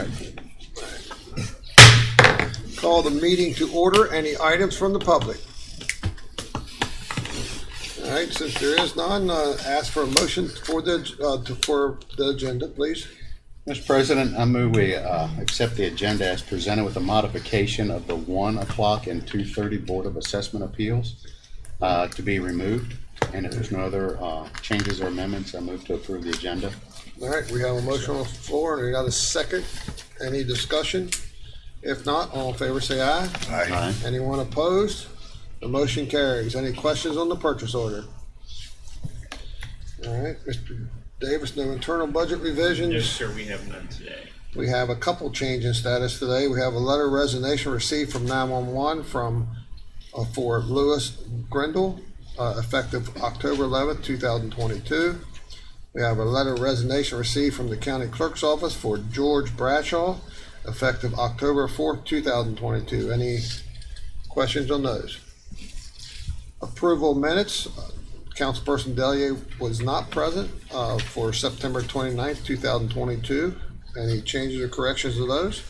right. Call the meeting to order. Any items from the public? All right, since there is none, ask for a motion for the agenda, please. Mr. President, I move we accept the agenda as presented with a modification of the 1 o'clock and 2:30 Board of Assessment Appeals to be removed. And if there's no other changes or amendments, I move to approve the agenda. All right, we have a motion on the floor, and we got a second. Any discussion? If not, all in favor say aye. Aye. Anyone opposed? The motion carries. Any questions on the purchase order? All right, Mr. Davis, no internal budget revisions? No, sir, we have none today. We have a couple change in status today. We have a letter of resignation received from 911 for Lewis Grindle, effective October 11th, 2022. We have a letter of resignation received from the county clerk's office for George Bradshaw, effective October 4th, 2022. Any questions on those? Approval minutes. Councilperson Delier was not present for September 29th, 2022. Any changes or corrections to those?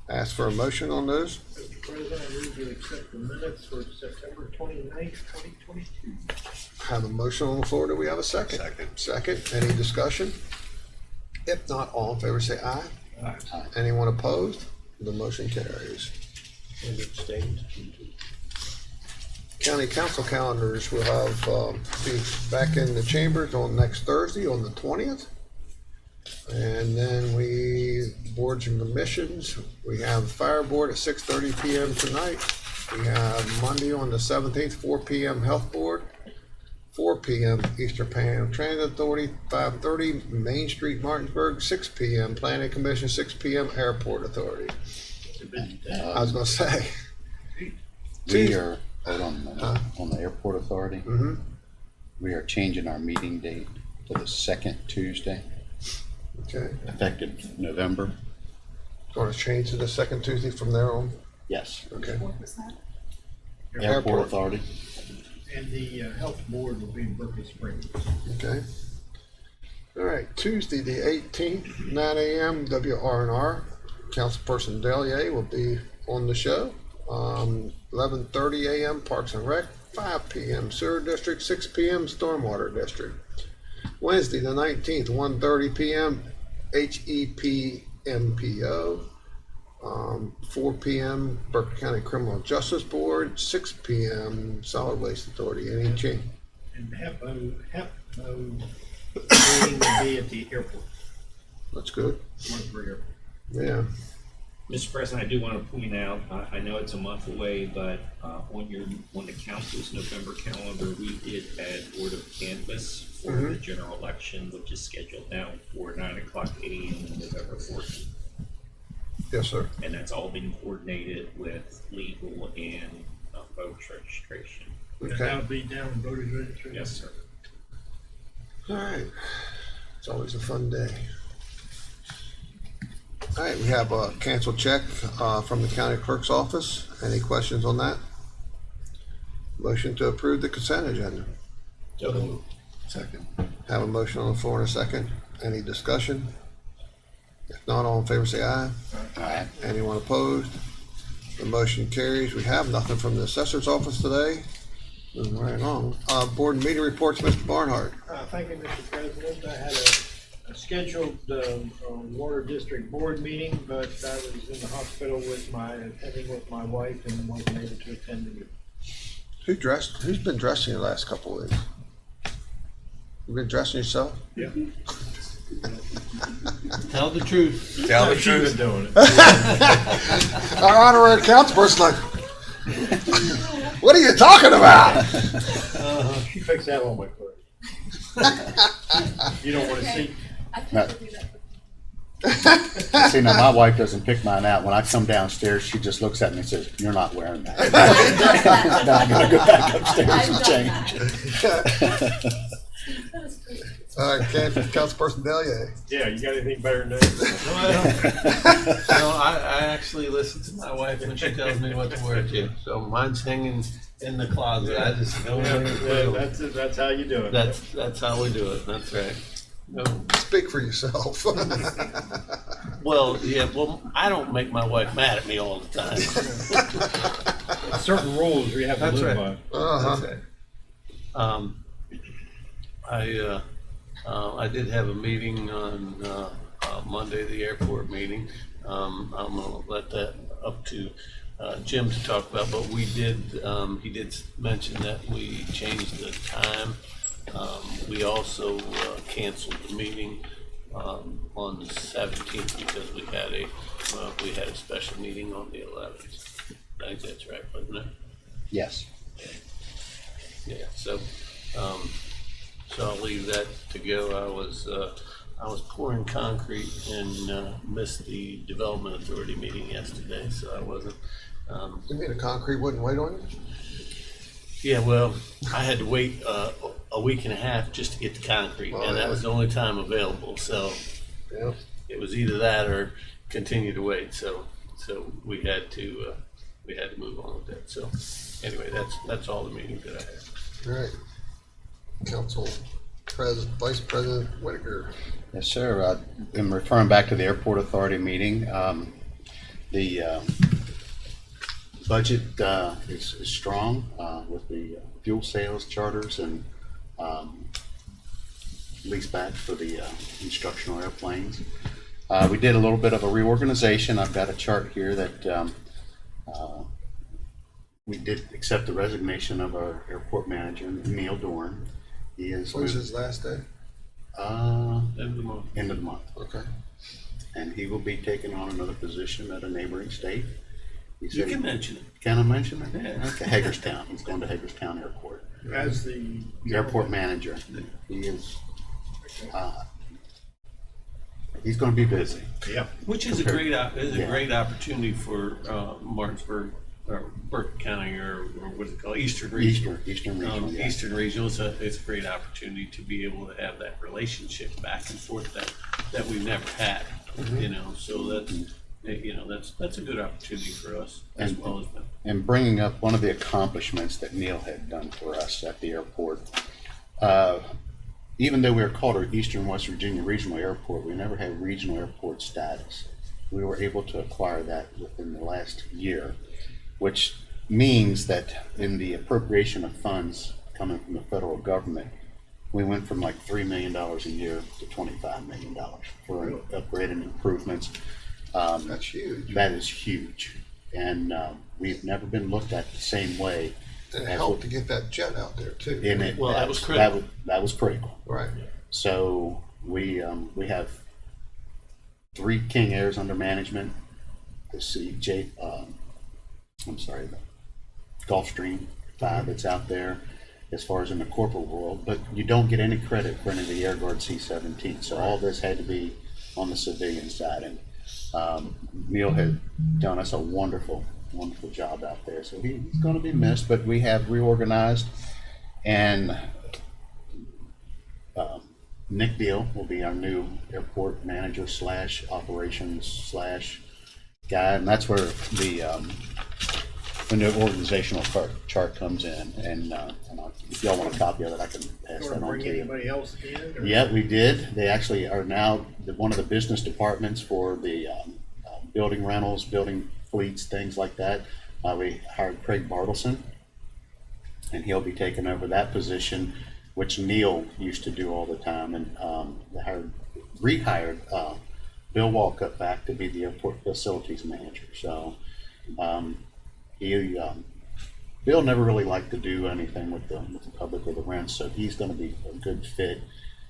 Ask for a motion on those. Mr. President, I move to accept the minutes for September 29th, 2022. Have a motion on the floor. Do we have a second? Second. Any discussion? If not, all in favor say aye. Aye. Anyone opposed? The motion carries. And abstained. County council calendars will have be back in the chambers on next Thursday on the 20th. And then boards and commissions, we have fire board at 6:30 p.m. tonight. We have Monday on the 17th, 4 p.m. health board, 4 p.m. Eastern Panhandle Transit Authority, 5:30 Main Street Martinsburg, 6 p.m. Planning Commission, 6 p.m. Airport Authority. I was gonna say. We are, hold on the Airport Authority. Mm-hmm. We are changing our meeting date to the second Tuesday, Okay. effective November. Want to change to the second Tuesday from there on? Yes. Okay. What was that? Airport Authority. And the health board will be in Berkeley Springs. Okay. All right, Tuesday, the 18th, 9 a.m., WRNR. Councilperson Delier will be on the show. 11:30 a.m., Parks and Rec, 5 p.m., Sewer District, 6 p.m., Stormwater District. Wednesday, the 19th, 1:30 p.m., HEP-MPO. 4 p.m., Berkeley County Criminal Justice Board, 6 p.m., Solid Waste Authority. Any change? And HEPO meeting will be at the airport, That's good. Martinsburg Airport. Yeah. Mr. President, I do want to point out, I know it's a month away, but on the council's November calendar, we did add Board of Canvass for the general election, which is scheduled now for 9 o'clock a.m. on November 14th. Yes, sir. And that's all been coordinated with legal and voters registration. And Okay. that'll be down in voters registration. Yes, sir. All right. It's always a fun day. All right, we have a canceled check from the county clerk's office. Any questions on that? Motion to approve the consent agenda. Second. Have a motion on the floor in a second. Any discussion? If not, all in favor say aye. Aye. Anyone opposed? The motion carries. We have nothing from the assessor's office today. Moving right along. Board and meeting reports, Mr. Barnhart. Thank you, Mr. President. I had a scheduled Water District Board meeting, but I was in the hospital with my wife and wasn't able to attend the meeting. Who's been dressing the last couple of weeks? You been dressing yourself? Yeah. Tell the truth. Tell the She's truth. been doing it. Our honorary councilperson, like, what are you talking about? She fixed that on my clothes. You don't want to see. I No. can't believe that. See, now my wife doesn't pick mine out. When I come downstairs, she just looks at me and says, "You're not wearing that." Then I gotta go back upstairs and change. That is pretty. All right, Councilperson Delier. Yeah, you got anything better than that? No, I actually listen to my wife when she tells me what to wear too. So mine's hanging in the closet. I just don't know where to put it. That's how you do it. That's how we do it. That's right. No. Speak for yourself. Well, yeah, well, I don't make my wife mad at me all the time. Certain rules we have to That's live right. by. Uh-huh. I did have a meeting on Monday, the airport meeting. I'm gonna let that up to Jim to talk about, but we did, he did mention that we changed the time. We also canceled the meeting on the 17th because we had a special meeting on the 11th. I think that's right, wasn't it? Yes. Yeah, so I'll leave that to go. I was pouring concrete and missed the Development Authority meeting yesterday, so I wasn't. You mean the concrete wouldn't wait on you? Yeah, well, I had to wait a week and a half just to get the concrete, and that was the only time available. So Yeah. it was either that or continue to wait. So we had to move on with that. So anyway, that's all the meetings that I had. All right. Council President, Vice President Whitaker. Yes, sir. In referring back to the Airport Authority meeting, the budget is strong with the fuel sales, charters, and lease back for the instructional airplanes. We did a little bit of a reorganization. I've got a chart here that we did accept the resignation of our airport manager, Neil Dorn. He is When's his last day? End of the month. end of the month. Okay. And he will be taking on another position at a neighboring state. He You said can mention it. Can I mention it? Yeah. Okay, Hagerstown. He's going to Hagerstown Airport. As the. Airport manager. He is, he's going to be busy. Yep. Which is a great Yeah. great opportunity for Martinsburg or Berkeley County or what is it called, Eastern Regional. Eastern Regional, yeah. Eastern Regional. It's a great opportunity to be able to have that relationship back and forth that we've never had. You know, so that's a good opportunity for us as And- well as them. And bringing up one of the accomplishments that Neil had done for us at the airport. Even though we were called our Eastern West Virginia Regional Airport, we never had regional airport status. We were able to acquire that within the last year, which means that in the appropriation of funds coming from the federal government, we went from like $3 million a year to $25 million for upgrade and improvements. That's huge. That is huge. And we've never been looked at the same way. And it as helped to get that jet out there too. in it. Well, that was critical. That was critical. Right. So we have 3 King Airs under management. The the Gulfstream 5 that's out there as far as in the corporate world, but you don't get any credit for any of the Air Guard C-17. So all this had to be on the civilian side, and Neil had done us a wonderful job out there. So he's going to be missed, but we have reorganized, and Nick Deal will be our new airport manager / operations / guy, and that's where the new organizational chart comes in. And if y'all want a copy of it, I can pass You that wanna on bring to you. anybody else in? or- Yeah, we did. They actually are now one of the business departments for the building rentals, building fleets, things like that. We hired Craig Bartleson, and he'll be taking over that position, which Neil used to do all the time. And they rehired Bill Walcutt back to be the airport facilities manager. So Bill never really liked to do anything with the public or the rents, so he's going to be a good fit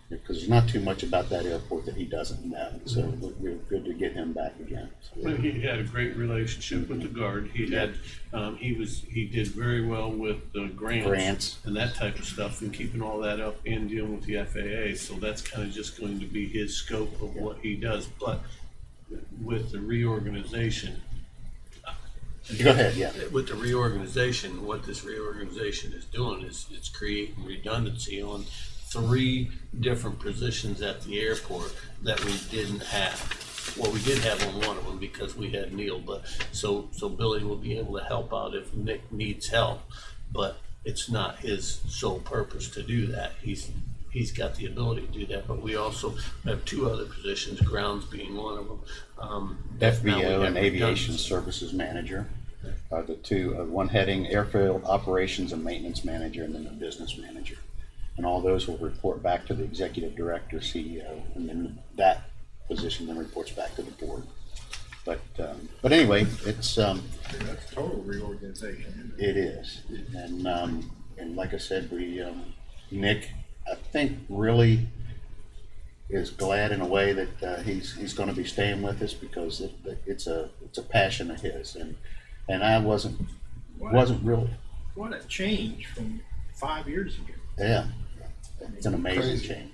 because there's not too much about that airport that he doesn't know. So we're good to get him back again. So, He had a great relationship with the Guard. He did very well with the grants and that type of stuff, and keeping all that up and dealing with the FAA. So that's kind of just going to be his scope of what he does. But with the reorganization, Go ahead, yeah. with the reorganization, what this reorganization is doing is it's creating redundancy on 3 different positions at the airport that we didn't have. Well, we did have on one of them because we had Neil, but so Billy will be able to help out if Nick needs help, but it's not his sole purpose to do that. he's got the ability to do that, but we also have two other positions, grounds being one of them. that now we FBO and have Aviation redundancy. Services Manager are the two, one heading Airfield Operations and Maintenance Manager, and then the Business Manager. And all those will report back to the Executive Director, CEO, and then that position then reports back to the board. But anyway, it's, That's total reorganization. it is. And like I said, Nick, I think really is glad in a way that he's going to be staying with us, because it's a passion of his, and I wasn't really, What a change from 5 years ago. yeah, it's an amazing Crazy. change.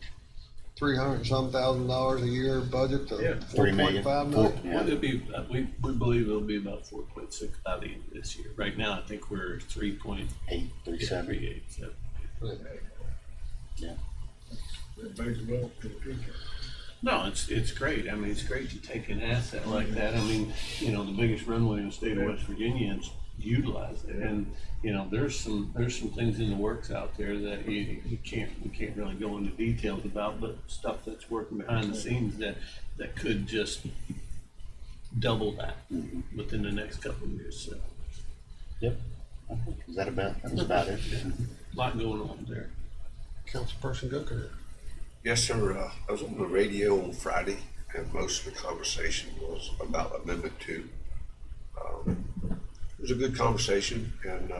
$300,000 a year budget Yeah. to 3 million. 4.5 million. Yeah. Well, it'll be, we believe it'll be about 4.6 by the end of this year. Right now, I think we're 837. 3.8. So Yeah. That bodes well for the future. no, it's great. I mean, it's great to take an asset like that. I mean, the biggest runway in the state of West Virginia and utilize it. And there's some things in the works out there that we can't really go into details about, but stuff that's working behind the scenes that could just double that within the next couple of years. So Yep. That was about it. a lot going on there. Councilperson Gooker. Yes, sir. I was on the radio on Friday, and most of the conversation was about Amendment 2. It was a good conversation, and,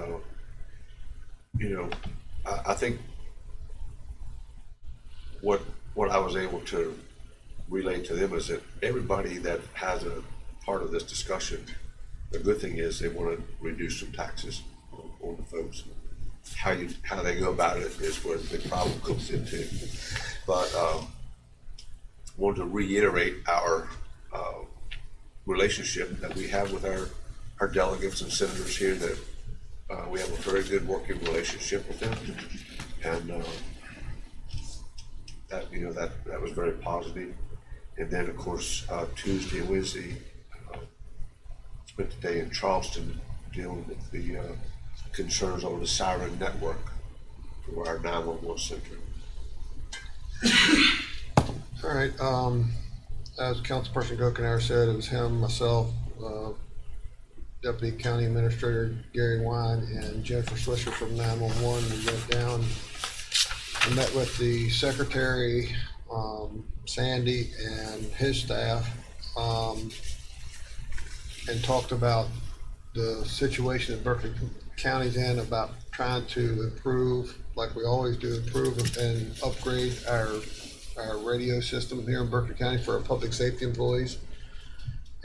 I think what I was able to relay to them is that everybody that has a part of this discussion, the good thing is they want to reduce some taxes on the folks. How they go about it is where the problem comes into. But wanted to reiterate our relationship that we have with our delegates and senators here, that we have a very good working relationship with them, and that was very positive. And then, of course, Tuesday and Wednesday, spent the day in Charleston dealing with the concerns over the Siren network for our 911 center. All right, as Councilperson Gokenhour said, it was him, myself, Deputy County Administrator Gary Wine, and Jennifer Swisher from 911. We went down and met with the Secretary, Sandy, and his staff, and talked about the situation that Berkeley County's in, about trying to improve, like we always do, improve and upgrade our radio system here in Berkeley County for our public safety employees.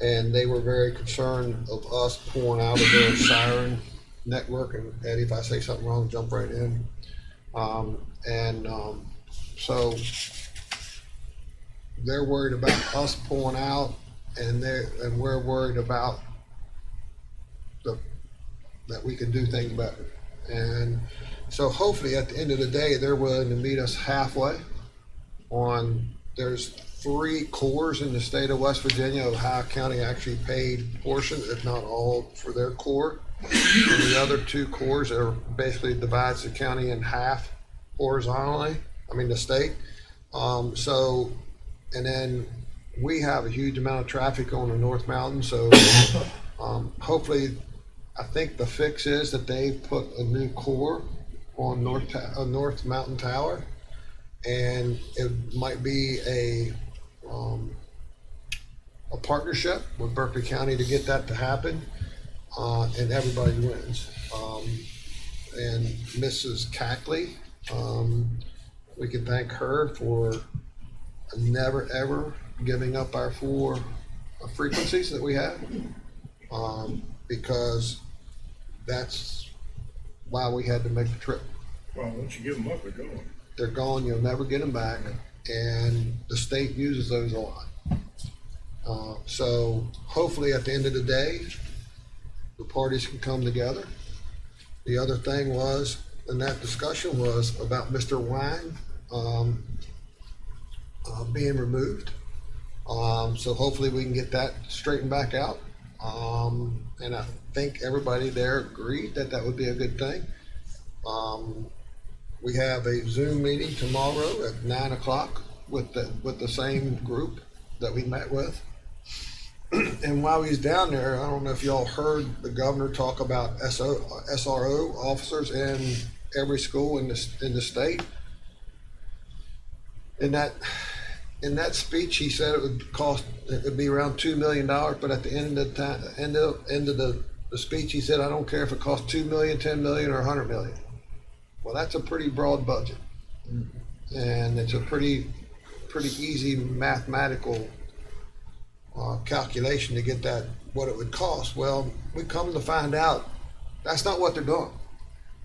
And they were very concerned of us pulling out of their Siren network. And Eddie, if I say something wrong, jump right in. So they're worried about us pulling out, and we're worried about that we can do things better. And so hopefully at the end of the day, they're willing to meet us halfway there's 3 cores in the state of West Virginia. Ohio County actually paid portions, if not all, for their core. And the other 2 cores are basically divides the county in half horizontally, the state. And then we have a huge amount of traffic on the North Mountain, so hopefully, I think the fix is that they put a new core on North Mountain Tower, and it might be a partnership with Berkeley County to get that to happen, and everybody wins. And Mrs. Cackley, we can thank her for never ever giving up our 4 frequencies that we have, because that's why we had to make the trip. Well, once you give them up, they're going. They're gone, you'll never get them back, and the state uses those a lot. So hopefully at the end of the day, the parties can come together. The other thing was, in that discussion, was about Mr. Wine being removed. So hopefully we can get that straightened back out. And I think everybody there agreed that would be a good thing. We have a Zoom meeting tomorrow at 9 o'clock with the same group that we met with. And while he's down there, I don't know if y'all heard the governor talk about SRO officers in every school in the state. In that speech, he said it would be around $2 million, but at the end of the speech, he said, I don't care if it costs 2 million, 10 million, or 100 million. Well, that's a pretty broad budget. And it's a pretty easy mathematical calculation to get that, what it would cost. Well, we come to find out that's not what they're doing.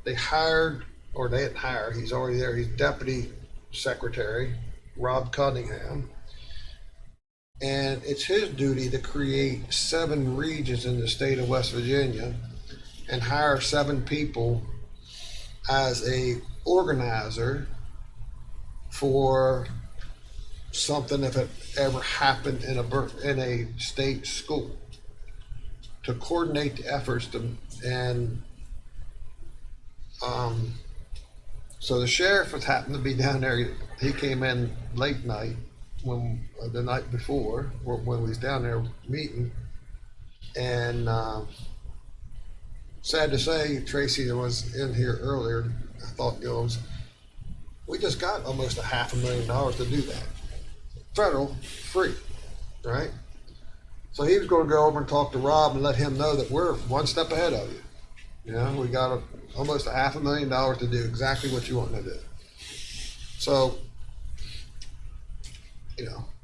They didn't hire, he's already there, he's Deputy Secretary Rob Cunningham. And it's his duty to create 7 regions in the state of West Virginia and hire 7 people as a organizer for something if it ever happened in a state school, to coordinate the efforts so the sheriff was happened to be down there. He came in late night the night before when we was down there meeting, and sad to say, Tracy was in here earlier. I thought goes, we just got almost $500,000 to do that. Federal, free, right? So he was going to go over and talk to Rob and let him know that we're one step ahead of you. You know, we got almost $500,000 to do exactly what you want to do. So,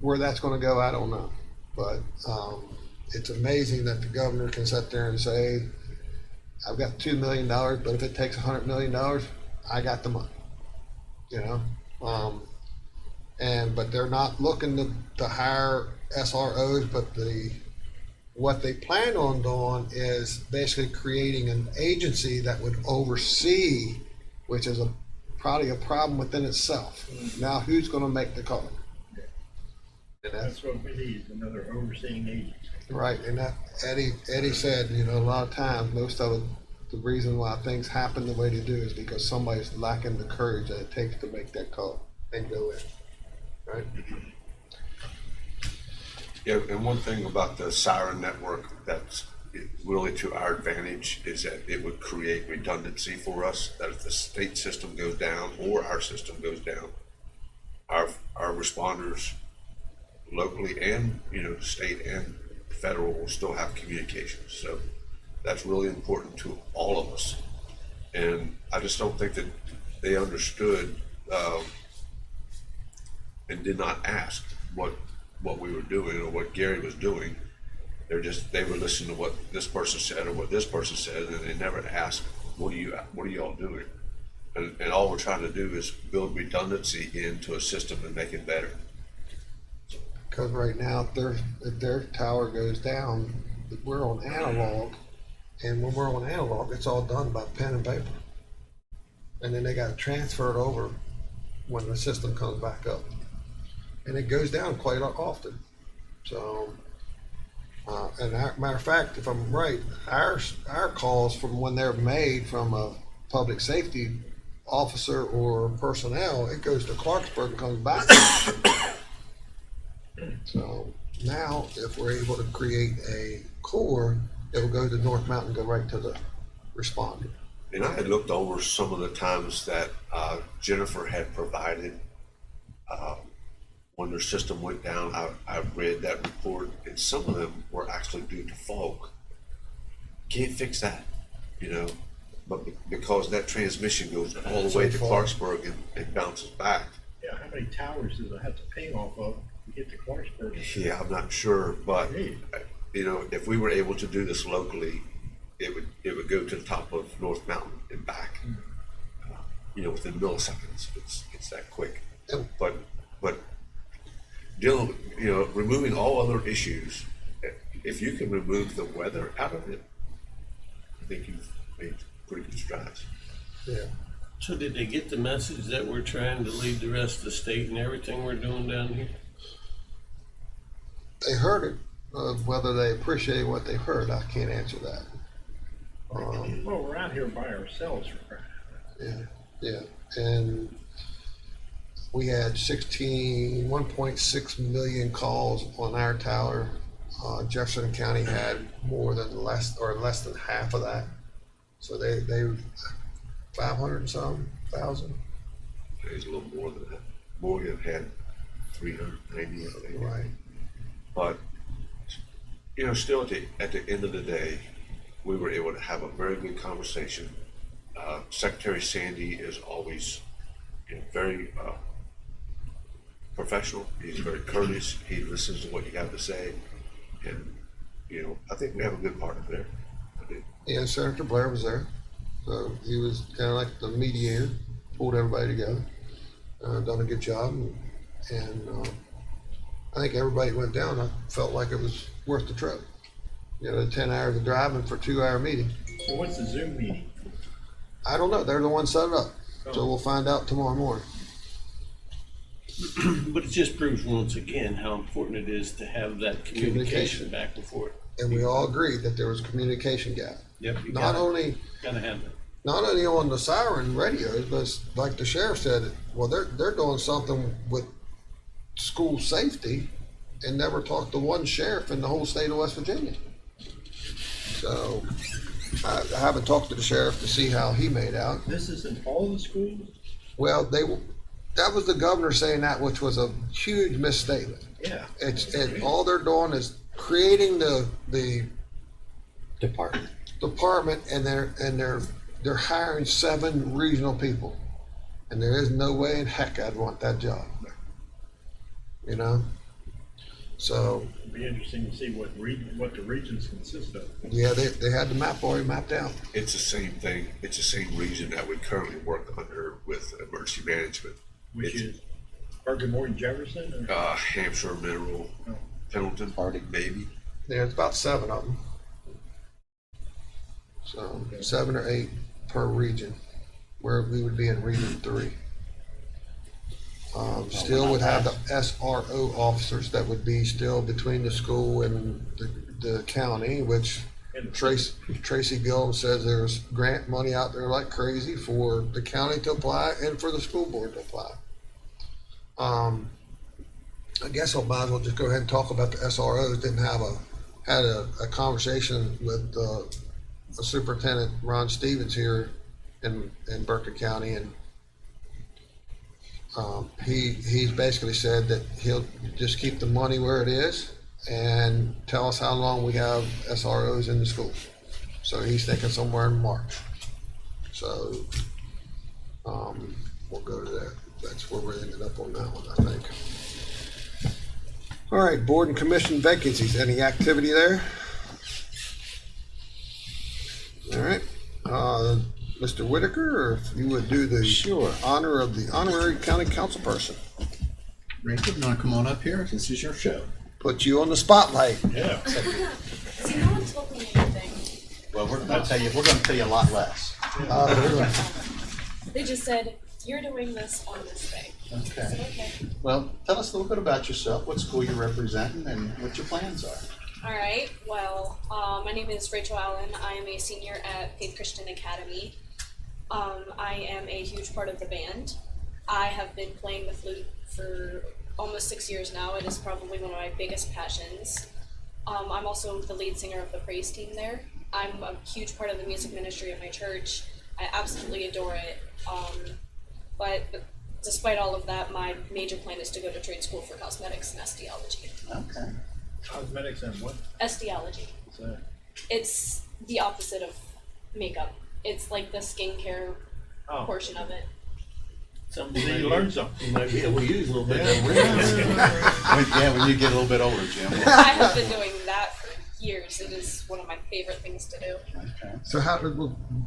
where that's going to go, I don't know. But it's amazing that the governor can sit there and say, I've got $2 million, but if it takes $100 million, I got the money. But they're not looking to hire SROs, but what they plan on doing is basically creating an agency that would oversee, which is probably a problem within itself. Now, who's going to make the call? That's what we need, another overseeing agency. Right, and that Eddie said, a lot of times, most of it, the reason why things happen the way they do is because somebody's lacking the courage that it takes to make that call and go in, right? Yeah, and one thing about the siren network that's really to our advantage is that it would create redundancy for us, that if the state system goes down or our system goes down, our responders locally and, state and federal will still have communications. So that's really important to all of us. And I just don't think that they understood and did not ask what we were doing or what Gary was doing. They were listening to what this person said or what this person said, and they never asked, what are y'all doing? And all we're trying to do is build redundancy into a system and make it better. Because right now, if their tower goes down, we're on analog, and when we're on analog, it's all done by pen and paper. And then they got to transfer it over when the system comes back up. And it goes down quite often. So, matter of fact, if I'm right, our calls from when they're made from a public safety officer or personnel, it goes to Clarksburg and comes back. So now, if we're able to create a core, it'll go to North Mountain, go right to the responder. And I had looked over some of the times that Jennifer had provided when their system went down. I read that report, and some of them were actually due to fog. Can't fix that, but because that transmission goes all the way to Clarksburg and bounces back. Yeah, how many towers does it have to ping off of to get to Clarksburg? Yeah, I'm not sure, but if we were able to do this locally, it would go to the top of North Mountain and back. Within milliseconds. It's that quick. But dealing, removing all other issues, if you can remove the weather out of it, I think you've made pretty good strides. Yeah. So did they get the message that we're trying to lead the rest of the state and everything we're doing down here? They heard it. Whether they appreciate what they heard, I can't answer that. Well, we're out here by ourselves for crying out loud. Yeah. and we had 1.6 million calls on our tower. Jefferson County had less than half of that. So they 500 and some thousand. It's a little more than that. Morgan had 390, I think. Right. But, you know, still at the end of the day, we were able to have a very good conversation. Secretary Sandy is always, you know, very professional. He's very courteous. He listens to what you have to say. And, you know, I think we have a good partner there. I do. And Senator Blair was there. So he was kind of like the mediator, pulled everybody together, done a good job. And I think everybody went down. I felt like it was worth the trip. You know, 10 hours of driving for a 2-hour meeting. So what's the Zoom meeting? I don't know. They're the ones set it up. So we'll find out tomorrow morning. But it just proves once again how important it is to have that communication back and forth. And we all agreed that there was a communication gap. Yep. You Not gotta only have that. not only on the siren radios, but like the sheriff said, well, they're doing something with school safety and never talked to one sheriff in the whole state of West Virginia. So I haven't talked to the sheriff to see how he made out. This is in all the schools? Well, that was the governor saying that, which was a huge misstatement. Yeah. And all they're doing is creating the Department. department, and they're hiring 7 regional people, and there is no way in heck I'd want that job. You know, so It'd be interesting to see what the regions consist of. yeah, they had the map already mapped out. It's the same thing. It's the same region that we currently work under with emergency management. Which It's, is Berkeley, Morgan, Jefferson? Or? Hampshire, Mineral, Pendleton, Harding. maybe. Yeah, it's about 7 of them. So 7 or 8 per region, where we would be in region 3. Still would have the SRO officers that would be still between the school and the county, which Tracy Gillum says there's grant money out there like crazy for the county to apply and for the school board to apply. I guess I might as well just go ahead and talk about the SROs. Had a conversation with Superintendent Ron Stevens here in Berkeley County, and he's basically said that he'll just keep the money where it is and tell us how long we have SROs in the school. So he's thinking somewhere in March. So we'll go to that. That's where we ended up on that one, I think. All right, board and commission vacancies. Any activity there? All right. Mr. Whitaker, or if you would do the Sure. honor of the honorary county council person. Rachel, you want to come on up here? This is your show. Put you on the spotlight. Yeah. See, no one told me anything. Well, we're going to tell you a lot less. They just said, you're doing this on this day. I Okay. said, okay. Well, tell us a little bit about yourself, what school you're representing, and what your plans are. All right. Well, my name is Rachel Allen. I am a senior at Faith Christian Academy. I am a huge part of the band. I have been playing the flute for almost 6 years now. It is probably one of my biggest passions. I'm also the lead singer of the praise team there. I'm a huge part of the music ministry at my church. I absolutely adore it. But despite all of that, my major plan is to go to trade school for cosmetics and SDology. Okay. Cosmetics and what? SDology. So, It's the opposite of makeup. It's like the skincare oh, portion of it. Something you learn something. you might be able to use a little bit. When you get a little bit older, Jim. I have been doing that for years. It is one of my favorite things to do. Okay. So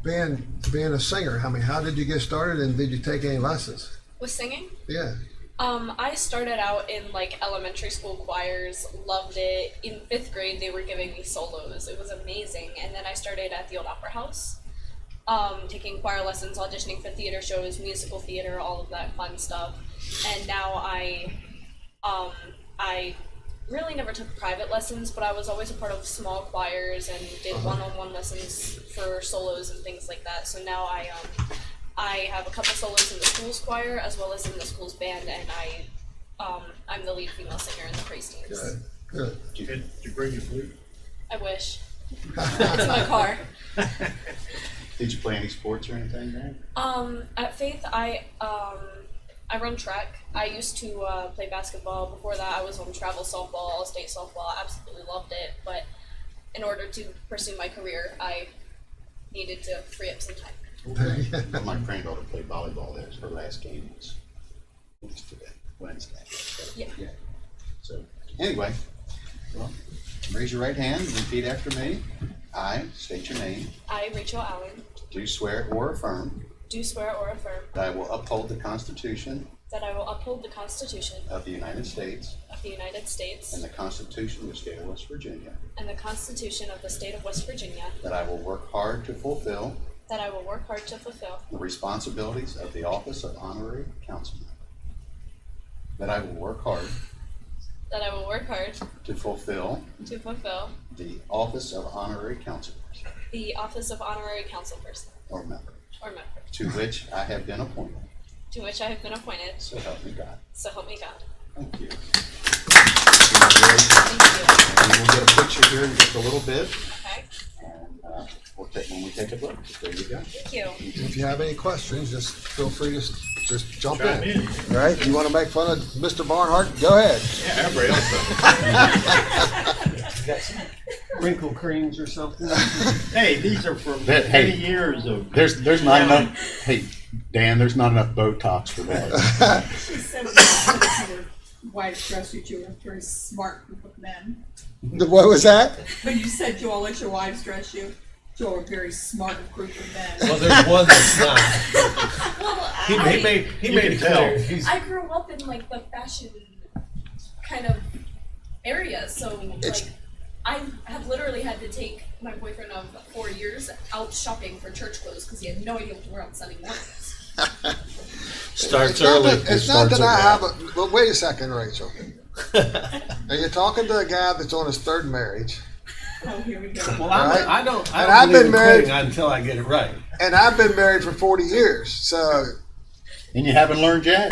being a singer, how did you get started, and did you take any lessons? With singing, Yeah. I started out in like elementary school choirs, loved it. In 5th grade, they were giving me solos. It was amazing. And then I started at the Old Opera House, taking choir lessons, auditioning for theater shows, musical theater, all of that fun stuff. And now I really never took private lessons, but I was always a part of small choirs and did one-on-one lessons for solos and things like that. So now I have a couple solos in the school's choir as well as in the school's band, and I'm the lead female singer in the praise teams. Good. Did you bring your flute? I wish. It's in my car. Did you play any sports or anything, man? At Faith, I run track. I used to play basketball. Before that, I was on travel softball, all-state softball. I absolutely loved it. But in order to pursue my career, I needed to free up some time. Well, my granddaughter played volleyball there. Her last game was today, Wednesday. Yeah. So, anyway, well, raise your right hand and repeat after me. I state your name. I, Rachel Allen, Do swear or affirm do swear or affirm that I will uphold the Constitution that I will uphold the Constitution of the United States of the United States and the Constitution of the State of West Virginia. and the Constitution of the State of West Virginia, That I will work hard to fulfill that I will work hard to fulfill the responsibilities of the office of honorary councilman. That I will work hard to fulfill the office of honorary councilman the office of honorary councilperson or member, or member, to which I have been appointed. to which I have been appointed. So help me God. So help me God. Thank you. Thank And we'll get a picture here in just a little bit, you. Okay. and we'll take, when we take a look, there you go. Thank you. If you have any questions, just feel free to just jump Chime in. in. All right, you want to make fun of Mr. Barnhart? Go ahead. Yeah, everybody else does. Wrinkle creams or something? Hey, these are from Hey. many years of. There's not enough, hey, Dan, there's not enough Botox for that. She said that your wife dressed you, you were a very smart group of men. What was that? When you said you all let your wives dress you, you all were a very smart group of men. Well, there's one that's not. Well, He made it can tell. clear. He's, I grew up in like the fashion kind of area, so It's- like I have literally had to take my boyfriend of 4 years out shopping for church clothes because he had no idea what to wear on Sunday mornings. starts It's not early. that, it's not that starts I have early. a, but wait a second, Rachel. Are you talking to a guy that's on his third marriage? Oh, here we go. Well, Right. I don't And I've believe been in married- quitting until I get it right. And I've been married for 40 years, so. And you haven't learned yet?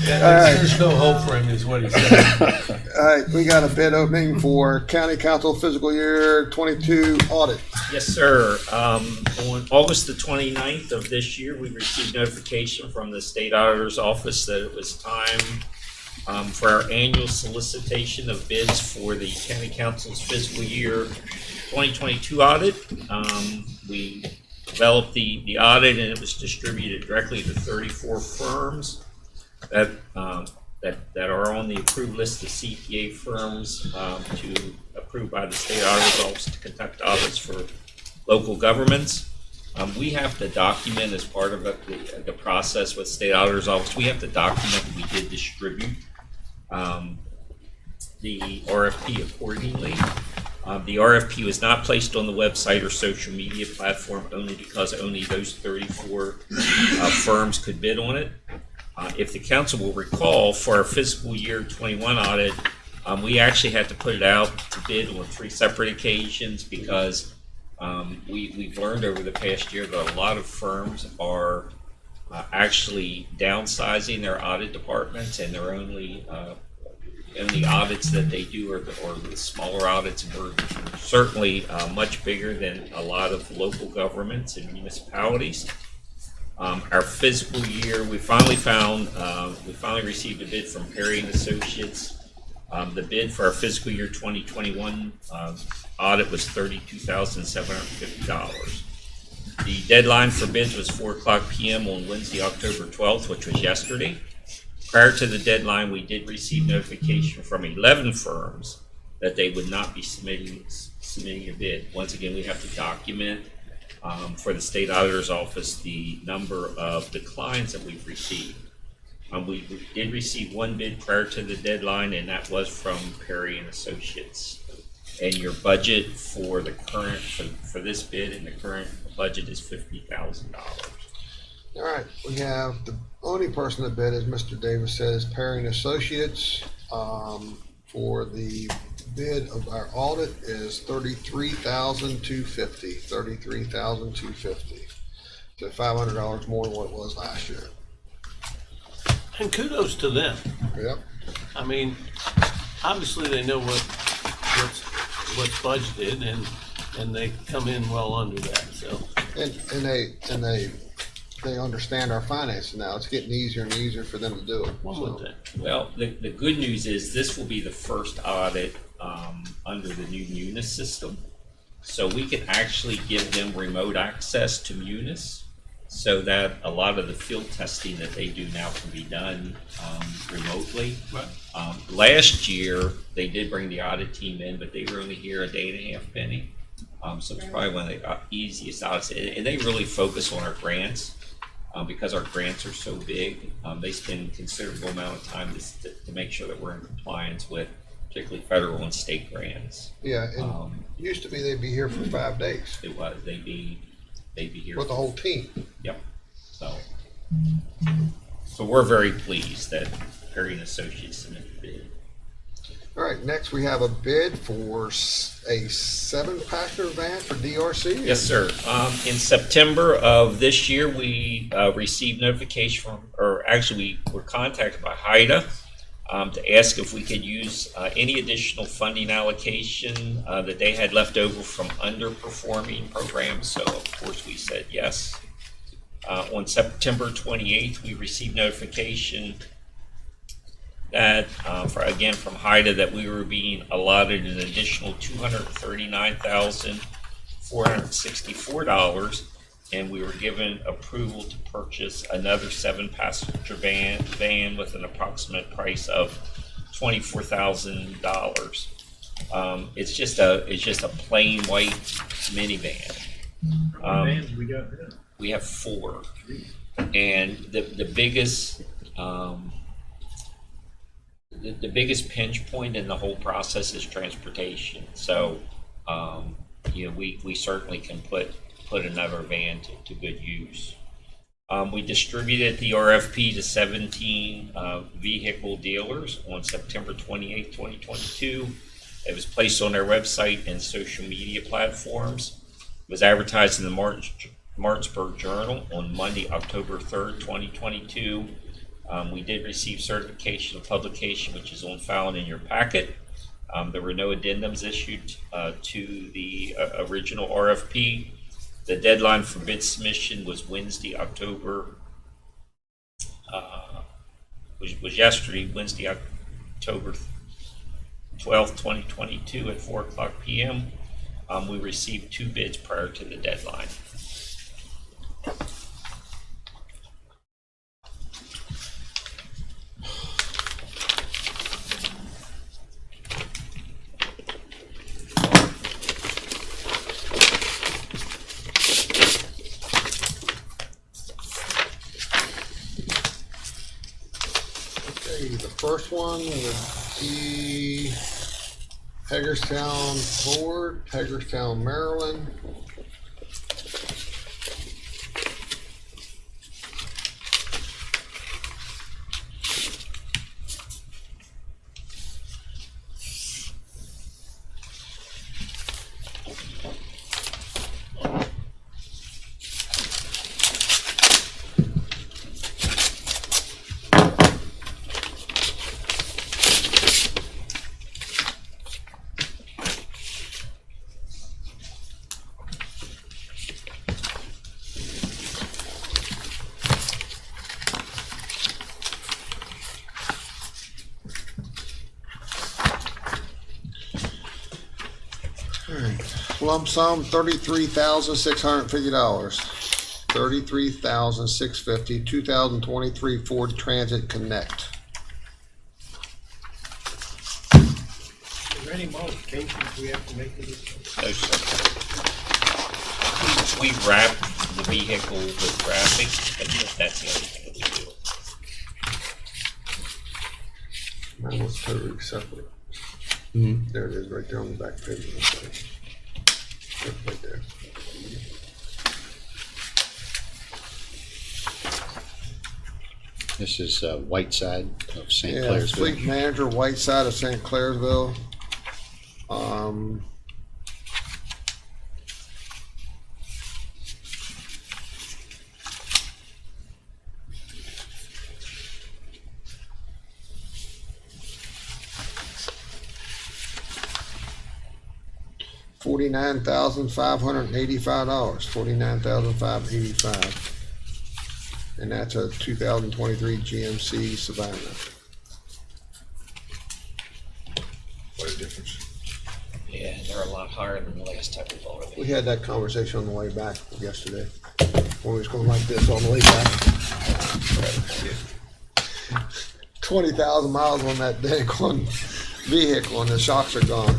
There's no hope for him, is what he said. All right, we got a bid opening for County Council Fiscal Year 22 audit. Yes, sir. On August the 29th of this year, we received notification from the State Auditor's Office that it was time for our annual solicitation of bids for the County Council's fiscal year 2022 audit. We developed the audit, and it was distributed directly to 34 firms that are on the approved list of CPA firms to approve by the State Auditor's Office to conduct audits for local governments. We have to document as part of the process with State Auditor's Office. We have to document that we did distribute the RFP accordingly. The RFP was not placed on the website or social media platform only because only those 34 firms could bid on it. If the council will recall, for our fiscal year 21 audit, we actually had to put it out to bid on 3 separate occasions because we've learned over the past year that a lot of firms are actually downsizing their audit departments, and their only audits that they do are the smaller audits, and we're certainly much bigger than a lot of local governments and municipalities. Our fiscal year, we finally received a bid from Perry and Associates. The bid for our fiscal year 2021 audit was $32,750. The deadline for bids was 4:00 p.m. on Wednesday, October 12th, which was yesterday. Prior to the deadline, we did receive notification from 11 firms that they would not be submitting a bid. Once again, we have to document for the State Auditor's Office the number of declines that we've received. We did receive 1 bid prior to the deadline, and that was from Perry and Associates. And your budget for the current, for this bid and the current budget is $50,000. All right, we have the only person that bid, as Mr. Davis says, Perry and Associates, for the bid of our audit is $33,250. $33,250. So $500 more than what it was last year. And kudos to them. Yep. I mean, obviously they know what's budgeted and they come in well under that, so. And they understand our finances now. It's getting easier and easier for them to do it. One So, more thing. Well, the good news is this will be the first audit under the new Munis system. So we can actually give them remote access to Munis so that a lot of the field testing that they do now can be done remotely. Right. Last year, they did bring the audit team in, but they were only here a day and a half, Benny. So it's probably one of the easiest audits. And they really focus on our grants. Because our grants are so big, they spend a considerable amount of time to make sure that we're in compliance with particularly federal and state grants. yeah, and used to be they'd be here for 5 days It was, they'd be here. with the whole team. Yep, so we're very pleased that Perry and Associates submitted the bid. All right, next we have a bid for a 7-passenger van for DRC. Yes, sir. In September of this year, we received notification we were contacted by HIDA to ask if we could use any additional funding allocation that they had left over from underperforming programs. So, of course, we said yes. On September 28th, we received notification that, from HIDA, that we were being allotted an additional $239,464, and we were given approval to purchase another 7-passenger van with an approximate price of $24,000. It's just a plain white minivan. How many vans we got now? We have 4, and the biggest. The biggest pinch point in the whole process is transportation. So, we certainly can put another van to good use. We distributed the RFP to 17 vehicle dealers on September 28, 2022. It was placed on their website and social media platforms. It was advertised in the Martinsburg Journal on Monday, October 3rd, 2022. We did receive certification of publication, which is on file in your packet. There were no addendums issued to the original RFP. The deadline for bid submission was Wednesday, October 12th, 2022 at 4:00 p.m. We received 2 bids prior to the deadline. The first one would be Hagerstown, Ford, Hagerstown, Maryland. Lump sum $33,650. $33,650. 2023 Ford Transit Connect. Is there any modifications we have to make to this? No, sir. We wrap the vehicle with graphics, but that's the only thing that we do. Mine was totally separate. There it is, right there on the back page of the thing. Right there. This is Whiteside of St. Yeah, Clairsville. Fleet Manager, White Side of St. Clairsville. Um, $49,585, $49,585. And that's a 2023 GMC Savannah. What a difference. Yeah, they're a lot higher than the last time we've already. We had that conversation on the way back yesterday. When we was going like this on the way back. 20,000 miles on that dang one vehicle and the shocks are gone.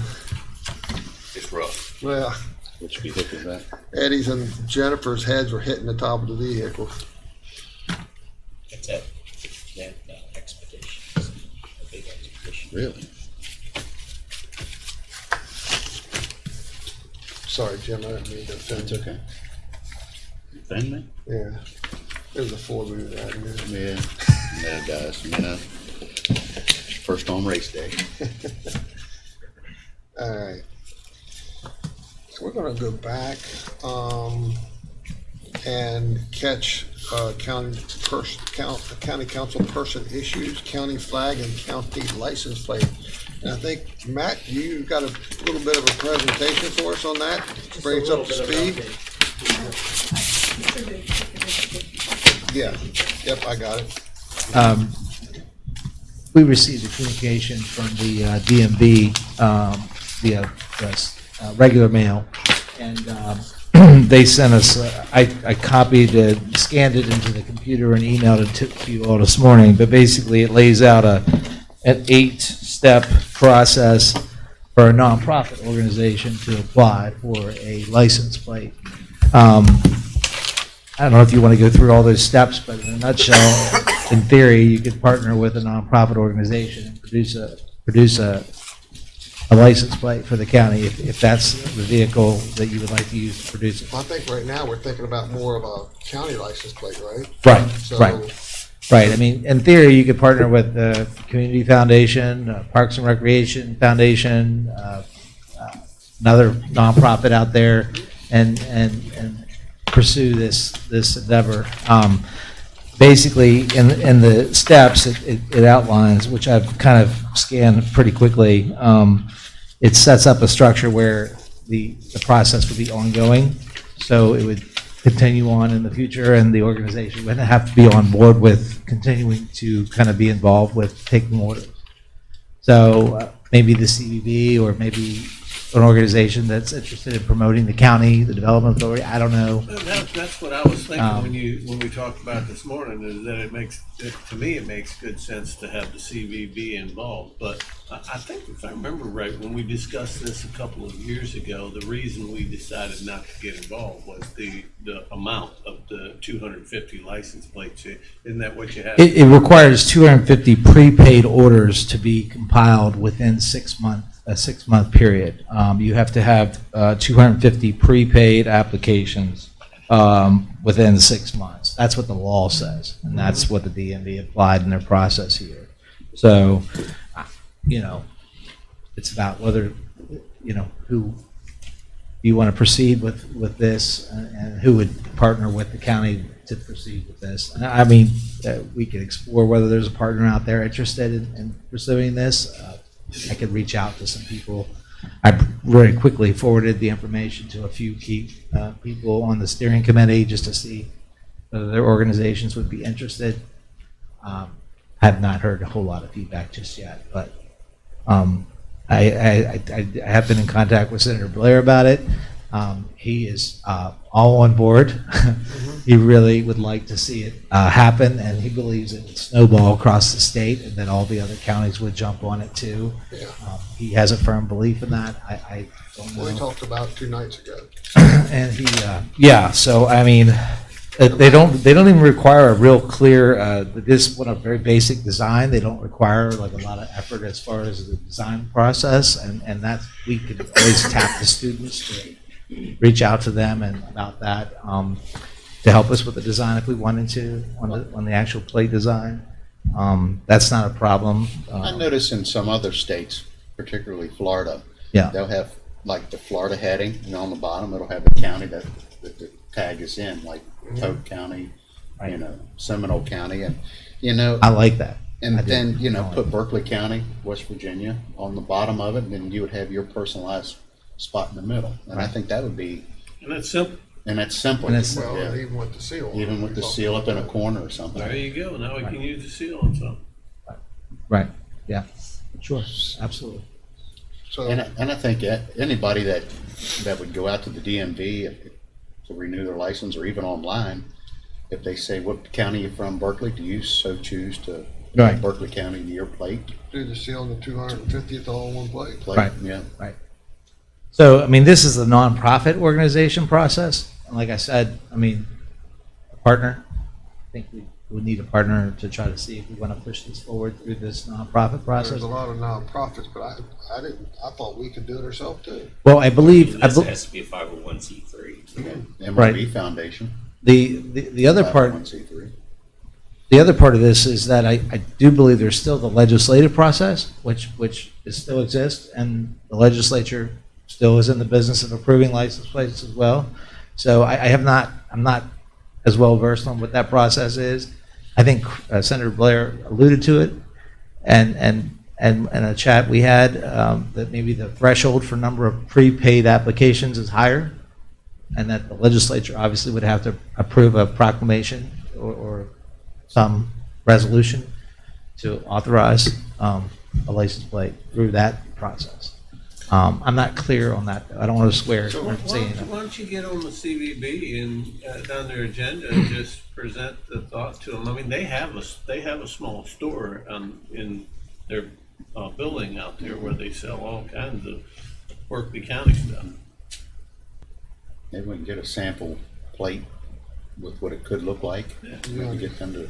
It's rough. Well, Which vehicle is that? Eddie's and Jennifer's heads were hitting the top of the vehicle. It's that expedition, a big expedition. Really? Sorry, Jim, I didn't mean to offend That's you. okay. Offend me? Yeah. It was a four-wheeler right in there. Yeah. Yeah, guys, you know. First on race day. All right. So we're gonna go back, and catch, county council person issues, county flag and county license plate. And I think, Matt, you got a little bit of a presentation for us on that, bring us up to speed. Yeah, yep, I got it. We received a communication from the DMV via regular mail, and they sent us, I copied it, scanned it into the computer and emailed it to you all this morning, but basically it lays out an 8-step process for a nonprofit organization to apply for a license plate. I don't know if you want to go through all those steps, but in a nutshell, in theory, you could partner with a nonprofit organization and produce a license plate for the county if that's the vehicle that you would like to use to produce it. I think right now we're thinking about more of a county license plate, right? Right, So, right. I mean, in theory, you could partner with the Community Foundation, Parks and Recreation Foundation, another nonprofit out there, and pursue this endeavor. Basically, in the steps, it outlines, which I've kind of scanned pretty quickly. It sets up a structure where the process would be ongoing, so it would continue on in the future, and the organization would have to be on board with continuing to kind of be involved with taking orders. So maybe the CVB, or maybe an organization that's interested in promoting the county, the development authority, I don't know. That's what I was thinking when we talked about this morning, is that to me, it makes good sense to have the CVB involved. But I think, if I remember right, when we discussed this a couple of years ago, the reason we decided not to get involved was the amount of the 250 license plates. Isn't that what you have? It requires 250 prepaid orders to be compiled within a 6-month period. You have to have 250 prepaid applications within 6 months. That's what the law says, and that's what the DMV applied in their process here. So, it's about whether, who you want to proceed with this, and who would partner with the county to proceed with this. And I mean, we could explore whether there's a partner out there interested in pursuing this. I could reach out to some people. I very quickly forwarded the information to a few key people on the steering committee just to see whether their organizations would be interested. Have not heard a whole lot of feedback just yet, but I have been in contact with Senator Blair about it. He is all on board. He really would like to see it happen, and he believes it would snowball across the state, and then all the other counties would jump on it too. Yeah. He has a firm belief in that. I don't know. We talked about 2 nights ago. And he, so I mean, they don't even require a real clear. This one a very basic design. They don't require like a lot of effort as far as the design process, and that's, we could always tap the students to reach out to them and about that to help us with the design if we wanted to on the actual plate design. That's not a problem. I noticed in some other states, particularly Florida, Yeah. They'll have like the Florida heading, and on the bottom, it'll have the county that the tag is in, like Polk County, you know, Seminole County, and, you know, I like that. and I do. then, you know, I like put that. Berkeley County, West Virginia on the bottom of it, and then you would have your personalized spot in the middle. And I Right. think that would be, And that's simple. and that's simple. And it's- Well, Yeah. even with the seal. Even with the seal up in a corner or something. There you go. Now we can use the seal on something. Right, yeah, sure, absolutely. So, And I think anybody that would go out to the DMV to renew their license, or even online, if they say, what county you from, Berkeley, do you so choose to Right. have Berkeley County to your plate? do the seal and the 250th all in one plate. Right. Yeah. So, I mean, this is a nonprofit organization process. And like I said, I mean, a partner, I think we would need a partner to try to see if we want to push this forward through this nonprofit process. There's a lot of nonprofits, but I thought we could do it ourselves too. Well, I believe, This has to be a 501c3. MRB Foundation. the other part, 501c3. the other part of this is that I do believe there's still the legislative process, which is still exists, and the legislature still is in the business of approving license plates as well. So I'm not as well versed on what that process is. I think Senator Blair alluded to it, and a chat we had, that maybe the threshold for number of prepaid applications is higher, and that the legislature obviously would have to approve a proclamation or some resolution to authorize a license plate through that process. I'm not clear on that, though. I don't want to swear. So or why say don't, anything. why don't you get on the CVB and on their agenda and just present the thought to them? I mean, they have a small store in their building out there where they sell all kinds of Berkeley County stuff. Maybe we can get a sample plate with what it could look like. Maybe get them to,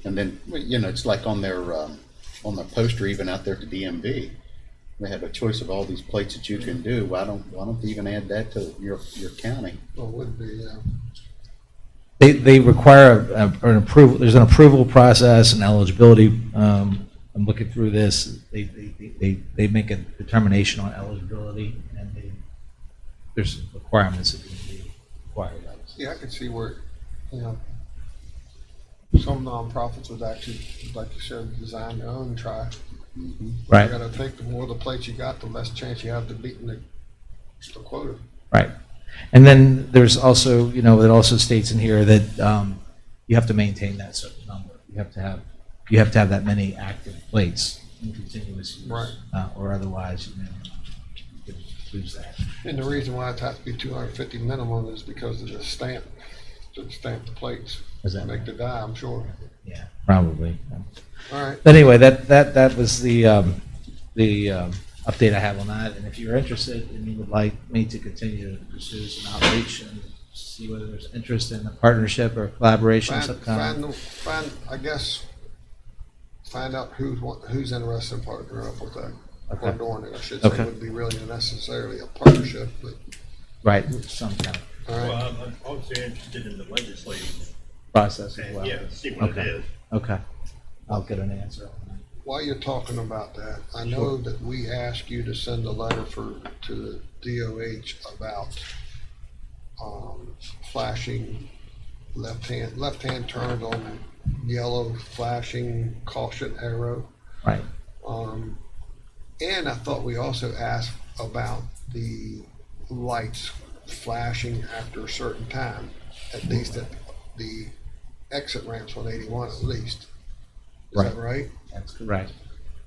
and then, you know, it's like on their poster, even out there at the DMV. They have a choice of all these plates that you can do. Why don't they even add that to your county? Well, it would be, They require an approval, there's an approval process and eligibility. I'm looking through this. They make a determination on eligibility, and there's requirements that can be required. yeah, I could see where, you know, some nonprofits would actually, like you said, design their own try. You Right, gotta think, the more the plates you got, the less chance you have to beating the quota. right. And then there's also, you know, it also states in here that you have to maintain that certain number. You have to have that many active plates in continuous use. Right. Or otherwise, you know, you could lose that. And the reason why it has to be 250 minimum is because of the stamp, to stamp the plates, Is that make right? the die, I'm sure. Yeah, probably. All right, But anyway, that was the update I have on that. And if you're interested and you would like me to continue to pursue some outreach and see whether there's interest in a partnership or collaboration of some kind. I guess, find out who's interested in partnering up with that. Or Okay. doing it, I should say, Okay. wouldn't be really necessarily a partnership, but, Right, some kind of all right. Well, I'm also interested in the legislative, process as well. yeah, see what it Okay. is. Okay. I'll get an answer on that. While you're talking about that, I know that we asked you to send a letter to the DOH about, flashing left-hand turns on yellow flashing caution arrow. Right, And I thought we also asked about the lights flashing after a certain time, at least at the exit ramps on 81 at least. Is that right? that's correct.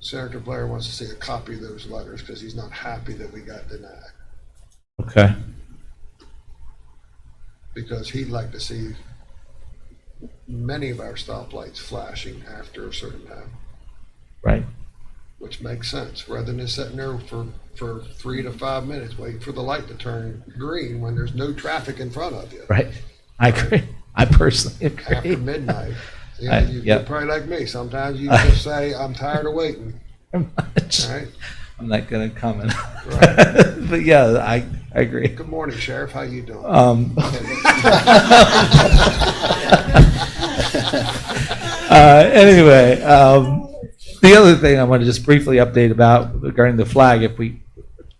Senator Blair wants to see a copy of those letters because he's not happy that we got denied. Okay. Because he'd like to see many of our stoplights flashing after a certain time, Right, which makes sense, rather than sitting there for 3 to 5 minutes waiting for the light to turn green when there's no traffic in front of you right. I agree. I personally agree. after midnight. Yeah, you're Yep. probably like me. Sometimes you just say, I'm tired of waiting, Very much. all right? I'm not going to comment. Right. But yeah, I agree. Good morning, Sheriff, how you doing? Anyway, the other thing I want to just briefly update about regarding the flag, if we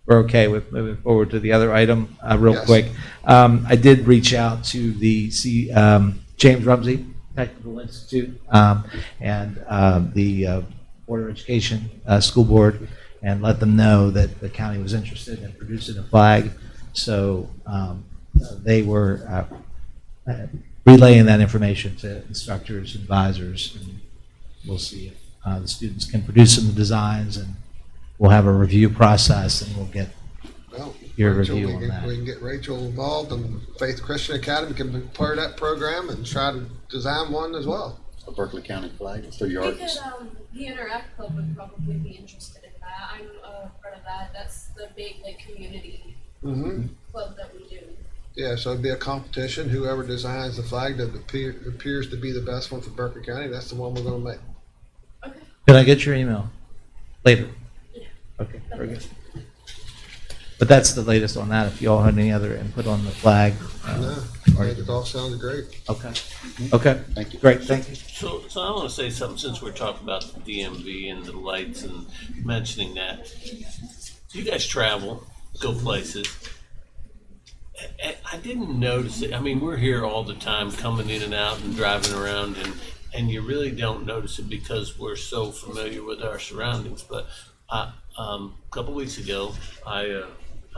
we're okay with moving forward to the other item, real Yes. quick. I did reach out to the James Rumsey Technical Institute, and the Board of Education, School Board, and let them know that the county was interested in producing a flag. So they were relaying that information to instructors, advisors, and we'll see if the students can produce some designs, and we'll have a review process, and we'll get Well, your Rachel, review we on can- that. We can get Rachel involved, and Faith Christian Academy can be part of that program and try to design one as well. A Berkeley County flag through your We arts. could, the Interact Club would probably be interested in that. I'm a part of that. That's the big, like, community Mm-hmm. club that we do. Yeah, so it'd be a competition. Whoever designs the flag that appears to be the best one for Berkeley County, that's the one we're gonna make. Okay. Can I get your email later? Yeah. Okay, very good. But that's the latest on that. If you all had any other input on the flag. No, I think it all sounded great. Okay, okay. Thank you. Great, thank you. So I want to say something since we're talking about the DMV and the lights and mentioning that. You guys travel, go places. I didn't notice it. I mean, we're here all the time, coming in and out and driving around, and you really don't notice it because we're so familiar with our surroundings. But a couple weeks ago, I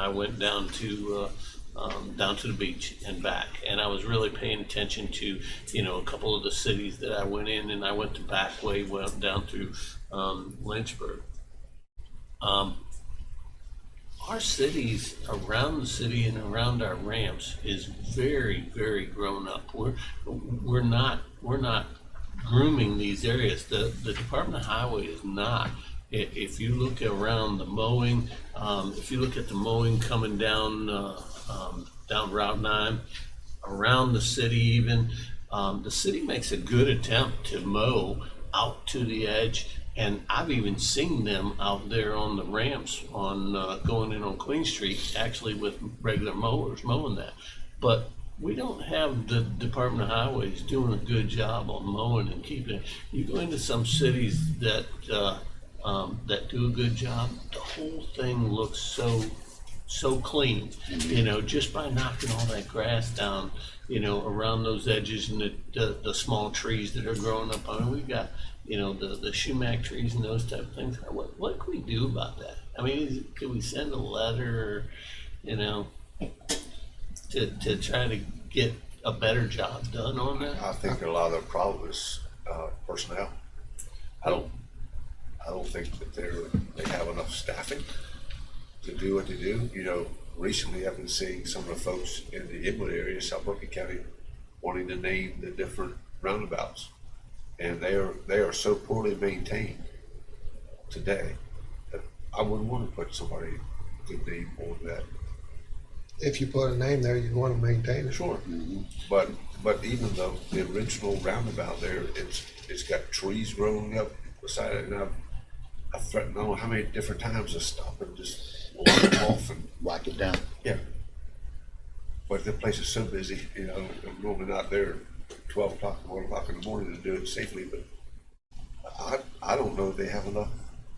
went down to the beach and back, and I was really paying attention to, a couple of the cities that I went in, and I went the back way, went down through Lynchburg. Our cities, around the city and around our ramps, is very, very grown up. We're not grooming these areas. The Department of Highway is not. If you look around the mowing, if you look at the mowing coming down down Route 9, around the city even, the city makes a good attempt to mow out to the edge. And I've even seen them out there on the ramps on going in on Queen Street, actually with regular mowers mowing that. But we don't have the Department of Highways doing a good job on mowing and keeping it. You go into some cities that that do a good job, the whole thing looks so clean, just by knocking all that grass down, around those edges and the small trees that are growing up. I mean, we've got, the sumac trees and those type of things. What can we do about that? I mean, could we send a letter, to try to get a better job done on that? I think a lot of the problem is personnel. I don't think that they have enough staffing to do what they do. Recently I've been seeing some of the folks in the inland area, South Berkeley County, wanting to name the different roundabouts. And they are so poorly maintained today that I wouldn't want to put somebody good name on that. If you put a name there, you want to maintain it. Sure. But even though the original roundabout there, it's got trees growing up beside it, and I've threatened, I don't know how many different times to stop and just walk it off and Whack it down. yeah. But the place is so busy, I'm normally not there 12 o'clock, 1 o'clock in the morning to do it safely, but I don't know if they have enough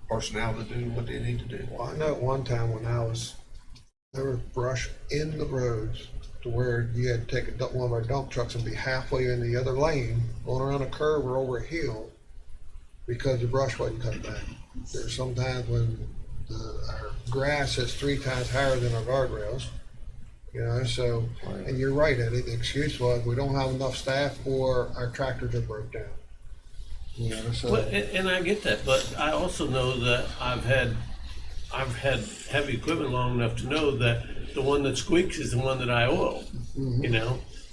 personnel to do what they need to do. Well, I know at one time when there was brush in the roads to where you had to take one of our dump trucks and be halfway in the other lane, going around a curve or over a hill because the brush wasn't cut back. There's sometimes when our grass is 3 times higher than our guardrails, so, and you're right, Eddie, the excuse was we don't have enough staff or our tractors are broke down. So. Well, and I get that, but I also know that I've had heavy equipment long enough to know that the one that squeaks is the one that I oil.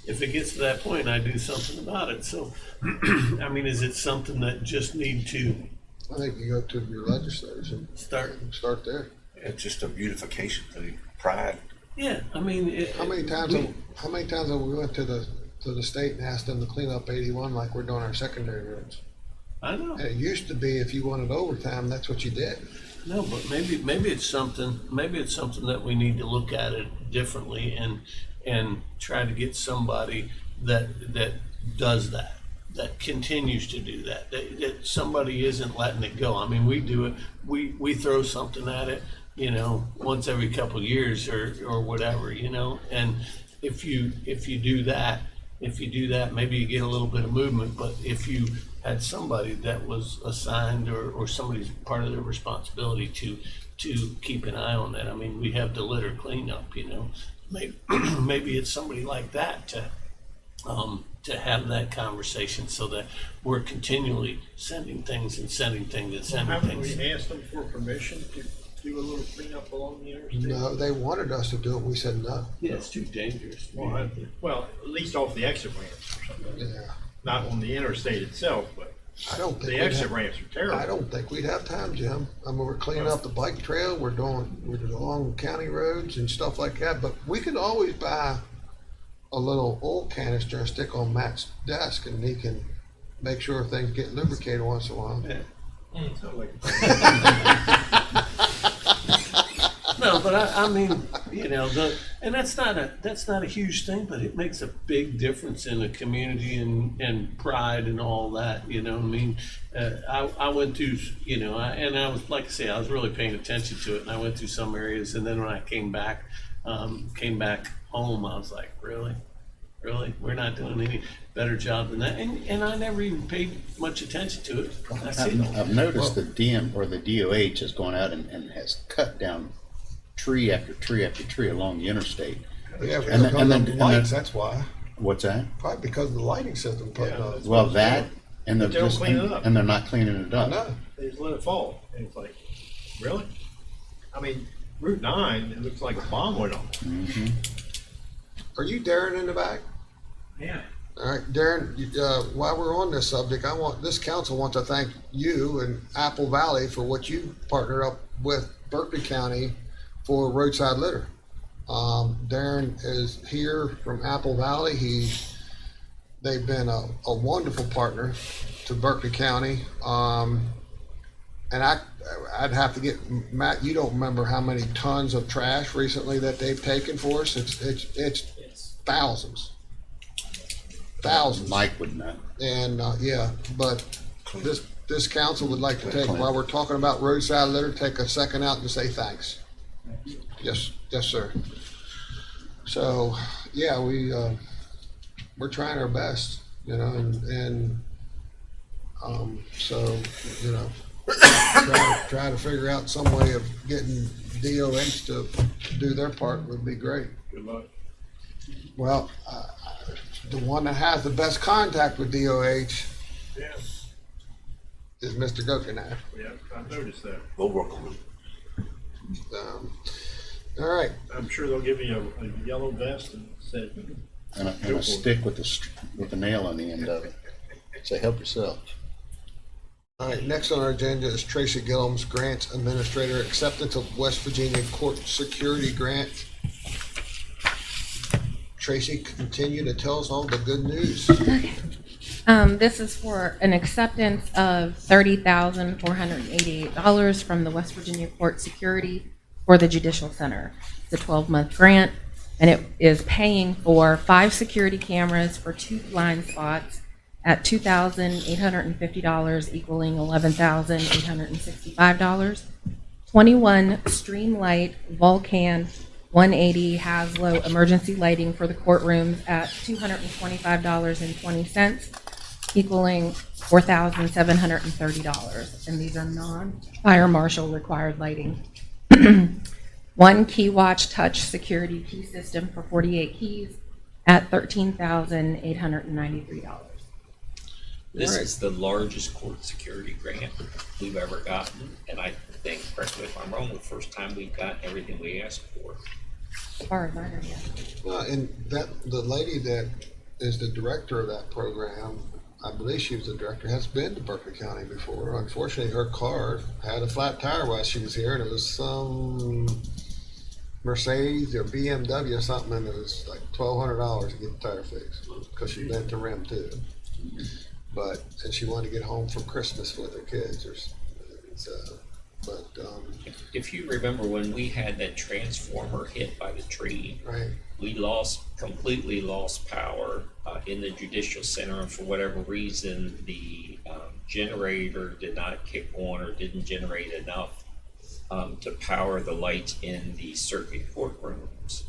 If it gets to that point, I do something about it. So, I mean, is it something that just need to I think you go to your legislators and start there. It's just a beautification thing, pride. Yeah, I mean, How many times have we went to the state and asked them to clean up 81 like we're doing our secondary roads? I know. And it used to be if you wanted overtime, that's what you did. No, but maybe it's something that we need to look at it differently and try to get somebody that does that continues to do that somebody isn't letting it go. I mean, we do it. We throw something at it. once every couple of years or whatever, and if you do that, maybe you get a little bit of movement, but if you had somebody that was assigned or somebody's part of their responsibility to keep an eye on that. I mean, we have the litter cleanup, maybe it's somebody like that to have that conversation so that we're continually sending things and sending things and sending Haven't things. we asked them for permission to do a little cleanup along the interstate? No, they wanted us to do it. We said no. Yeah, it's too dangerous. Well, at least off the exit ramps or something. Yeah. Not on the interstate itself, but I don't think the we'd exit have- ramps are terrible. I don't think we'd have time, Jim. I mean, we're cleaning up the bike trail, we're along county roads and stuff like that, but we could always buy a little oil canister and stick on Matt's desk and he can make sure things get lubricated once in a while. Sounds like No, but I mean, and that's not a huge thing, but it makes a big difference in the community and pride and all that. I mean, I went through, and I was, like I say, I was really paying attention to it, and I went through some areas, and then when I came back home, I was like, really, we're not doing any better job than that, and I never even paid much attention to it. I see it. I've noticed the DM or the DOH has gone out and has cut down tree after tree after tree along the interstate. Yeah, And then- because and of then- the lights, that's why. What's that? Probably because of the lighting system put Yeah, up. that's- Well, that, and they're But they don't just, clean it up. and they're not cleaning it I up. know. they just let it fall. And it's like, really? I mean, Route 9, it looks like a bomb went off. Are you Darren in the back? Yeah. All right, Darren, while we're on this subject, this council wants to thank you and Apple Valley for what you partnered up with Berkeley County for roadside litter. Darren is here from Apple Valley. They've been a wonderful partner to Berkeley County. And I'd have to get, Matt, you don't remember how many tons of trash recently that they've taken for us. It's thousands. Thousands. Mike would know. And, yeah, but this council would like to take, while we're talking about roadside litter, take a second out and say thanks. Yes, sir. So, yeah, we're trying our best, so, try to figure out some way of getting DOH to do their part would be great. Good luck. Well, the one that has the best contact with DOH Yeah. is Mr. Gokenach. Yeah, I've noticed that. We'll work on it. All right, I'm sure they'll give you a yellow vest and say, And a stick with the nail on the end of it. Say, help yourself. all right, next on our agenda is Tracy Gillum's Grants Administrator, acceptance of West Virginia Court Security Grant. Tracy, continue to tell us all the good news. This is for an acceptance of $30,488 from the West Virginia Court Security for the Judicial Center. It's a 12-month grant, and it is paying for 5 security cameras for 2 blind spots at $2,850, equaling $11,865. 21 Streamlight Vulcan 180 Haslow emergency lighting for the courtrooms at $225.20, equaling $4,730. And these are non-fire marshal required lighting. 1 Key Watch touch security key system for 48 keys at $13,893. This Right. is the largest court security grant we've ever gotten, and I think, correct me if I'm wrong, the first time we've gotten everything we asked for. As far as I know, yeah. And the lady that is the director of that program, I believe she was the director, has been to Berkeley County before. Unfortunately, her car had a flat tire while she was here, and it was some Mercedes or BMW or something, and it was like $1,200 to get the tire fixed because she bent the rim too. And she wanted to get home for Christmas with her kids, If you remember when we had that transformer hit by the tree, right. we completely lost power in the judicial center, and for whatever reason, the generator did not kick on or didn't generate enough to power the lights in the circuit courtrooms.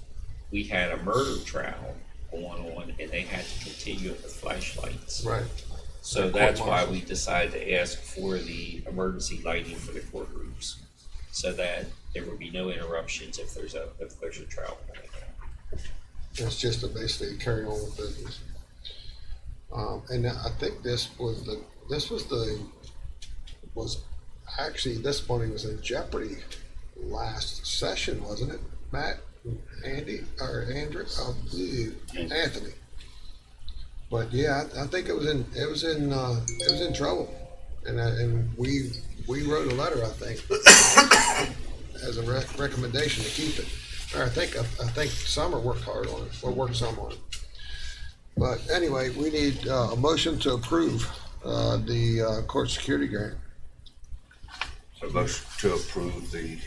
We had a murder trial going on, and they had to continue it with flashlights. Right. So that's why we decided to ask for the emergency lighting for the courtrooms, so that there would be no interruptions if there's a trial going on. It's just to basically carry on with business. And I think this money was in jeopardy last session, wasn't it, Matt? Andy, or Andrew, Anthony. But yeah, I think it was in trouble. And we wrote a letter, I think, as a recommendation to keep it. Or I think Summer worked hard on it, or worked some on it. But anyway, we need a motion to approve the court security grant. So motion to approve the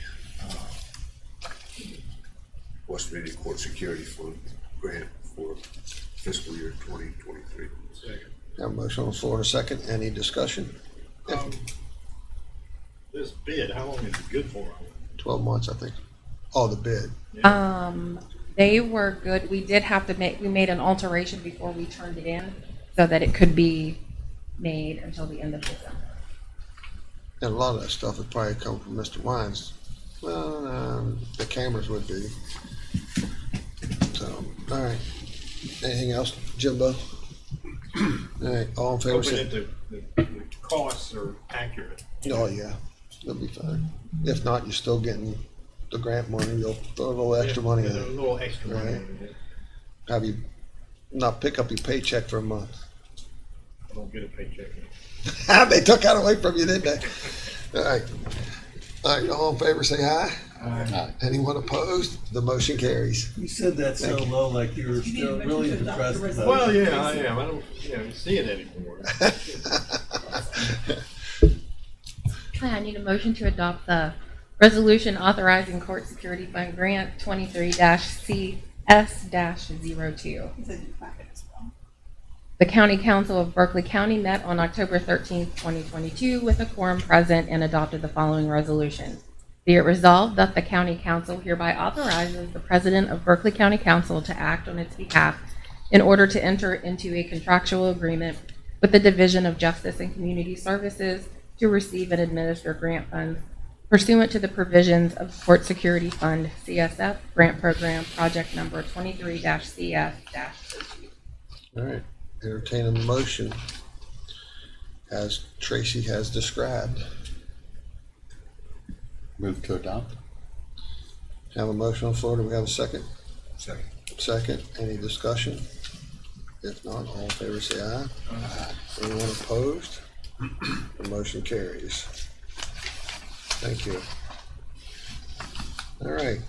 West Virginia Court Security Fund grant for fiscal year 2023. Have a motion on the floor in a second. Any discussion? This bid, how long is it good for? 12 months, I think. Oh, the bid. They were good. We did have to we made an alteration before we turned it in so that it could be made until the end of December. And a lot of that stuff would probably come from Mr. Wines. Well, the cameras would be. So, all right. Anything else, Jimbo? All right, all in favor? Hoping that the costs are accurate. Oh, yeah, they'll be fine. If not, you're still getting the grant money. You'll throw a little extra money in A it. little extra money. Right. Have you not pick up your paycheck for a month? I don't get a paycheck. They took that away from you, didn't they? All right. All right, all in favor, say aye. Aye. Anyone opposed? The motion carries. You said that so low, like you were still really depressed about it. Well, yeah, I am. I don't, see it anymore. I need a motion to adopt the resolution authorizing court security fund grant 23-CS-02. The County Council of Berkeley County met on October 13th, 2022 with a quorum present and adopted the following resolution. Be it resolved that the County Council hereby authorizes the President of Berkeley County Council to act on its behalf in order to enter into a contractual agreement with the Division of Justice and Community Services to receive and administer grant funds pursuant to the provisions of Court Security Fund CSF Grant Program Project Number 23-CS-02. All right, entertain a motion as Tracy has described. Move to adopt. Have a motion on the floor. Do we have a second? Second. Second. Any discussion? If not, all in favor say aye. Aye. Anyone opposed? The motion carries. Thank you. All right.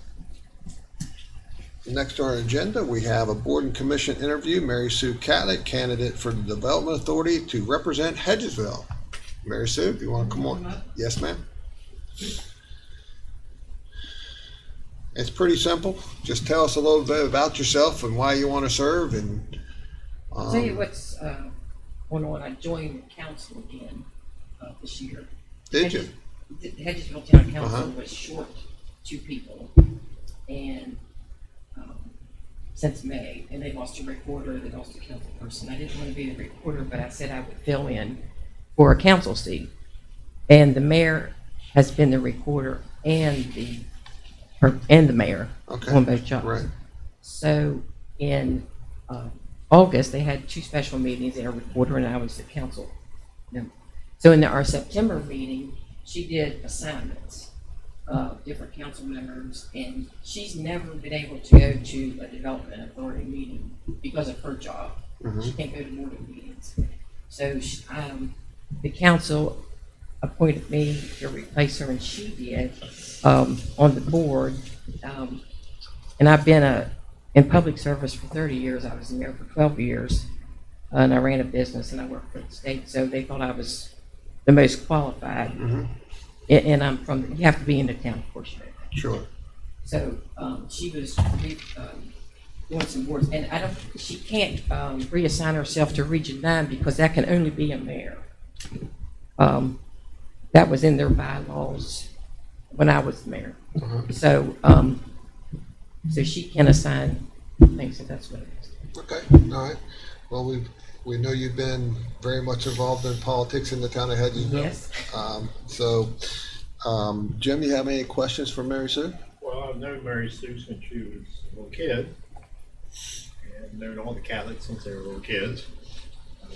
Next on our agenda, we have a board and commission interview. Mary Sue Catlett, candidate for the Development Authority to represent Hedgesville. Mary Sue, do you want to come on? Yes, ma'am. It's pretty simple. Just tell us a little bit about yourself and why you want to serve. And I'll tell you what's going on. I joined the council again this year. Did you? The Hedgesville Town Council Uh-huh. was short 2 people, and since May, and they lost a recorder, they lost a council person. I didn't want to be the recorder, but I said I would fill in for a council seat, and the mayor has been the recorder and the mayor Okay. on both jobs. Right. So in August, they had 2 special meetings, and a recorder, and I was the council member. So in our September meeting, she did assignments of different council members, and she's never been able to go to a development authority meeting because of her job. She can't go to morning meetings. So the council appointed me to replace her, and she did on the board. And I've been in public service for 30 years. I was in there for 12 years, and I ran a business, and I worked for the state. So they thought I was the most qualified. And I'm you have to be in the town, of course. Sure. So she was doing some boards, and she can't reassign herself to Region 9 because that can only be a mayor. That was in their bylaws when I was mayor. Uh-huh. So, so she can assign things, so that's what it is. Okay, all right. Well, we know you've been very much involved in politics in the town of Hedgesville. Yes. Jim, you have any questions for Mary Sue? Well, I've known Mary Sue since she was a little kid, and known all the Catholics since they were little kids.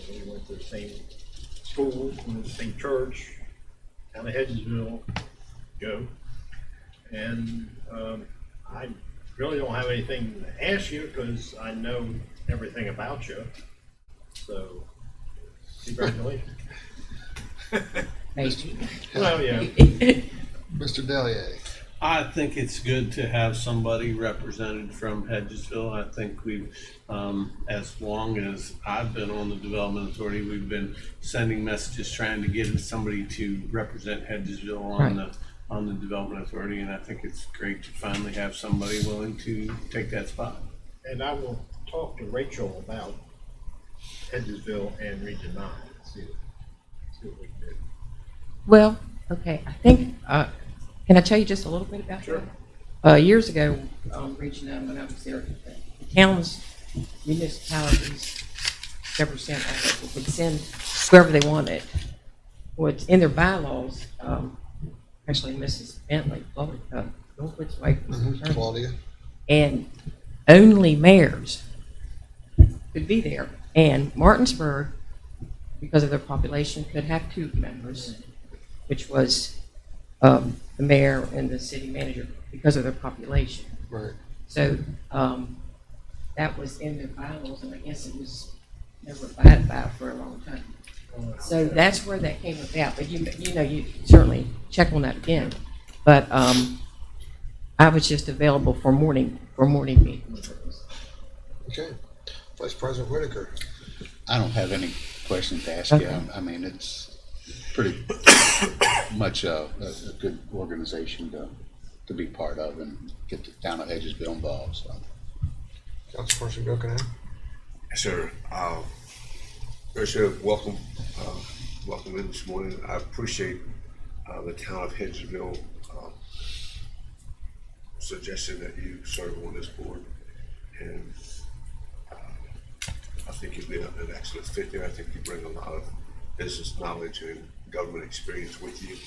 We went to the same school, went to the same church, down in Hedgesville, go. And I really don't have anything to ask you because I know everything about you. So, congratulations. Maybe. Well, yeah. Mr. Delier? I think it's good to have somebody represented from Hedgesville. I think we've, as long as I've been on the Development Authority, we've been sending messages trying to get somebody to represent Hedgesville on the Development Authority, and I think it's great to finally have somebody willing to take that spot. And I will talk to Rachel about Hedgesville and Region 9. See what we can do. Well, okay, I think, can I tell you just a little bit about Sure. that? Years ago, Region 9, when I was there, the towns, municipalities, represent, would send whoever they wanted. Well, it's in their bylaws, actually Mrs. Bentley, Norwood's wife, was attorney. Claudia? And only mayors could be there. And Martinsburg, because of their population, could have 2 members, which was the mayor and the city manager, because of their population. Right. So that was in their bylaws, and I guess it was never abided by for a long time. So that's where that came about. But you know, you certainly check on that again. But I was just available for morning meetings. Okay. Vice President Whitaker? I don't have any questions to ask you. Okay. I mean, it's pretty much a good organization to be part of and get the town of Hedgesville involved, so. Councilperson Gokenhour? Yes, sir. Sir, welcome in this morning. I appreciate the town of Hedgesville suggesting that you serve on this board, and I think you'd be an excellent fit there. I think you bring a lot of business knowledge and government experience with you,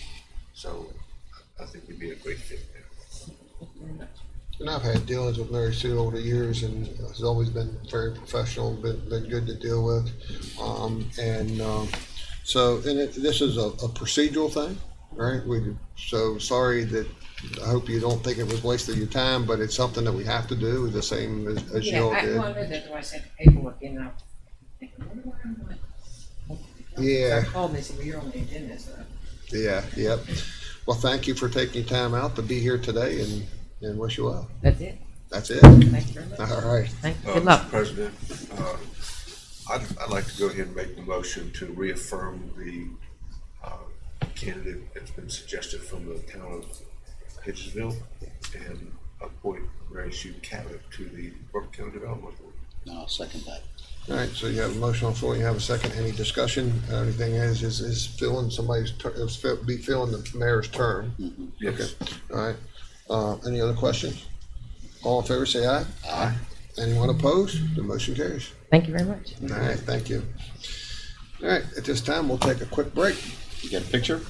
so I think you'd be a great fit there. And I've had dealings with Mary Sue over the years, and has always been very professional, been good to deal with. This is a procedural thing, right? So sorry that, I hope you don't think it was wasted your time, but it's something that we have to do, the same as Yeah, y'all I did. wanted that when I sent the paperwork in, and I was thinking, I wonder where I'm going. Yeah. So I called and they said, well, you're on the agenda, so. Yeah, yep. Well, thank you for taking your time out to be here today, and wish you well. That's it. That's it. Thank you very much. All right. Thank you. Good luck. Mr. President, I'd like to go ahead and make the motion to reaffirm the candidate that's been suggested from the town of Hedgesville and appoint Mary Sue Cabot to the Berkeley County Development Board. No, I'll second that. All right, so you have a motion on the floor, you have a second, any discussion? Everything is filling somebody's, be filling the mayor's term. Yes. All right, any other questions? All in favor, say aye. Aye. Anyone opposed? The motion carries. Thank you very much. All right, thank you. All right, at this time, we'll take a quick break. You got a picture?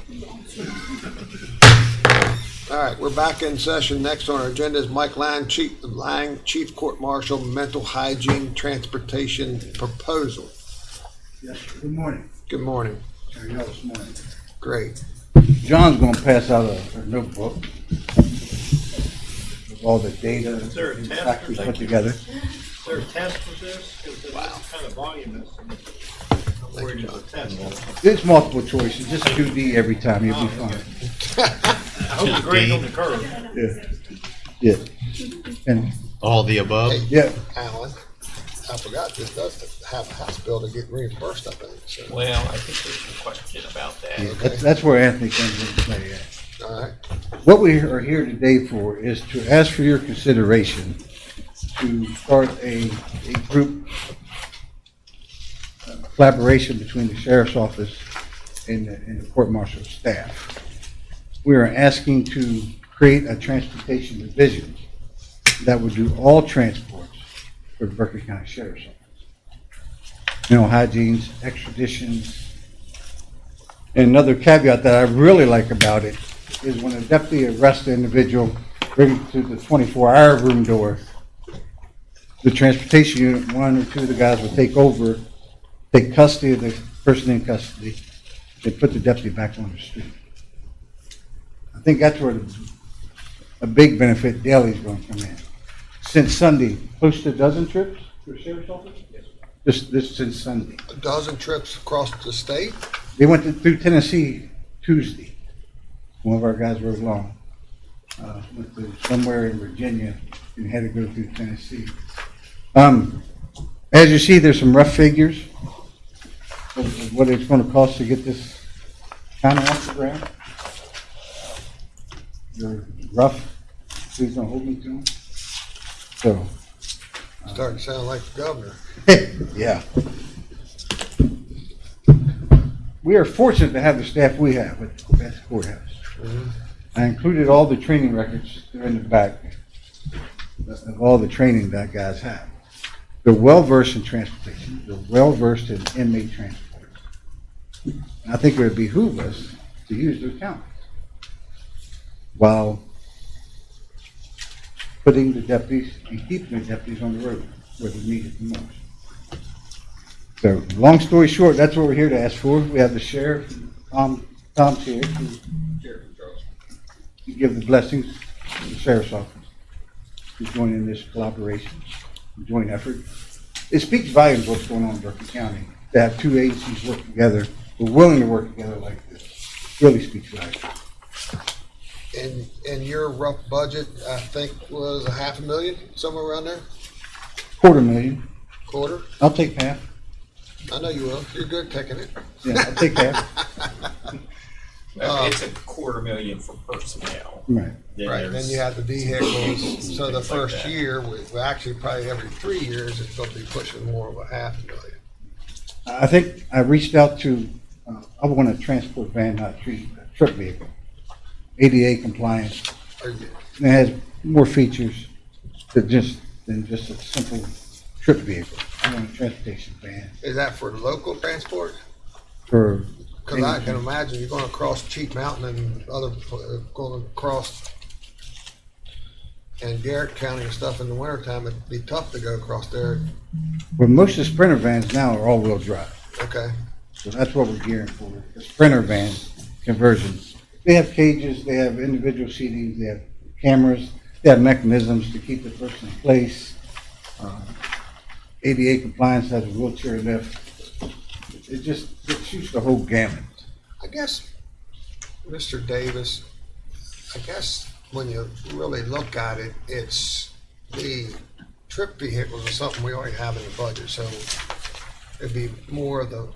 All right, we're back in session. Next on our agenda is Mike Lang, Chief Court Marshal, Mental Hygiene Transportation Proposal. Yes, sir. Good morning. Good morning. How are y'all this morning? Great. John's gonna pass out a notebook with all the data Is there a and test facts we for put that? together. Is there a test for this? Because it's kind of voluminous. And I'm worried about a test. It's multiple choices, just do D every time, you'll be fine. I hope you grade on the curve. Yeah. And, All the above? Hey, yeah, Alan, I forgot this does have a house bill to get reimbursed, I think. So. Well, I think there's a question about that. Okay. that's where Anthony comes into play at. All right. What we are here today for is to ask for your consideration to start a group collaboration between the sheriff's office and the court marshal's staff. We are asking to create a transportation division that would do all transports for the Berkeley County Sheriff's Office. Mental hygienes, extraditions. And another caveat that I really like about it is when a deputy arrests an individual, bring it to the 24-hour room door, the transportation unit, one or two of the guys will take over, take custody of the person in custody, and put the deputy back on the street. I think that's where a big benefit daily is going to come in. Since Sunday, close to a dozen trips for the sheriff's office? This since Sunday. A dozen trips across the state? They went through Tennessee Tuesday. One of our guys rode along. Went to somewhere in Virginia and had to go through Tennessee. As you see, there's some rough figures of what it's going to cost to get this kind of off the ground. They're rough. Please don't hold me to them. So, Starting to sound like the governor. yeah. We are fortunate to have the staff we have at the courthouse. I included all the training records. They're in the back of all the training that guys have. They're well-versed in transportation. They're well-versed in inmate transport. I think it would behoove us to use their talents while putting the deputies and keeping the deputies on the road where they're needed the most. So, long story short, that's what we're here to ask for. We have the sheriff, Tom's here to give the blessings to the sheriff's office to join in this collaboration, joint effort. It speaks volumes what's going on in Berkeley County. To have two agencies work together, we're willing to work together like this, really speaks volumes. And your rough budget, I think, was $500,000, somewhere around there? $250,000. Quarter? I'll take half. I know you will. You're good taking it. Yeah, I'll take half. It's $250,000 for personnel. Right. Right, then you have the vehicles, so the first year, we actually probably every 3 years, it's gonna be pushing more of $500,000. I think I reached out to, I want a transport van, not a trip vehicle. ADA compliant. Are you- And it has more features than just a simple trip vehicle. I want a transportation van Is that for local transport? for. Cause I can imagine you're gonna cross Cheat Mountain and going across and Garrett County and stuff in the wintertime, it'd be tough to go across there. Well, most of the Sprinter vans now are all-wheel drive. Okay, So that's what we're gearing for, the Sprinter van conversions. They have cages, they have individual seating, they have cameras, they have mechanisms to keep the person in place. ADA compliance has a wheelchair lift. It shoots the whole gamut. I guess, Mr. Davis, I guess when you really look at it, it's the trip vehicles are something we already have in the budget, so it'd be more of the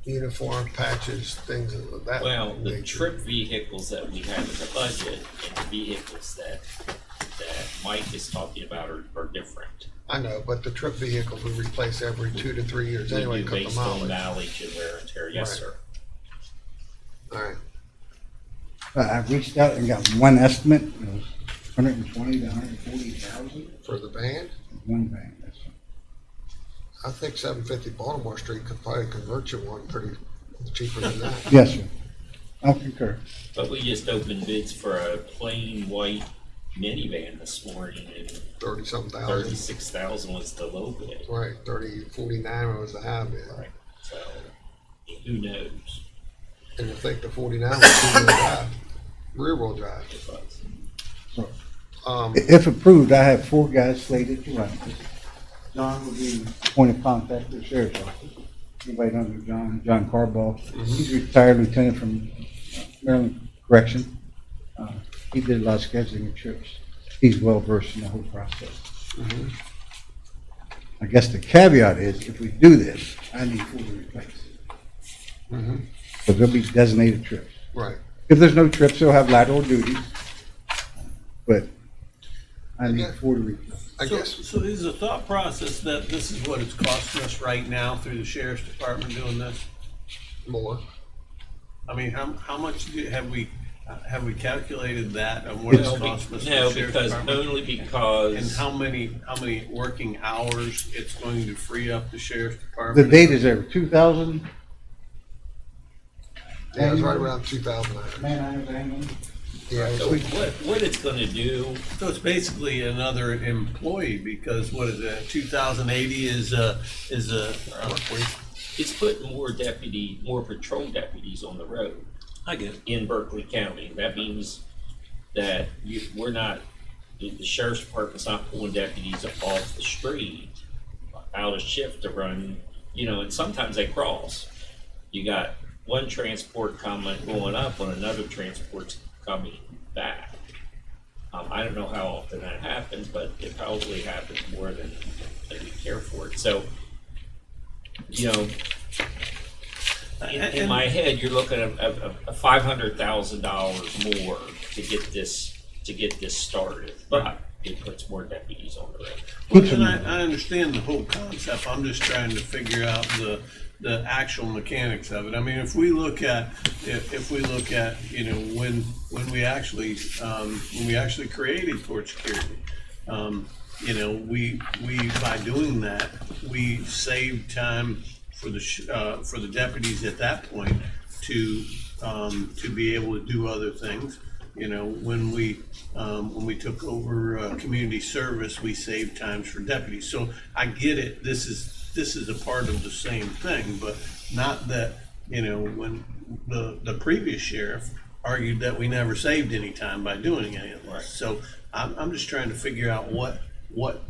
uniform patches, things of that. Well, the nature. trip vehicles that we have in the budget and the vehicles that Mike is talking about are different. I know, but the trip vehicles we replace every 2 to 3 years We anyway, do cut the based on mileage. mileage and wear and tear, yes, Right. sir. All right, I reached out and got one estimate, it was 120 to 140,000, for the van, one van. That's I think 750 Baltimore Street could probably convert you one pretty cheaper than that. Yes, sir. I'll concur. But we just opened bids for a plain white minivan this morning, and 30-something thousand. 36,000 was the low bid. Right, 49 was the high bid. Right. So who knows? And I think the 49 was two-wheel drive, rear-wheel drive. So, Um, if approved, I have 4 guys slated to run this. John will be point of contact with the sheriff's office. Anybody knows John Carball. He's a retired lieutenant from Maryland Correction. He did a lot of scheduling of trips. He's well versed in the whole process. I guess the caveat is, if we do this, I need 4 to replace. Because there'll be designated trips. right. If there's no trips, they'll have lateral duties. But I need 4 to replace. I So, guess, so is the thought process that this is what it's costing us right now through the sheriff's department doing this? more. I mean, how much have we calculated that and what it's No, costing us? no, for the sheriff's because department? only And because how many working hours it's going to free up the sheriff's The department? date is there, 2,000 Yeah, it's right around 2,000 hours. man-hours annually. Yeah, it so was- what it's going to do. So it's basically another employee because what is it, 2,080 is a, It's putting more patrol deputies on the road. I get in Berkeley County. That means that the sheriff's department's not pulling deputies off the street out of shift to run, and sometimes they cross. You got one transport going up when another transport's coming back. I don't know how often that happens, but it probably happens more than we care for it. So, in my head, you're looking at a $500,000 more to get this started, but it puts more deputies on the road. and I understand the whole concept. I'm just trying to figure out the actual mechanics of it. I mean, if we look at when we actually created Port Security, we by doing that we saved time for the deputies at that point to be able to do other things. When we took over community service, we saved times for deputies. So I get it. This is a part of the same thing, but not that when the previous sheriff argued that we never saved any time by doing any of this. Right. So I'm just trying to figure out what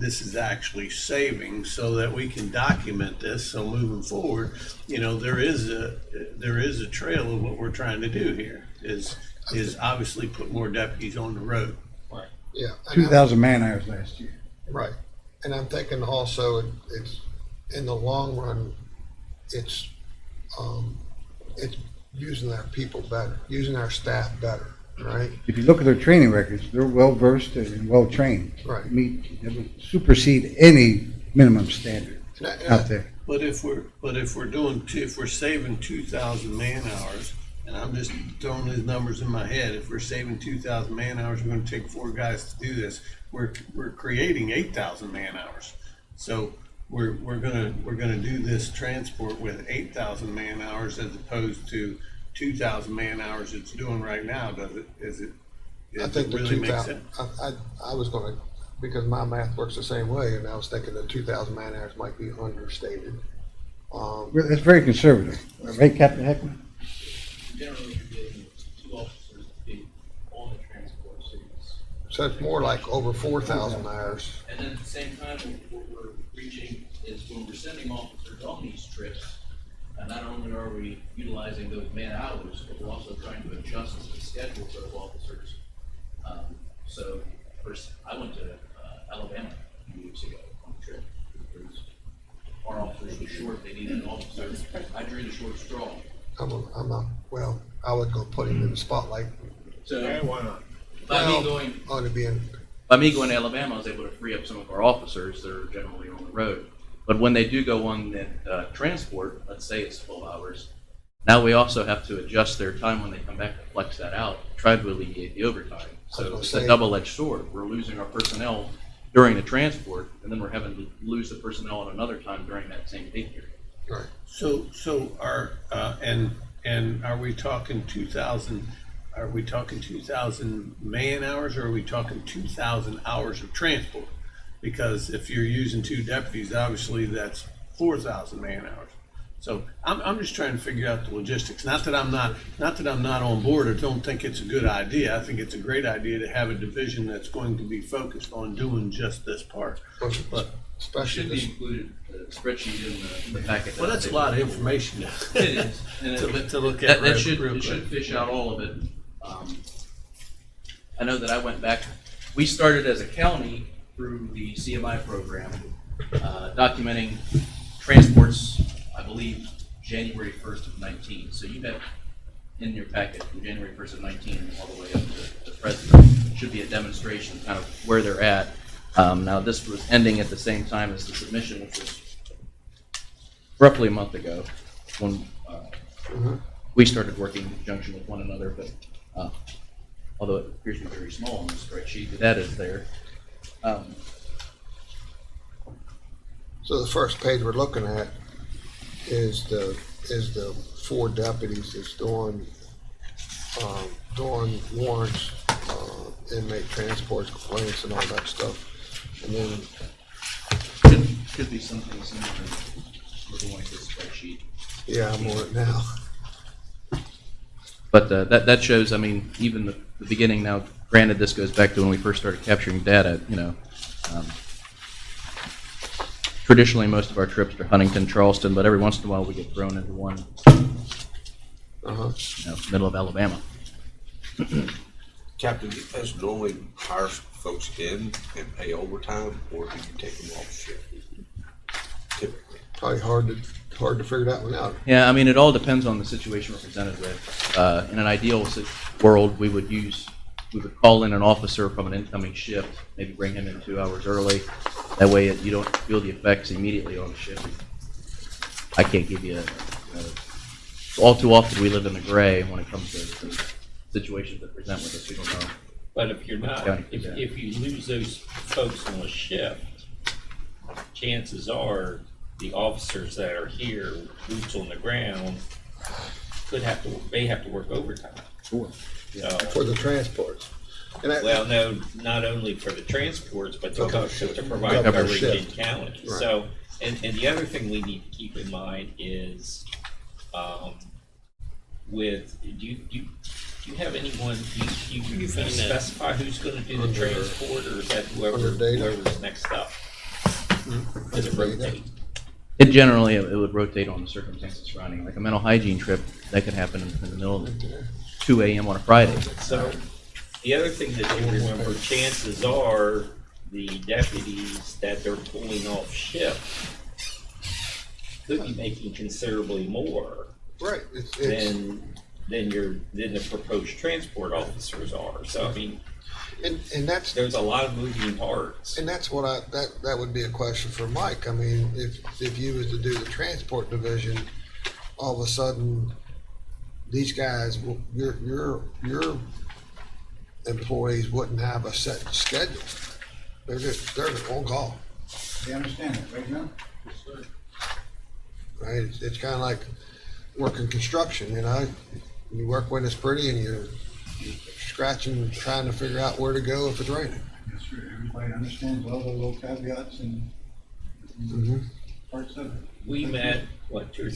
this is actually saving so that we can document this. So moving forward, there is a trail of what we're trying to do here is obviously put more deputies on the road. Right. yeah. and 2,000 man-hours last year. Right. And I'm thinking also it's, in the long run, it's using our people better, using our staff better, right? If you look at their training records, they're well-versed and well-trained. Right. It would supersede any minimum standard out there. But if we're saving 2,000 man hours, and I'm just throwing these numbers in my head, if we're saving 2,000 man hours, we're going to take 4 guys to do this. We're creating 8,000 man hours. So we're gonna do this transport with 8,000 man hours as opposed to 2,000 man hours it's doing right now. Does it I think the really make 2,000, sense? I was gonna, because my math works the same way, and I was thinking the 2,000 man hours might be understated. That's very conservative. Right, Captain Heckman? Generally, you're getting 2 officers to be on the transport cities. So it's more like over 4,000 hours. And then at the same time, what we're reaching is when we're sending officers on these trips, not only are we utilizing those man hours, but we're also trying to adjust the schedules of officers. So first, I went to Alabama a few weeks ago on a trip. Our officers were short, they needed an officer. I drew the short straw. I'm not, well, I would go put him in the spotlight. So why not? by me Well, going ought to be in, By me going to Alabama, I was able to free up some of our officers that are generally on the road. But when they do go on that transport, let's say it's 12 hours, now we also have to adjust their time when they come back to flex that out, try to alleviate the overtime. So it's a double-edged sword. We're losing our personnel during the transport, and then we're having to lose the personnel at another time during that same pay period. right. So our and And are we talking 2,000, are we talking 2,000 man hours, or are we talking 2,000 hours of transport? Because if you're using 2 deputies, obviously that's 4,000 man hours. So I'm just trying to figure out the logistics. Not that I'm not on board or don't think it's a good idea. I think it's a great idea to have a division that's going to be focused on doing just this part. But, Especially Should this, be included, the in the packet. well, that's a lot of information It is. And to look at that should, real it should quick. fish out all of it. I know that I went back, we started as a county through the CMI program, documenting transports, I believe, January 1st of 19. So you have in your packet from January 1st of 19 all the way up to present, should be a demonstration kind of where they're at. Now this was ending at the same time as the submission, which was roughly a month ago when we started working in conjunction with one another, but although it appears to be very small on the spreadsheet, that is there. so the first page we're looking at is the 4 deputies that's doing warrants, inmate transports, complaints and all that stuff. And then, Should be something similar to the one this spreadsheet. yeah, I'm on it now. But that shows, I mean, even the beginning now, granted, this goes back to when we first started capturing data, you know. Traditionally, most of our trips are Huntington, Charleston, but every once in a while we get thrown into one, middle of Alabama. Captain, do you guys normally hire folks in and pay overtime, or do you take them off shift? Typically. Probably hard to figure that one out. Yeah, I mean, it all depends on the situation we're presented with. In an ideal world, we would call in an officer from an incoming shift, maybe bring him in 2 hours early. That way you don't feel the effects immediately on the shift. I can't give you all too often we live in the gray when it comes to situations that present with us. We don't know. But if you're not, County, if, yeah. if you lose those folks on a shift, chances are the officers that are here, boots on the ground, may have to work overtime. Sure. So, For the transports. And that, well, no, not only for the transports, but to provide Cover coverage in shift. county. Right. So, and the other thing we need to keep in mind is, do you have anyone, do you specify who's gonna do the transport, or is that Under data. whoever's next up? Does it rotate? It generally, it would rotate on the circumstances surrounding, like a mental hygiene trip, that could happen in the middle of 2 a.m. on a Friday. So, the other thing that you remember, chances are the deputies that they're pulling off shift could be making considerably more right, it's, than the proposed transport officers are. So, I mean, and that's, there's a lot of moving parts. and that's what that would be a question for Mike. I mean, if you was to do the transport division, all of a sudden, these guys, your employees wouldn't have a set schedule. They're on call, You understand that, right, John? right? It's kind of like working construction, you know? You work when it's pretty and you're scratching, trying to figure out where to go if it's raining. Yes, sir. Everybody understands all the little caveats and parts of it. We met, what, 3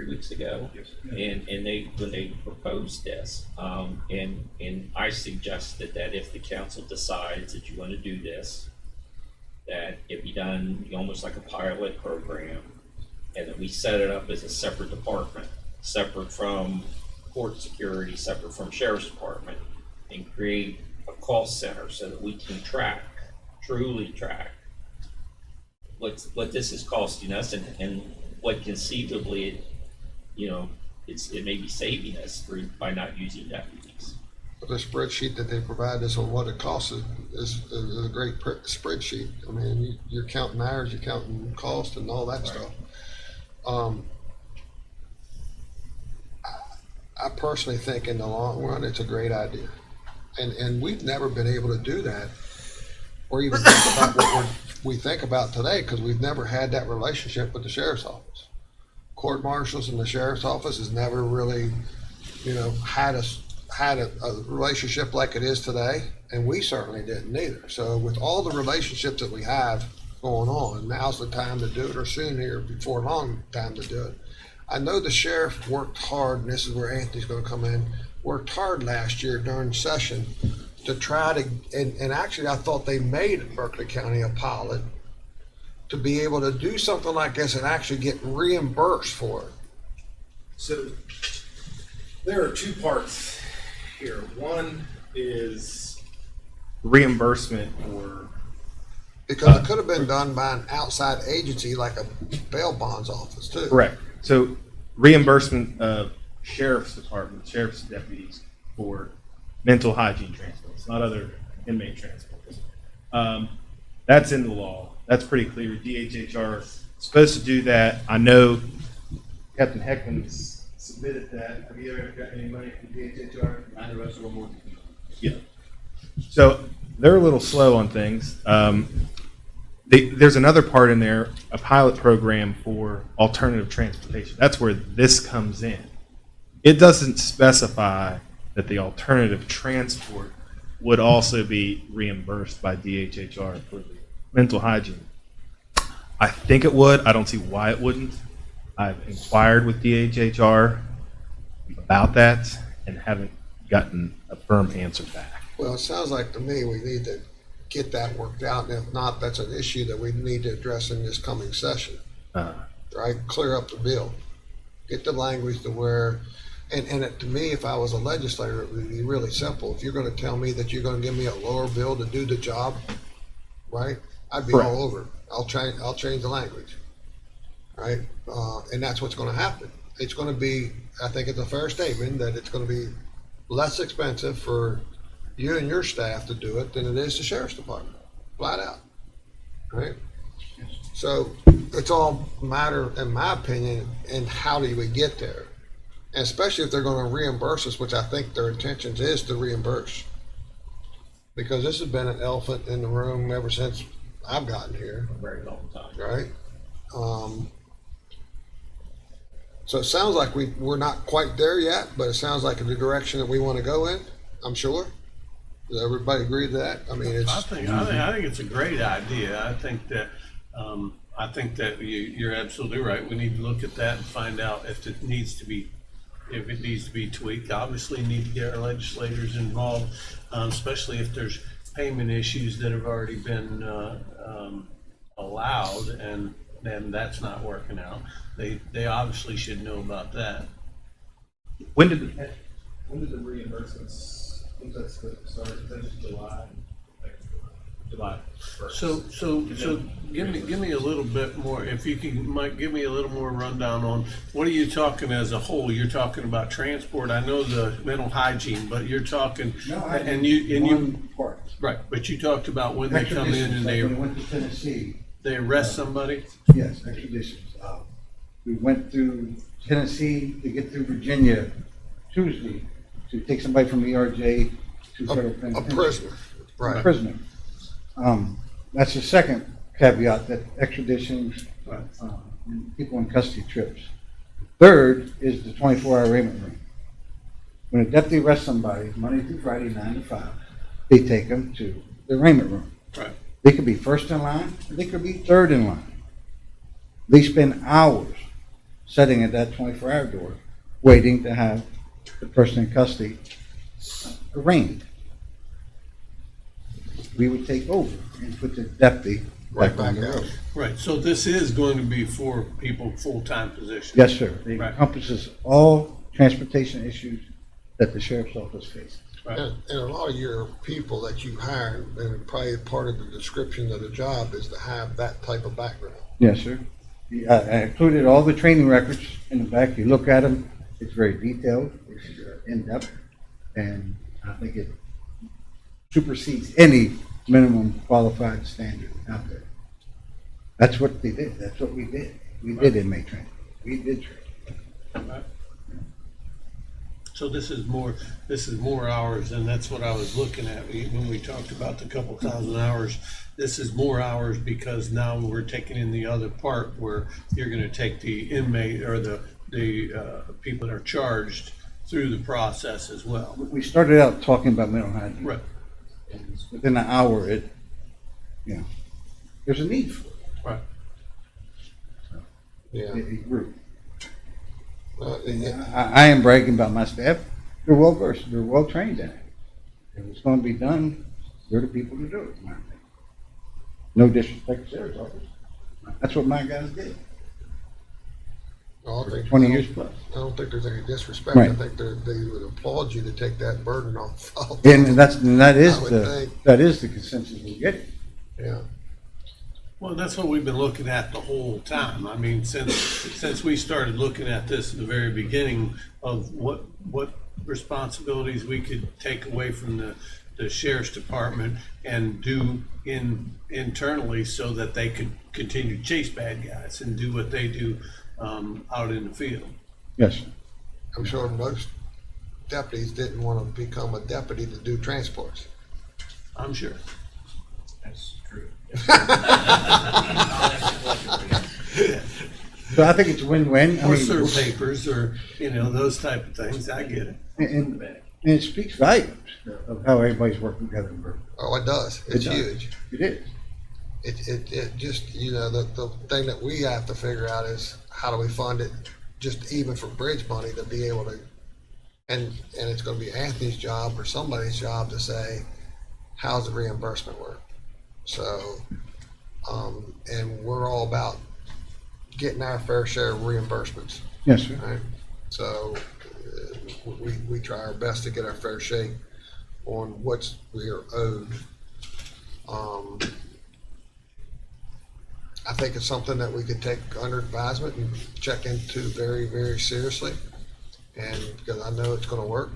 weeks ago? And when they proposed this, and I suggested that if the council decides that you want to do this, that it be done almost like a pilot program, and that we set it up as a separate department, separate from court security, separate from sheriff's department, and create a call center so that we can truly track what this is costing us and what conceivably, it may be saving us by not using deputies. But the spreadsheet that they provide us on what it costs is a great spreadsheet. I mean, you're counting hours, you're counting cost and all that stuff. I personally think in the long run, it's a great idea. And we've never been able to do that or even think about what we think about today because we've never had that relationship with the sheriff's office. court marshals and the sheriff's office has never really, had a relationship like it is today, and we certainly didn't either. So with all the relationships that we have going on, now's the time to do it, or soon here before long time to do it. I know the sheriff worked hard, and this is where Anthony's going to come in, worked hard last year during session to try to, and actually I thought they made Berkeley County a pilot to be able to do something like this and actually get reimbursed for it. So there are two parts here. One is reimbursement for, Because it could have been done by an outside agency like a bail bonds office too. correct. So reimbursement of sheriff's department, sheriff's deputies for mental hygiene transports, not other inmate transports. That's in the law. That's pretty clear. DHHR is supposed to do that. I know Captain Heckman's submitted that. Have you ever got any money from DHHR? Neither of us or more. Yeah. So they're a little slow on things. There's another part in there, a pilot program for alternative transportation. That's where this comes in. It doesn't specify that the alternative transport would also be reimbursed by DHHR for the mental hygiene. I think it would. I don't see why it wouldn't. I've inquired with DHHR about that and haven't gotten a firm answer back. Well, it sounds like to me we need to get that worked out, and if not, that's an issue that we need to address in this coming session. Right? Clear up the bill. Get the language to where, and to me, if I was a legislator, it would be really simple. If you're going to tell me that you're going to give me a lower bill to do the job, right? I'd be Correct. all over it. I'll change the language, right? And that's what's going to happen. It's going to be, I think it's a fair statement that it's going to be less expensive for you and your staff to do it than it is the sheriff's department, flat out, right? So it's all matter, in my opinion, in how do we get there? And especially if they're going to reimburse us, which I think their intentions is to reimburse. Because this has been an elephant in the room ever since I've gotten here. A very long time. Right? So it sounds like we're not quite there yet, but it sounds like in the direction that we want to go in, I'm sure. Does everybody agree to that? I mean, it's. I think it's a great idea. I think that you're absolutely right. We need to look at that and find out if it needs to be tweaked. Obviously, need to get our legislators involved, especially if there's payment issues that have already been allowed, and then that's not working out. They obviously should know about that. When did the reimbursements? That's the start. That's July. July 1st. So give me a little bit more, if you can, Mike, give me a little more rundown on what are you talking as a whole? You're talking about transport. I know the mental hygiene, but you're talking One part. right. But you talked about when they come in and Extraditions, like when we went to Tennessee. they arrest somebody. Yes, extraditions. We went through Tennessee to get through Virginia Tuesday to take somebody from ERJ to federal A penitentiary. prisoner, A right? prisoner. That's the second caveat, that extraditions, and people in custody trips. Third is the 24-hour arraignment room. When a deputy arrests somebody, Monday through Friday, 9 to 5, they take them to the arraignment room. Right. They could be first in line, or they could be third in line. They spend hours sitting at that 24-hour door, waiting to have the person in custody arraigned. We would take over and put the deputy back on the road. Right. So this is going to be for people full-time positions. Yes, sir. It Right. encompasses all transportation issues that the sheriff's office faces. Right. And a lot of your people that you hire, and probably part of the description of the job is to have that type of background. Yes, sir. I included all the training records in the back. You look at them, it's very detailed, it's in-depth, and I think it supersedes any minimum qualified standard out there. That's what they did. That's what we did. We did inmate training. We did training. So this is more hours, and that's what I was looking at when we talked about the couple thousand hours. This is more hours because now we're taking in the other part where you're gonna take the inmate or the people that are charged through the process as well. We started out talking about mental hygiene. Right. And within an hour, there's a need for it. Right. Yeah. It grew. Yeah. I am bragging about my staff. They're well versed. They're well trained in it. If it's going to be done, they're the people to do it. In my opinion. No disrespect to sheriff's office. That's what my guys did. I don't think- 20 years plus. I don't think there's any disrespect. Right. I think they would applaud you to take that burden off. And that is I would think. the consensus we're getting. Yeah. Well, that's what we've been looking at the whole time. I mean, since we started looking at this in the very beginning of what responsibilities we could take away from the sheriff's department and do internally so that they could continue to chase bad guys and do what they do out in the field. Yes. I'm sure most deputies didn't want to become a deputy to do transports. I'm sure. That's true. So I think it's win-win. Or serve papers or, those type of things. I get it. And it speaks volumes of how everybody's working together in Berkeley. Oh, it does. It It's does. huge. It is. It just, the thing that we have to figure out is how do we fund it, just even for bridge money to be able to, and it's gonna be Anthony's job or somebody's job to say, how's the reimbursement work? So, and we're all about getting our fair share of reimbursements, Yes, sir. right? So, we try our best to get our fair shake on what we are owed. I think it's something that we could take under advisement and check into very, very seriously. And because I know it's gonna work.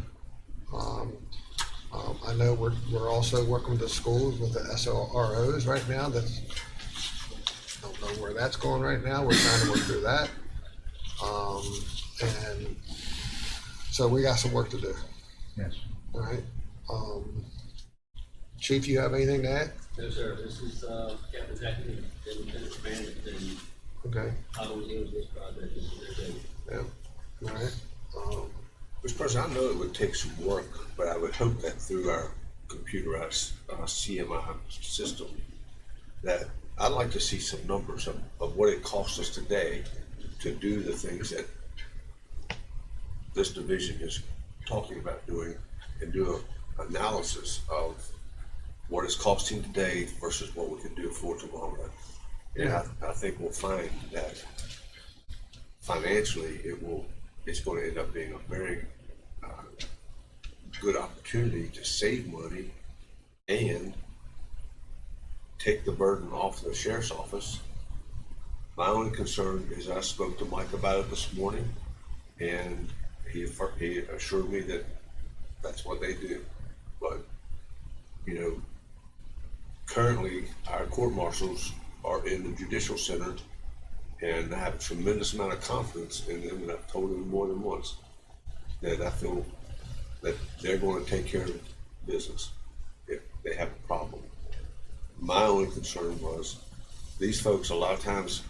I know we're also working with the schools with the SROs right now. That's, I don't know where that's going right now. We're trying to work through that. And so we got some work to do, Yes. all right? Chief, you have anything to add? No, sir. This is Captain Zachary, the Lieutenant Commander, and Okay, how we deal with this project is very good. yeah, all right. Mr. President, I know it would take some work, but I would hope that through our computerized CMI system, that I'd like to see some numbers of what it costs us today to do the things that this division is talking about doing, and do an analysis of what it's costing today versus what we can do for tomorrow. And I think we'll find that financially it's going to end up being a very good opportunity to save money and take the burden off the sheriff's office. My only concern is I spoke to Mike about it this morning, and he assured me that that's what they do. But, currently our court marshals are in the judicial center, and I have a tremendous amount of confidence in them, and I've told them more than once that I feel that they're going to take care of business if they have a problem. My only concern was these folks, a lot of times,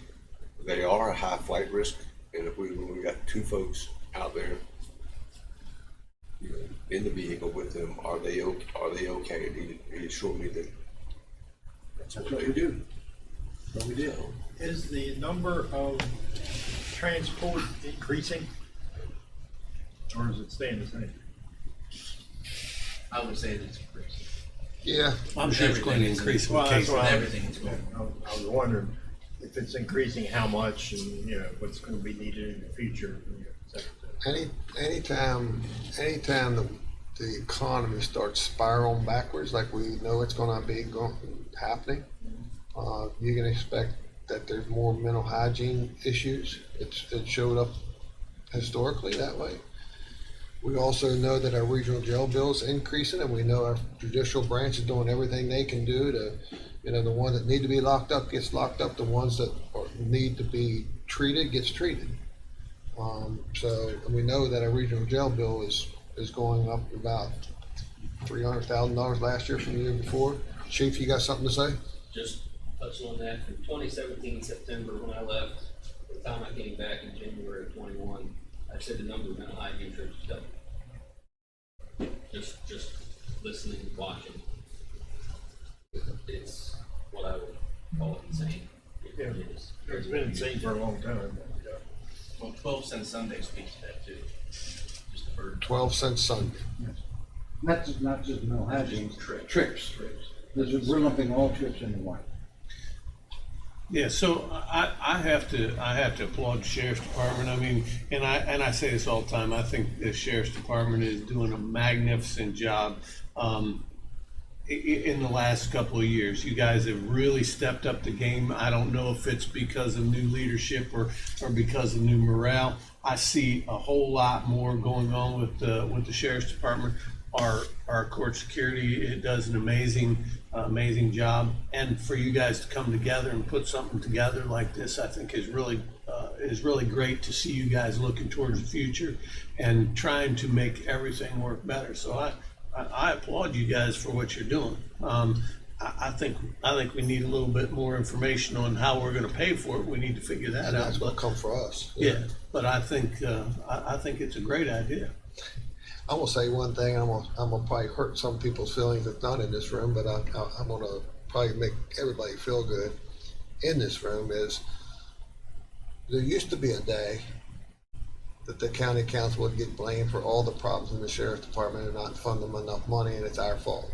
they are a high flight risk, and if we got two folks out there, in the vehicle with them, are they okay? And he assured me that that's what we do. What we do. Is the number of transport increasing? Or is it staying the same? I would say that it's increasing. Yeah, I'm sure it's going to increase with Well, that's cases. what I was, Everything is going. I was wondering if it's increasing, how much, and, what's gonna be needed in the future. Et cetera. anytime the economy starts spiraling backwards, like we know it's gonna be happening, you can expect that there's more mental hygiene issues. It showed up historically that way. We also know that our regional jail bill is increasing, and we know our judicial branch is doing everything they can do to, the ones that need to be locked up gets locked up, the ones that need to be treated gets treated. So we know that our regional jail bill is is going up about $300,000 last year from the year before. Chief, you got something to say? Just touching on that, from 2017 September when I left, to the time I came back in January of 21, I said the number of mental hygiene trips doubled. Just listening, watching. It's what I would call insane. It is. It's been insane for a long time. Well, 12 cent Sunday speaks to that too. Just a bird. 12 cents Sunday. Not just no hygiene, Trips. trips. We're lumping all trips into one. Yeah, so I have to applaud the sheriff's department. I mean, and I say this all the time. I think the sheriff's department is doing a magnificent job in the last couple of years. You guys have really stepped up the game. I don't know if it's because of new leadership or because of new morale. I see a whole lot more going on with the sheriff's department. Our court security, it does an amazing job, and for you guys to come together and put something together like this, I think is really great to see you guys looking towards the future and trying to make everything work better. So I applaud you guys for what you're doing. I think we need a little bit more information on how we're going to pay for it. We need to figure that And out. that's going to come for us. Yeah, but I think it's a great idea. I'm gonna say one thing. I'm gonna probably hurt some people's feelings that's not in this room, but I'm gonna probably make everybody feel good in this room. Is there used to be a day that the county council would get blamed for all the problems in the sheriff's department and not fund them enough money, and it's our fault.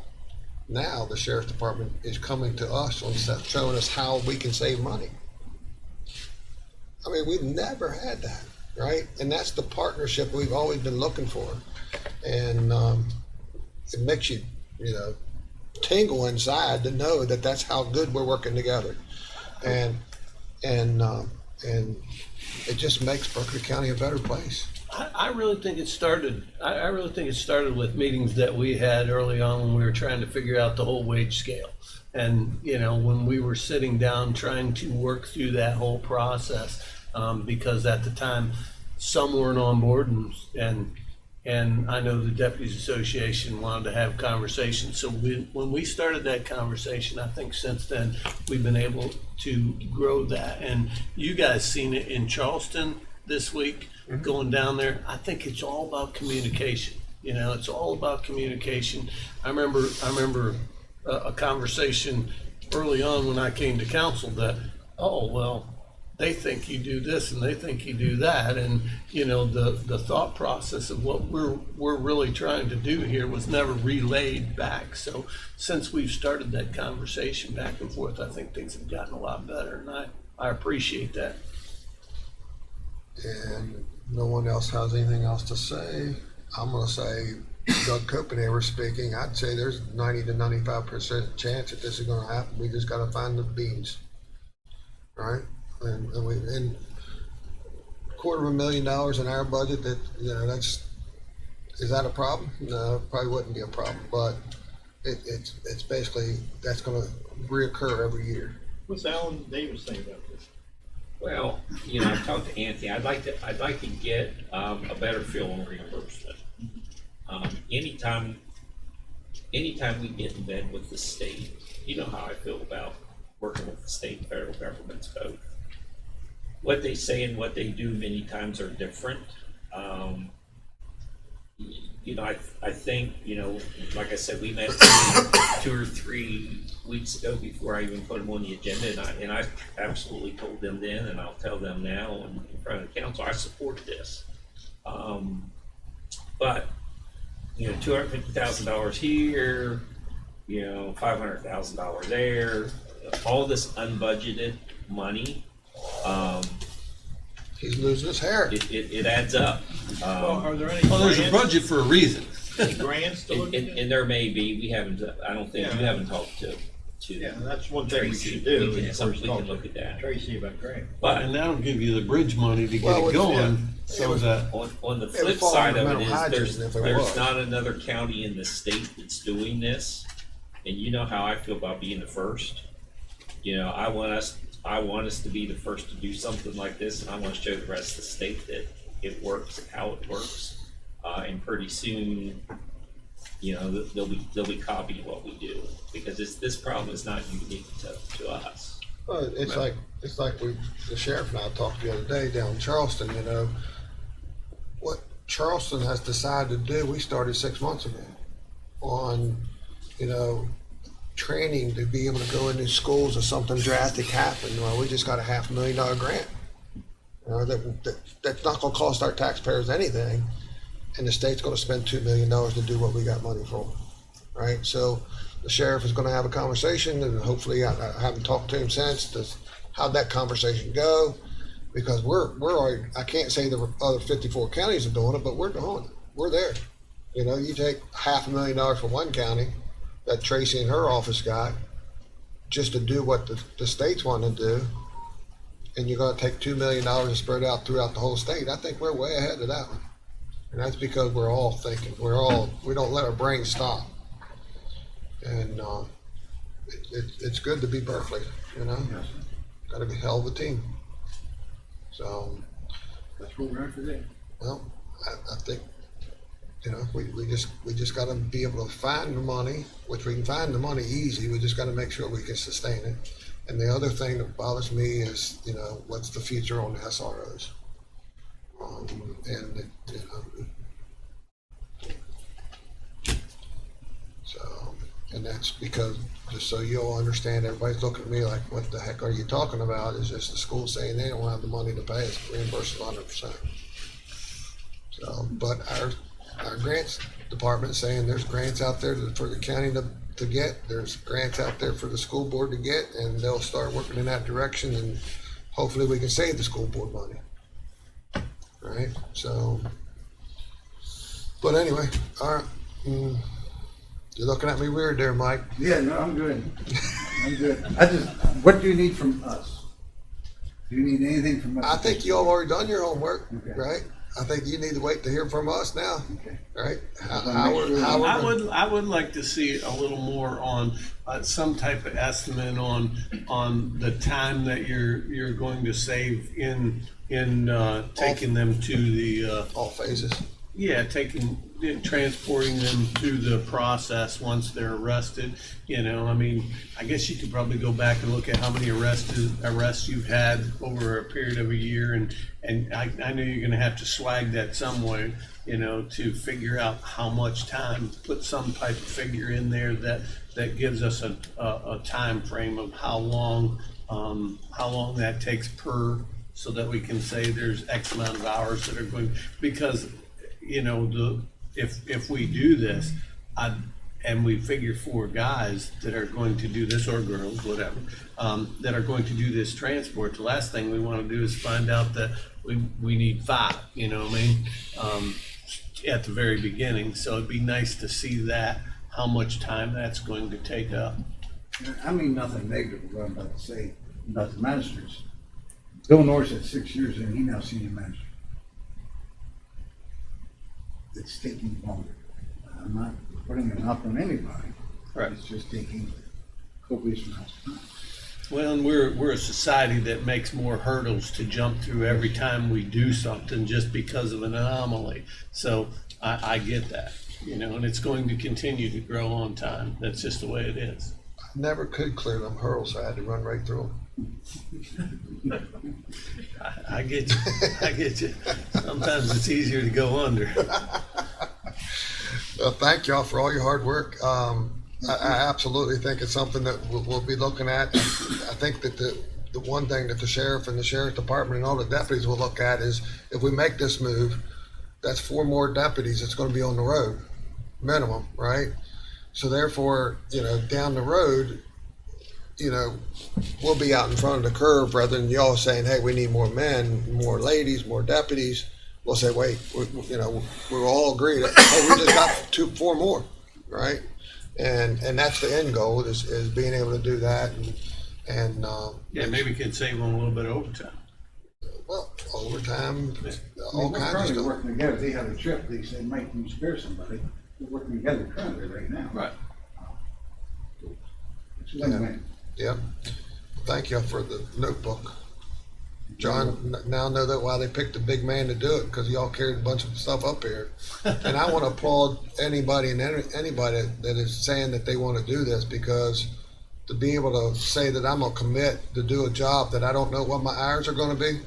Now the sheriff's department is coming to us and showing us how we can save money. I mean, we've never had that, right? And that's the partnership we've always been looking for. And it makes you, tingle inside to know that that's how good we're working together. And it just makes Berkeley County a better place. I really think it started. I really think it started with meetings that we had early on when we were trying to figure out the whole wage scale, and when we were sitting down trying to work through that whole process, because at the time some weren't on board, and I know the Deputies Association wanted to have conversations. So when we started that conversation, I think since then we've been able to grow that. And you guys seen it in Charleston this week, going down there. I think it's all about communication. It's all about communication. I remember a conversation early on when I came to council that, oh, well, they think you do this and they think you do that, and the thought process of what we're really trying to do here was never relayed back. So since we've started that conversation back and forth, I think things have gotten a lot better, and I appreciate that. And no one else has anything else to say. I'm going to say, Doug Copenhaver speaking, I'd say there's 90 to 95% chance that this is going to happen. We just got to find the beans, right? And $250,000 in our budget, is that a problem? No, it probably wouldn't be a problem, but it's basically, that's going to reoccur every year. What's Alan Davis saying about this? Well, I talked to Anthony. I'd like to get a better feel on reimbursement. Anytime we get in bed with the state, you know how I feel about working with the state and federal governments both. What they say and what they do many times are different. I think, like I said, we met 2 or 3 weeks ago before I even put them on the agenda, and I absolutely told them then, and I'll tell them now in front of the council, I support this. But $250,000 here, $500,000 there, all this unbudgeted money. He's losing his hair. It adds up. Are there any There's a grants? budget for a reason. Any grants to look at? And there may be. We haven't. I don't think you haven't talked to. Yeah, that's one thing we Tracy. should do. We can is first talk look at that. Tracy about grants. But And that'll give you the bridge money to get Well, it going. So that on the would flip fall side under of it mental is hygiene if it there's was. not another county in the state that's doing this, and you know how I feel about being the first. I want us to be the first to do something like this, and I want to show the rest of the state that it works, how it works. and pretty soon, you know, they'll be copying what we do, because this problem is not unique to us. Well, it's like the sheriff and I talked the other day down in Charleston, you know, what Charleston has decided to do, we started 6 months ago on, you know, training to be able to go into schools if something drastic happened. Well, we just got a $500,000 grant. You know, that's not gonna cost our taxpayers anything, and the state's gonna spend $2 million to do what we got money for, right? So the sheriff is gonna have a conversation, and hopefully, I haven't talked to him since, how'd that conversation go? Because we're already, I can't say the other 54 counties are doing it, but we're doing it. We're there. You know, you take $500,000 from one county that Tracy and her office got just to do what the states want to do, and you're going to take $2 million and spread it out throughout the whole state. I think we're way ahead of that one. And that's because we're all thinking. We don't let our brains stop. And it's good to be Berkeley, you know? Got to be a hell of a team. So, That's what we're at today. well, I think, you know, we just got to be able to find the money, which we can find the money easy. We just got to make sure we can sustain it. And the other thing that bothers me is, you know, what's the future on the SROs? And you know, so, and that's because, just so you'll understand, everybody's looking at me like, what the heck are you talking about? Is just the school saying they don't have the money to pay us, reimburse us 100%. So, but our grants department is saying there's grants out there for the county to get, there's grants out there for the school board to get, and they'll start working in that direction, and hopefully we can save the school board money. Right? So, but anyway, all right. You're looking at me weird there, Mike. Yeah, no, I'm good. I'm good. What do you need from us? Do you need anything from us? I think you all already done your homework, Okay. right? I think you need to wait to hear from us now, Okay. right? I'll make sure. I would like to see a little more on some type of estimate on the time that you're going to save in taking them to the all phases. transporting them through the process once they're arrested. You know, I mean, I guess you could probably go back and look at how many arrests you've had over a period of a year, and I know you're gonna have to swag that some way, you know, to figure out how much time, put some type of figure in there that gives us a time frame of how long that takes per, so that we can say there's X amount of hours that are going, because, you know, if we do this, and we figure 4 guys that are going to do this, or girls, whatever, that are going to do this transport, the last thing we want to do is find out that we need 5, you know what I mean, at the very beginning. So it'd be nice to see that, how much time that's going to take up. I mean, nothing negative what I'm about to say about the magistrates. Bill Norris at 6 years and he now senior magistrate. It's taking longer. I'm not putting it up on anybody. Right. It's just taking copious amounts of time. Well, and we're a society that makes more hurdles to jump through every time we do something just because of an anomaly. So I get that, you know, and it's going to continue to grow on time. That's just the way it is. I never could clear them hurdles, so I had to run right through them. I get you. I get you. Sometimes it's easier to go under. Well, thank y'all for all your hard work. I absolutely think it's something that we'll be looking at. I think that the one thing that the sheriff and the sheriff's department and all the deputies will look at is, if we make this move, that's 4 more deputies that's going to be on the road, minimum, right? So therefore, you know, down the road, you know, we'll be out in front of the curve rather than y'all saying, hey, we need more men, more ladies, more deputies. We'll say, wait, we'll all agree that, hey, we just got 4 more, right? And that's the end goal, is being able to do that, and Maybe we can save on a little bit of overtime. well, overtime, all We're kinds of currently stuff. working together. They have a trip. They say, Mike, can you spare somebody? We're working together currently right now. Right. It's win-win. Yep. Thank you for the notebook. John now know that why they picked a big man to do it, because y'all carried a bunch of stuff up here. And I want to applaud anybody anybody that is saying that they want to do this, because to be able to say that I'm gonna commit to do a job that I don't know what my hours are going to be.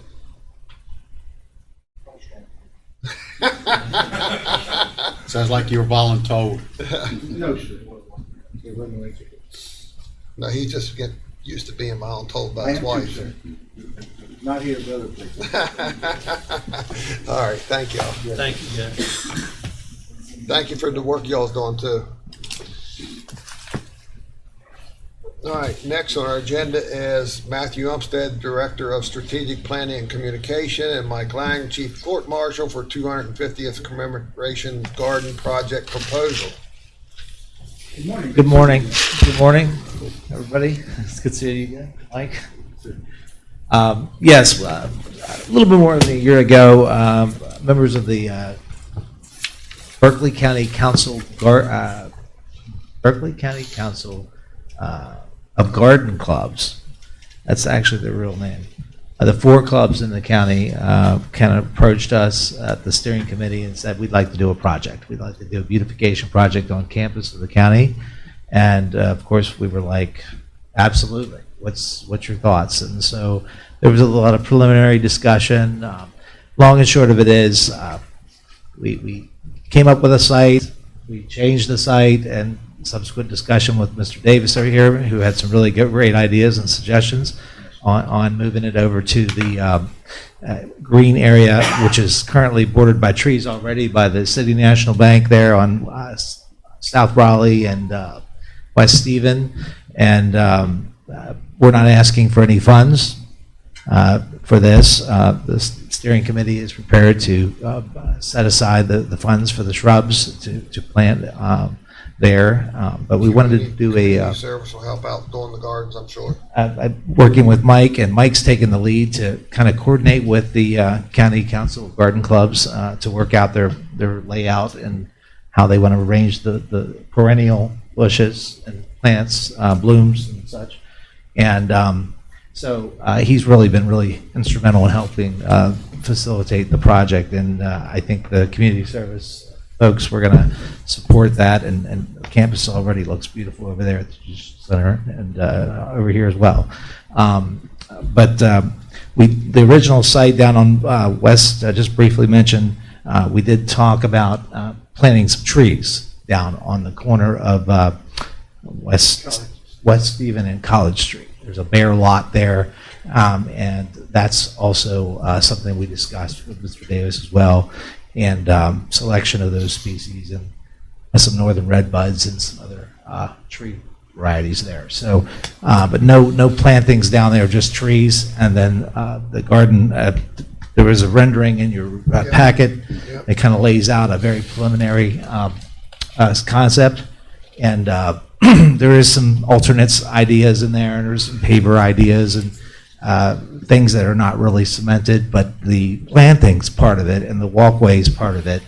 Sounds like you were voluntold. No, sir. No, he just get used to being voluntold by I his am too, wife. sir. Not here, but other places. All right, thank y'all. Thank you, Jack. Thank you for the work y'all's doing too. All right, next on our agenda is Matthew Umstead, Director of Strategic Planning and Communication, and Mike Lang, Chief Court Marshal for 250th Commemoration Garden Project Proposal. Good morning. Good morning. Good morning, everybody. It's good to see you again, Mike. Yes, a little bit more than a year ago, members of the Berkeley County Council of Garden Clubs. That's actually the real name. The 4 clubs in the county kind of approached us at the steering committee and said, we'd like to do a project. We'd like to do a beautification project on campus of the county. And of course, we were like, absolutely. What's your thoughts? And so there was a lot of preliminary discussion. Long and short of it is, we came up with a site, we changed the site, and subsequent discussion with Mr. Davis over here, who had some really great ideas and suggestions on moving it over to the green area, which is currently bordered by trees already by the City National Bank there on South Raleigh and West Stephen. And we're not asking for any funds for this. The steering committee is prepared to set aside the funds for the shrubs to plant there, but we wanted to do Community service will help out doing the gardens, I'm sure. working with Mike, and Mike's taken the lead to kind of coordinate with the County Council of Garden Clubs to work out their layout and how they want to arrange the perennial bushes and plants, blooms and such. And so he's really been really instrumental in helping facilitate the project, and I think the community service folks, we're going to support that, and the campus already looks beautiful over there at the center and over here as well. But the original site down on West, just briefly mentioned, we did talk about planting some trees down on the corner of West Stephen and College Street. There's a bare lot there, and that's also something we discussed with Mr. Davis as well. And selection of those species and some northern red buds and some other tree varieties there. So, but no plantings down there, just trees. And then the garden, there was a rendering in your packet. It kind of lays out a very preliminary concept. And there is some alternates ideas in there, and there's some paver ideas and things that are not really cemented, but the plantings part of it and the walkways part of it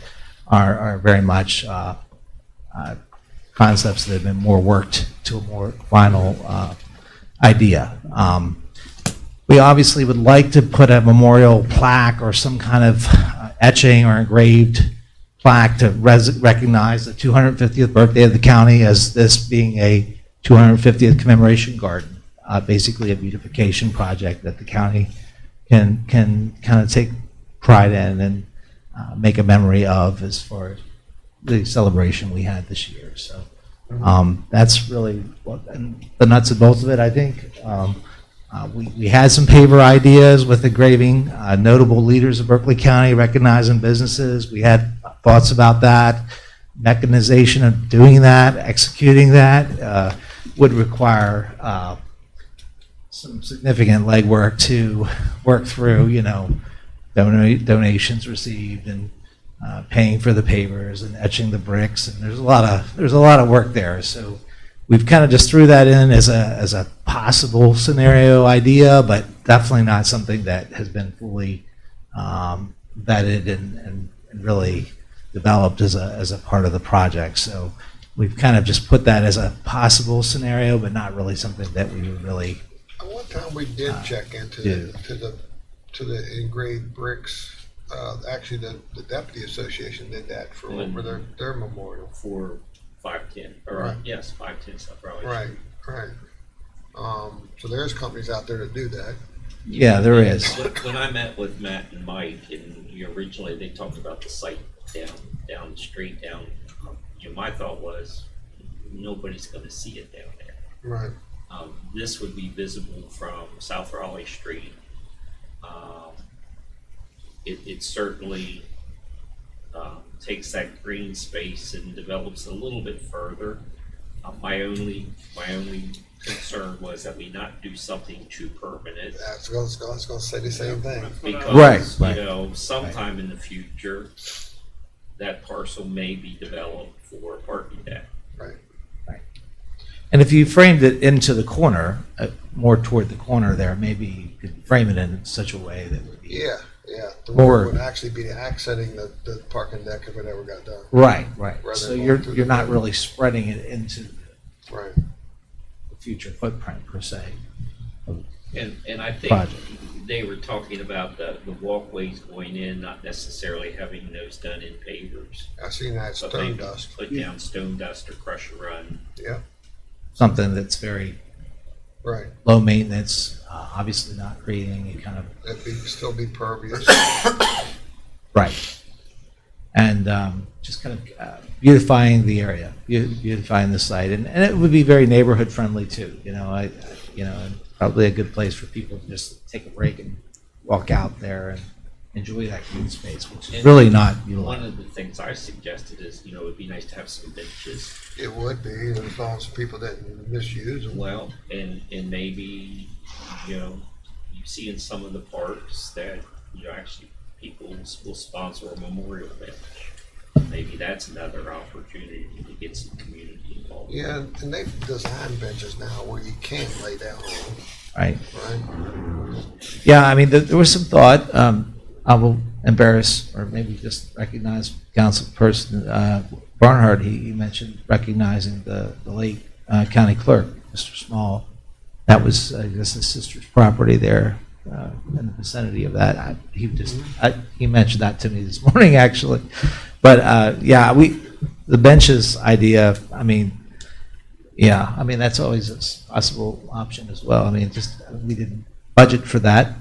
are very much concepts that have been more worked to a more final idea. We obviously would like to put a memorial plaque or some kind of etching or engraved plaque to recognize the 250th birthday of the county as this being a 250th commemoration garden. Basically a beautification project that the county can kind of take pride in and make a memory of as far as the celebration we had this year. So that's really and the nuts and bolts of it, I think. We had some paver ideas with engraving notable leaders of Berkeley County, recognizing businesses. We had thoughts about that. Mechanization of doing that, executing that would require some significant legwork to work through, donations received and paying for the pavers and etching the bricks, and there's a lot of work there. So we've kind of just threw that in as a possible scenario idea, but definitely not something that has been fully vetted and really developed as a part of the project. So we've kind of just put that as a possible scenario, but not really something that we would really. One time we did check into do. to the to the engraved bricks. Actually, the deputy association did that for their memorial. For 510, or Right. yes, 510 stuff, probably. Right, right. So there's companies out there that do that. Yeah, there is. When I met with Matt and Mike, and originally they talked about the site down the street, my thought was nobody's going to see it down there. Right. This would be visible from South Raleigh Street. It certainly takes that green space and develops a little bit further. My only concern was that we not do something too permanent. I was going to say the same thing. Because, Right. Sometime in the future, that parcel may be developed for a parking deck. Right. And if you framed it into the corner, more toward the corner there, maybe you could frame it in such a way that would be. Yeah. The More- wood would actually be accenting the parking deck if it ever got done. Right. Rather So than you're going through you're the not middle. really spreading it into Right. the future footprint per se. And I think Project. they were talking about the walkways going in, not necessarily having those done in pavers. I seen that But stone maybe dust. Put down stone dust or crush a run. Yeah. Something that's very Right. low maintenance, obviously not creating any kind of. It'd still be pervious. Right. And just kind of beautifying the area, beautifying the site, and it would be very neighborhood friendly too. And probably a good place for people to just take a break and walk out there and enjoy that green space, which is And really not One utilized. of the things I suggested is, it would be nice to have some benches. It would be, as long as people didn't misuse them. Well, and maybe, you see in some of the parks that, actually people will sponsor a memorial bench. Maybe that's another opportunity to get some community involved. Yeah, and they've designed benches now where you can't lay down on them, Right. right? Yeah, I mean, there was some thought. I will embarrass or maybe just recognize Councilperson Barnhart. He mentioned recognizing the late county clerk, Mr. Small. That was, I guess, his sister's property there in the vicinity of that. He mentioned that to me this morning, actually. But the benches idea. I mean, that's always a possible option as well. I mean, we didn't budget for that.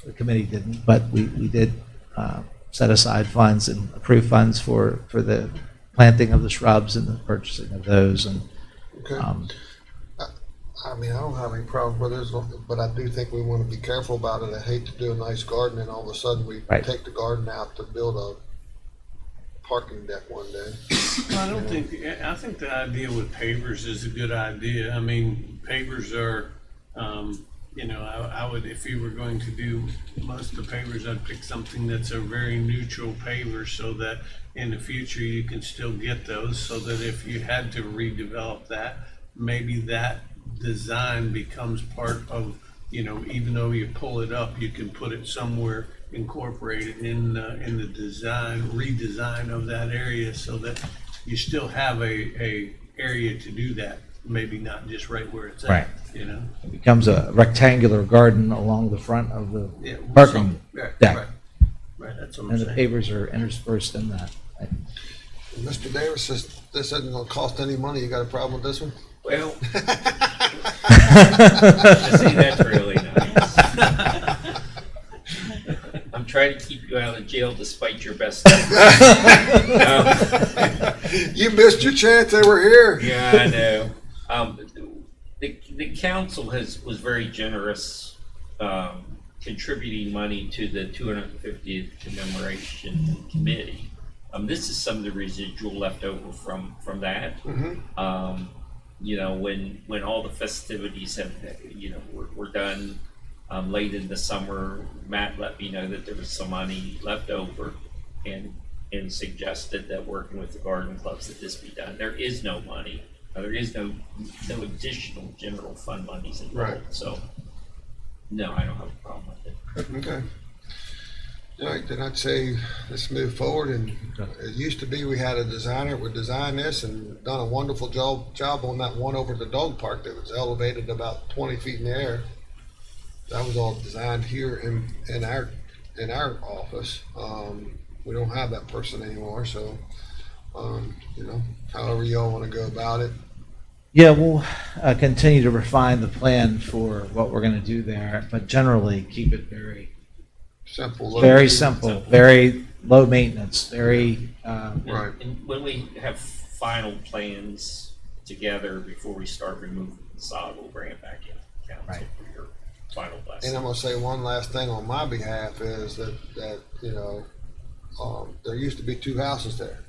The committee didn't, but we did set aside funds and approve funds for the planting of the shrubs and the purchasing of those. And Okay. I mean, I don't have any problem with this, but I do think we want to be careful about it. I hate to do a nice garden and all of a sudden we Right. take the garden out to build a parking deck one day. I think the idea with pavers is a good idea. I mean, pavers are, I would, if you were going to do most of the pavers, I'd pick something that's a very neutral paver so that in the future you can still get those, so that if you had to redevelop that, maybe that design becomes part of, even though you pull it up, you can put it somewhere incorporated in the redesign of that area, so that you still have a area to do that. Maybe not just right where it's Right. at, it becomes a rectangular garden along the front of the Yeah, parking right, deck. Right, that's what I'm And the saying. pavers are interspersed in that. Mr. Davis says this isn't gonna cost any money. You got a problem with this one? Well, I see, that's really nice. I'm trying to keep you out of jail despite your best effort. You missed your chance. They were here. Yeah, I know. The council was very generous, contributing money to the 250th commemoration committee. This is some of the residual left over from that. Mhm. When all the festivities were done late in the summer, Matt let me know that there was some money left over, and suggested that working with the garden clubs that this be done. There is no money. There is no additional general fund monies involved. Right. So, no, I don't have a problem with it. Okay. All right, then I'd say let's move forward. And it used to be we had a designer would design this and done a wonderful job on that one over at the dog park that was elevated about 20 feet in the air. that was all designed here in our office. We don't have that person anymore, so, you know, however y'all want to go about it. Yeah, we'll continue to refine the plan for what we're going to do there, but generally keep it very, Simple. very simple, very low maintenance, very, Right. And when we have final plans together before we start removing the sod, we'll bring it back in council Right. for your final And blessing. I'm gonna say one last thing on my behalf is that you know, there used to be 2 houses there.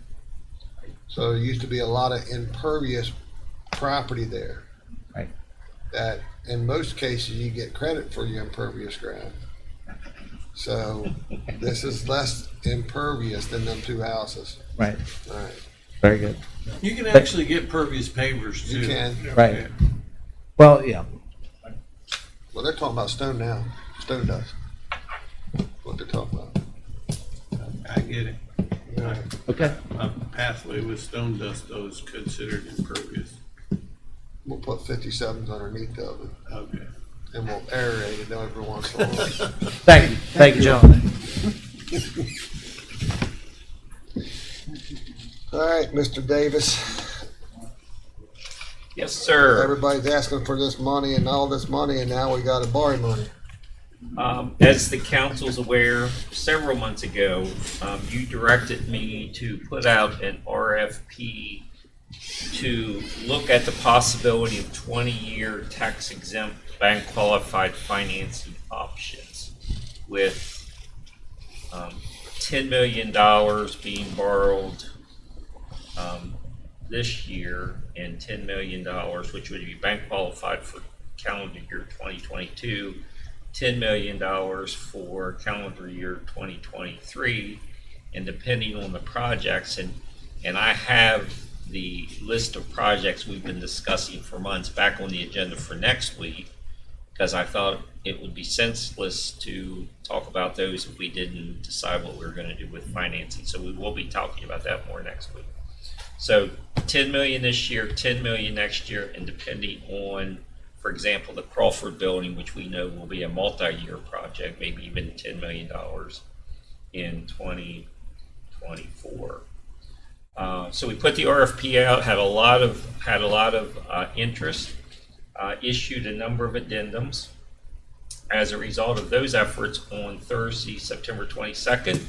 So there used to be a lot of impervious property there. Right. That in most cases you get credit for your impervious ground. So this is less impervious than them 2 houses. right, All right. very good. You can actually get pervious pavers too. You can. Right. Well, yeah, Well, they're talking about stone now. Stone dust. What they're talking about. I get it. All right. okay. A pathway with stone dust though is considered impervious. We'll put 57s underneath of it, Okay. and we'll aerate it every once in a while. Thank you, gentlemen. All right, Mr. Davis. Yes, sir. Everybody's asking for this money and all this money, and now we got to borrow money. As the council's aware, several months ago, you directed me to put out an RFP to look at the possibility of 20-year tax-exempt bank-qualified financing options with $10 million being borrowed this year and $10 million, which would be bank qualified for calendar year 2022, $10 million for calendar year 2023, and depending on the projects, and I have the list of projects we've been discussing for months back on the agenda for next week, because I thought it would be senseless to talk about those if we didn't decide what we were going to do with financing. So we will be talking about that more next week. So 10 million this year, 10 million next year, and depending on, for example, the Crawford building, which we know will be a multi-year project, maybe even $10 million in 2024. So we put the RFP out, had a lot of interest, issued a number of addendums. As a result of those efforts, on Thursday, September 22nd,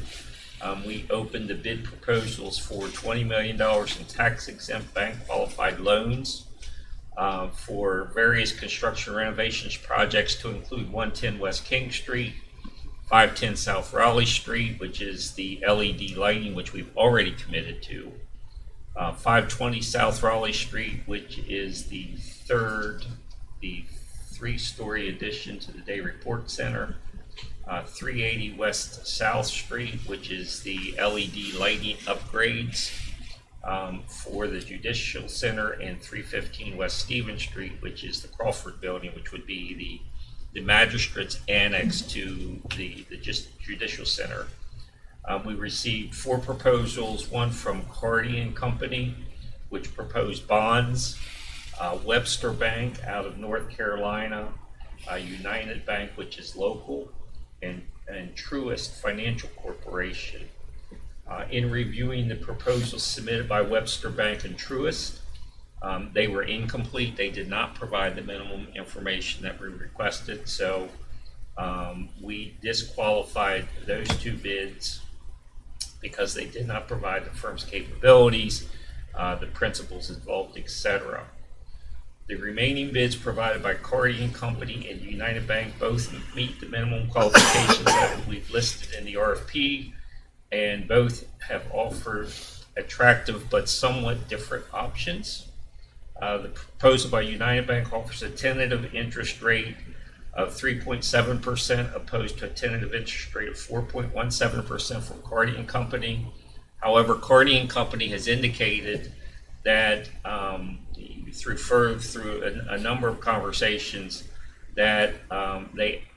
we opened the bid proposals for $20 million in tax-exempt bank-qualified loans for various construction renovations projects to include 110 West King Street, 510 South Raleigh Street, which is the LED lighting, which we've already committed to, 520 South Raleigh Street, which is the 3-story addition to the Day Report Center, 380 West South Street, which is the LED lighting upgrades for the Judicial Center, and 315 West Stevens Street, which is the Crawford building, which would be the magistrate's annex to the Judicial Center. We received 4 proposals, one from Cardi and Company, which proposed bonds, Webster Bank out of North Carolina, United Bank, which is local, and Truist Financial Corporation. In reviewing the proposals submitted by Webster Bank and Truist, they were incomplete. They did not provide the minimum information that we requested, so we disqualified those 2 bids because they did not provide the firm's capabilities, the principals involved, etc. The remaining bids provided by Cardi and Company and United Bank both meet the minimum qualifications that we've listed in the RFP, and both have offered attractive but somewhat different options. The proposal by United Bank offers a tentative interest rate of 3.7% opposed to a tentative interest rate of 4.17% from Cardi and Company. However, Cardi and Company has indicated that through a number of conversations that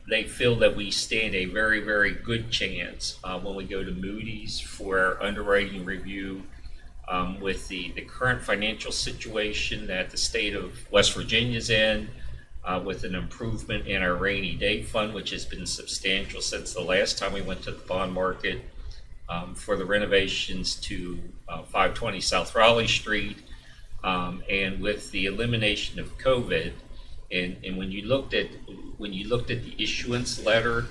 they feel that we stand a very, very good chance when we go to Moody's for our underwriting review with the current financial situation that the state of West Virginia is in, with an improvement in our rainy day fund, which has been substantial since the last time we went to the bond market, for the renovations to 520 South Raleigh Street, and with the elimination of COVID. And when you looked at the issuance letter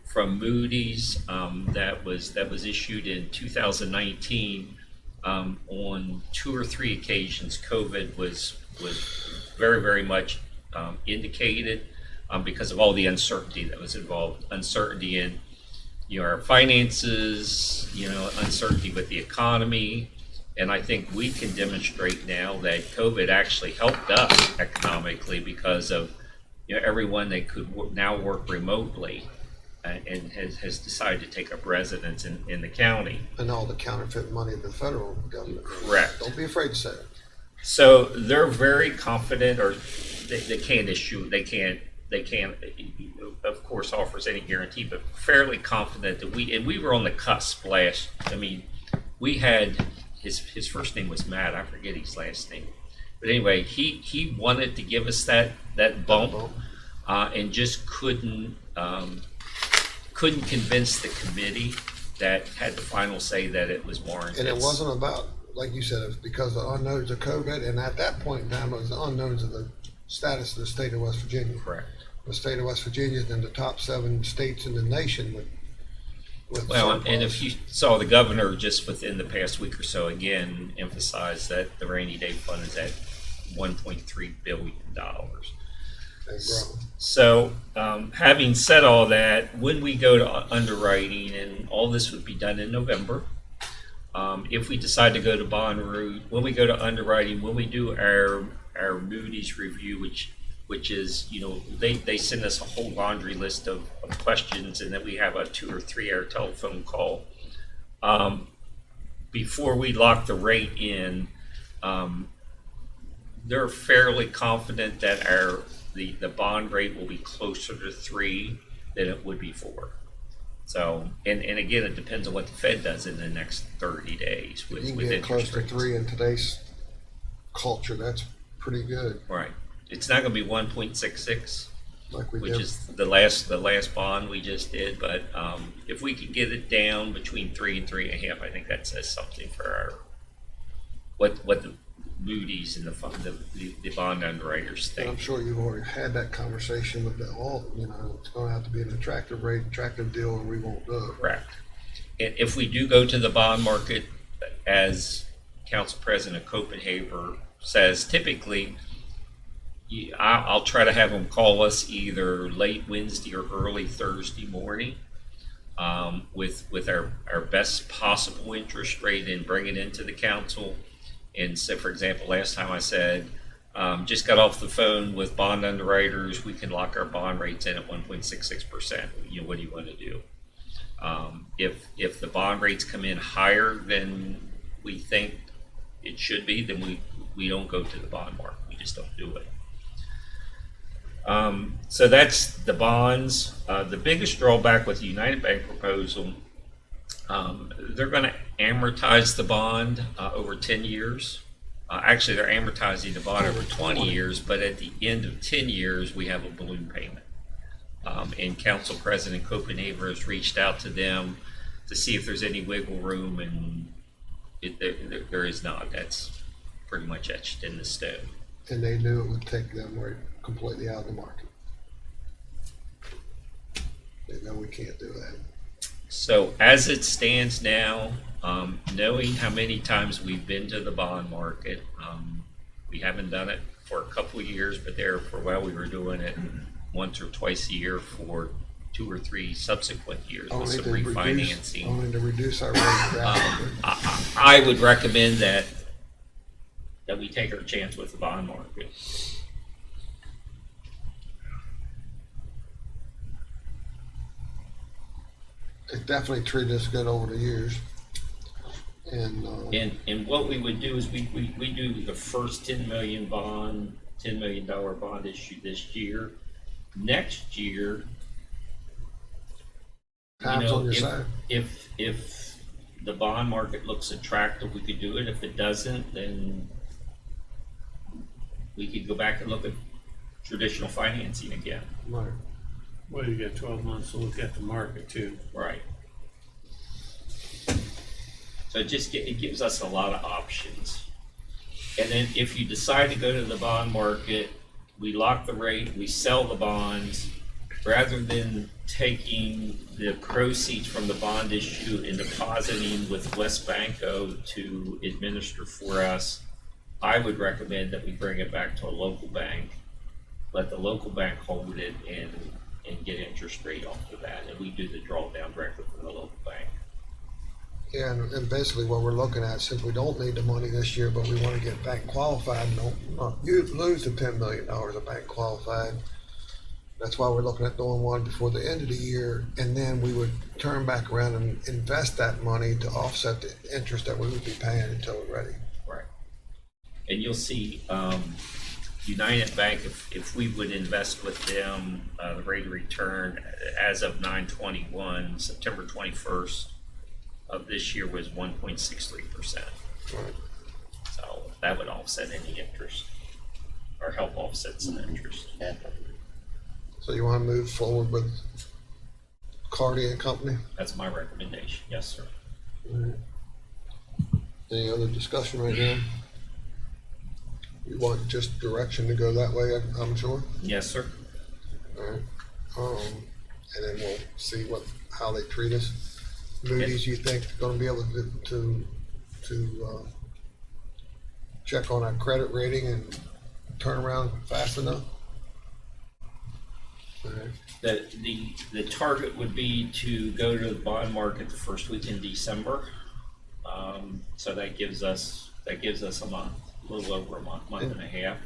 from Moody's, that was issued in 2019, on 2 or 3 occasions, COVID was very, very much indicated, because of all the uncertainty that was involved. Uncertainty in our finances, uncertainty with the economy. And I think we can demonstrate now that COVID actually helped us economically, because of everyone that could now work remotely, and has decided to take up residence in the county. And all the counterfeit money of the federal government. Correct. Don't be afraid to say it. So they're very confident, or they can't issue, they can't, of course, offers any guarantee, but fairly confident that we were on the cusp we had, his first name was Matt, I forget his last name. But anyway, he wanted to give us that bump, and just couldn't convince the committee that had the final say that it was warranted. And it wasn't about, like you said, it was because of the unknowns of COVID, and at that point in time, it was the unknowns of the status of the state of West Virginia. Correct. The state of West Virginia is in the top 7 states in the nation with Well, surplus. and if you saw, the governor just within the past week or so again emphasized that the rainy day fund is at $1.3 billion. They've grown. So, having said all that, when we go to underwriting, and all this would be done in November, if we decide to go to bond route, when we go to underwriting, when we do our Moody's review, which is, they send us a whole laundry list of questions, and then we have a 2 or 3 hour telephone call. Before we lock the rate in, they're fairly confident that the bond rate will be closer to 3 than it would be 4. So, and again, it depends on what the Fed does in the next 30 days with You can with get close interest to rates. 3 in today's culture. That's pretty good. Right. It's not going to be 1.66, Like we which did. is the last bond we just did. But if we could get it down between 3 and 3.5, I think that says something for our what the Moody's and the bond underwriters And I'm think. sure you've already had that conversation with the all. It's going to have to be an attractive rate, attractive deal, or we won't do it. Correct. And if we do go to the bond market, as Council President Copenhaver says, typically, I'll try to have them call us either late Wednesday or early Thursday morning, with our best possible interest rate, and bring it into the council. And so, for example, last time I said, just got off the phone with bond underwriters, we can lock our bond rates in at 1.66%. What do you want to do? If the bond rates come in higher than we think it should be, then we don't go to the bond market. We just don't do it. So that's the bonds. The biggest drawback with the United Bank proposal, they're going to amortize the bond over 10 years. Actually, they're amortizing the bond over 20 years, but at the end of 10 years, we have a balloon payment. And Council President Copenhaver has reached out to them to see if there's any wiggle room, and there is not. That's pretty much etched in the stone. And they knew it would take them right completely out of the market. They know we can't do that. So as it stands now, knowing how many times we've been to the bond market, we haven't done it for a couple of years, but there for a while we were doing it once or twice a year for 2 or 3 subsequent years with some refinancing. Only to reduce our rate drastically. I would recommend that we take our chance with the bond market. It definitely treated us good over the years. And And what we would do is we do the first $10 million bond issue this year. Next year, time's on your side. if the bond market looks attractive, we could do it. If it doesn't, then we could go back and look at traditional financing again. Right. Well, you got 12 months to look at the market too. Right. So it gives us a lot of options. And then if you decide to go to the bond market, we lock the rate, we sell the bonds, rather than taking the proceeds from the bond issue and depositing with West Banco to administer for us. I would recommend that we bring it back to a local bank, let the local bank hold it and get interest rate off of that, and we do the drawdown directly from the local bank. Yeah, and basically what we're looking at, since we don't need the money this year, but we want to get bank qualified, you lose the $10 million of bank qualified. That's why we're looking at doing one before the end of the year, and then we would turn back around and invest that money to offset the interest that we would be paying until we're ready. Right. And you'll see, United Bank, if we would invest with them, the rate of return as of 9/21, September 21st of this year was 1.63%. Right. So that would offset any interest, or help offset some interest. So you want to move forward with Cardi and Company? That's my recommendation. Yes, sir. All right. Any other discussion right now? You want just direction to go that way, I'm sure? Yes, sir. All right. And then we'll see how they treat us. Moody's, you think going to be able to check on our credit rating and turn around fast enough? All right. The target would be to go to the bond market the first week in December. So that gives us a month, a little over a month and a half.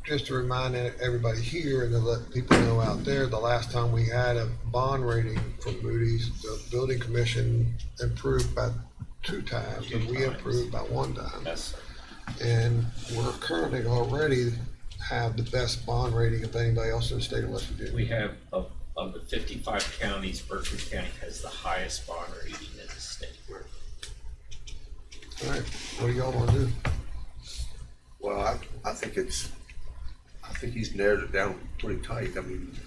Just to remind everybody here and to let people know out there, the last time we had a bond rating from Moody's, the building commission improved by 2 times, and we improved by 1 time. Yes, sir. And we're currently already have the best bond rating of anybody else in the state of West Virginia. We have, of the 55 counties, Berkeley County has the highest bond rating in the state. All right, what do y'all want to do? Well, I think he's narrowed it down pretty tight. I mean,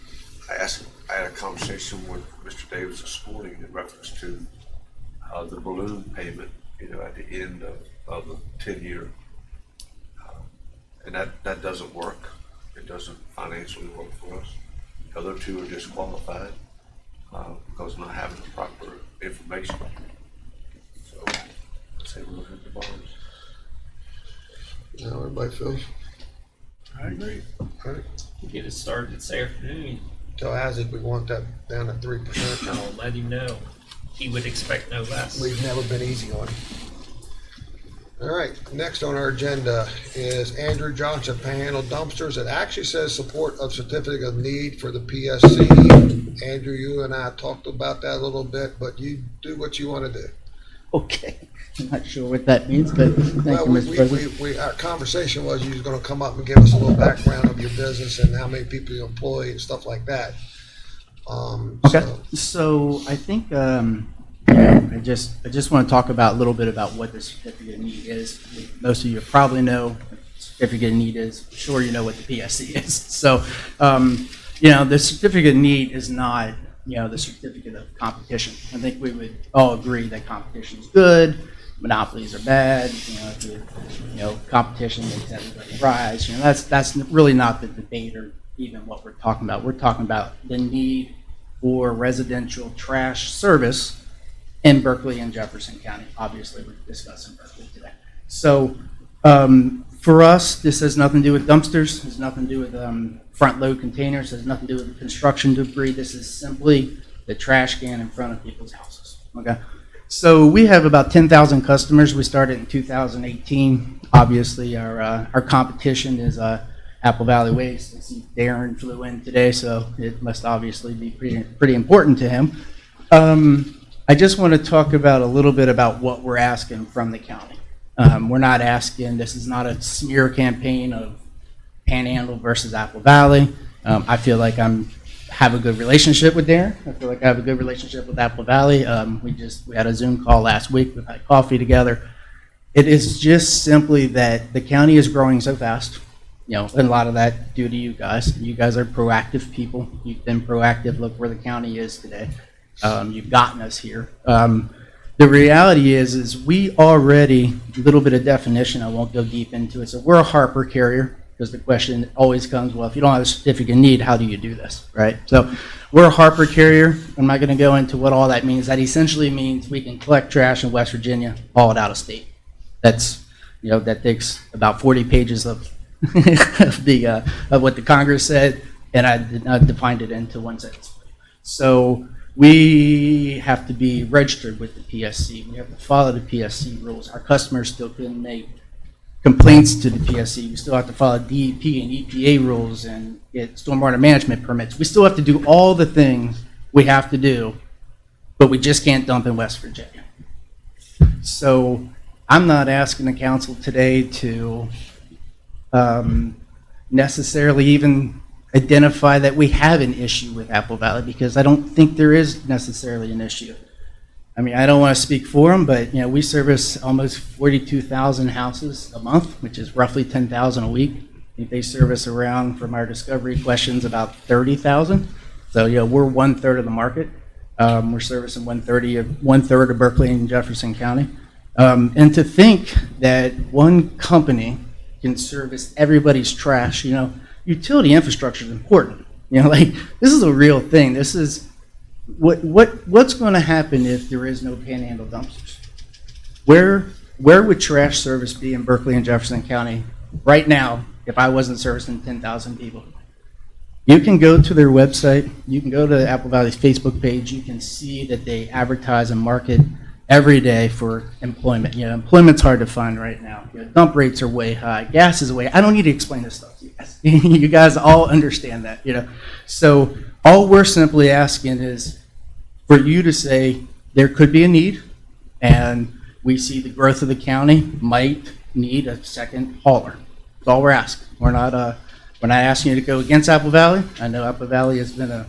I had a conversation with Mr. Davis this morning in reference to the balloon payment, at the end of the 10-year. And that doesn't work. It doesn't financially work for us. The other two are disqualified because of not having the proper information. So I'd say we're looking at the bonds. How everybody feels? I agree. All right. Get it started this afternoon. Tell Isaac we want that down at 3%. I'll let him know. He would expect no less. We've never been easy on him. All right, next on our agenda is Andrew Johnson Panhandle Dumpsters. It actually says support of certificate of need for the PSC. Andrew, you and I talked about that a little bit, but you do what you want to do. Okay, I'm not sure what that means, but thank Well, you, Mr. President. our conversation was you was going to come up and give us a little background of your business and how many people you employ and stuff like that. Okay, so I think I just want to talk about a little bit about what the certificate of need is. Most of you probably know what certificate of need is. I'm sure you know what the PSC is. So, the certificate of need is not, the certificate of competition. I think we would all agree that competition is good, monopolies are bad. Competition makes everybody rise. That's really not the debate or even what we're talking about. We're talking about the need for residential trash service in Berkeley and Jefferson County. Obviously, we're discussing Berkeley today. So for us, this has nothing to do with dumpsters, has nothing to do with front load containers, has nothing to do with construction debris. This is simply the trash can in front of people's houses. Okay. So we have about 10,000 customers. We started in 2018. Obviously, our competition is Apple Valley Waste. I see Darren flew in today, so it must obviously be pretty important to him. I just want to talk about a little bit about what we're asking from the county. We're not asking, this is not a smear campaign of Panhandle versus Apple Valley. I feel like have a good relationship with Darren. I feel like I have a good relationship with Apple Valley. We had a Zoom call last week. We've had coffee together. It is just simply that the county is growing so fast. you know, and a lot of that due to you guys. You guys are proactive people. You've been proactive. Look where the county is today. You've gotten us here. The reality is we already, a little bit of definition, I won't go deep into it. So we're a Harper carrier, because the question always comes, well, if you don't have a certificate of need, how do you do this, right? So we're a Harper carrier. I'm not going to go into what all that means. That essentially means we can collect trash in West Virginia, haul it out of state. That's, you know, that takes about 40 pages of of what the Congress said, and I defined it into one sentence. So we have to be registered with the PSC. We have to follow the PSC rules. Our customers still can make complaints to the PSC. We still have to follow DEP and EPA rules and get stormwater management permits. We still have to do all the things we have to do, but we just can't dump in West Virginia. So I'm not asking the council today to necessarily even identify that we have an issue with Apple Valley, because I don't think there is necessarily an issue. I mean, I don't want to speak for them, but, you know, we service almost 42,000 houses a month, which is roughly 10,000 a week. I think they service around, from our discovery questions, about 30,000. So, you know, we're 1/3 of the market. We're servicing 1/3 of Berkeley and Jefferson County. And to think that one company can service everybody's trash, you know, utility infrastructure is important. You know, like, this is a real thing. This is what's going to happen if there is no panhandle dumpsters? Where would trash service be in Berkeley and Jefferson County right now if I wasn't servicing 10,000 people? You can go to their website. You can go to Apple Valley's Facebook page. You can see that they advertise and market every day for employment. You know, employment's hard to find right now. You know, dump rates are way high. Gas is way. I don't need to explain this stuff to you guys. You guys all understand that. You know, so all we're simply asking is for you to say there could be a need, and we see the growth of the county might need a second hauler. That's all we're asking. We're not asking you to go against Apple Valley. I know Apple Valley has been a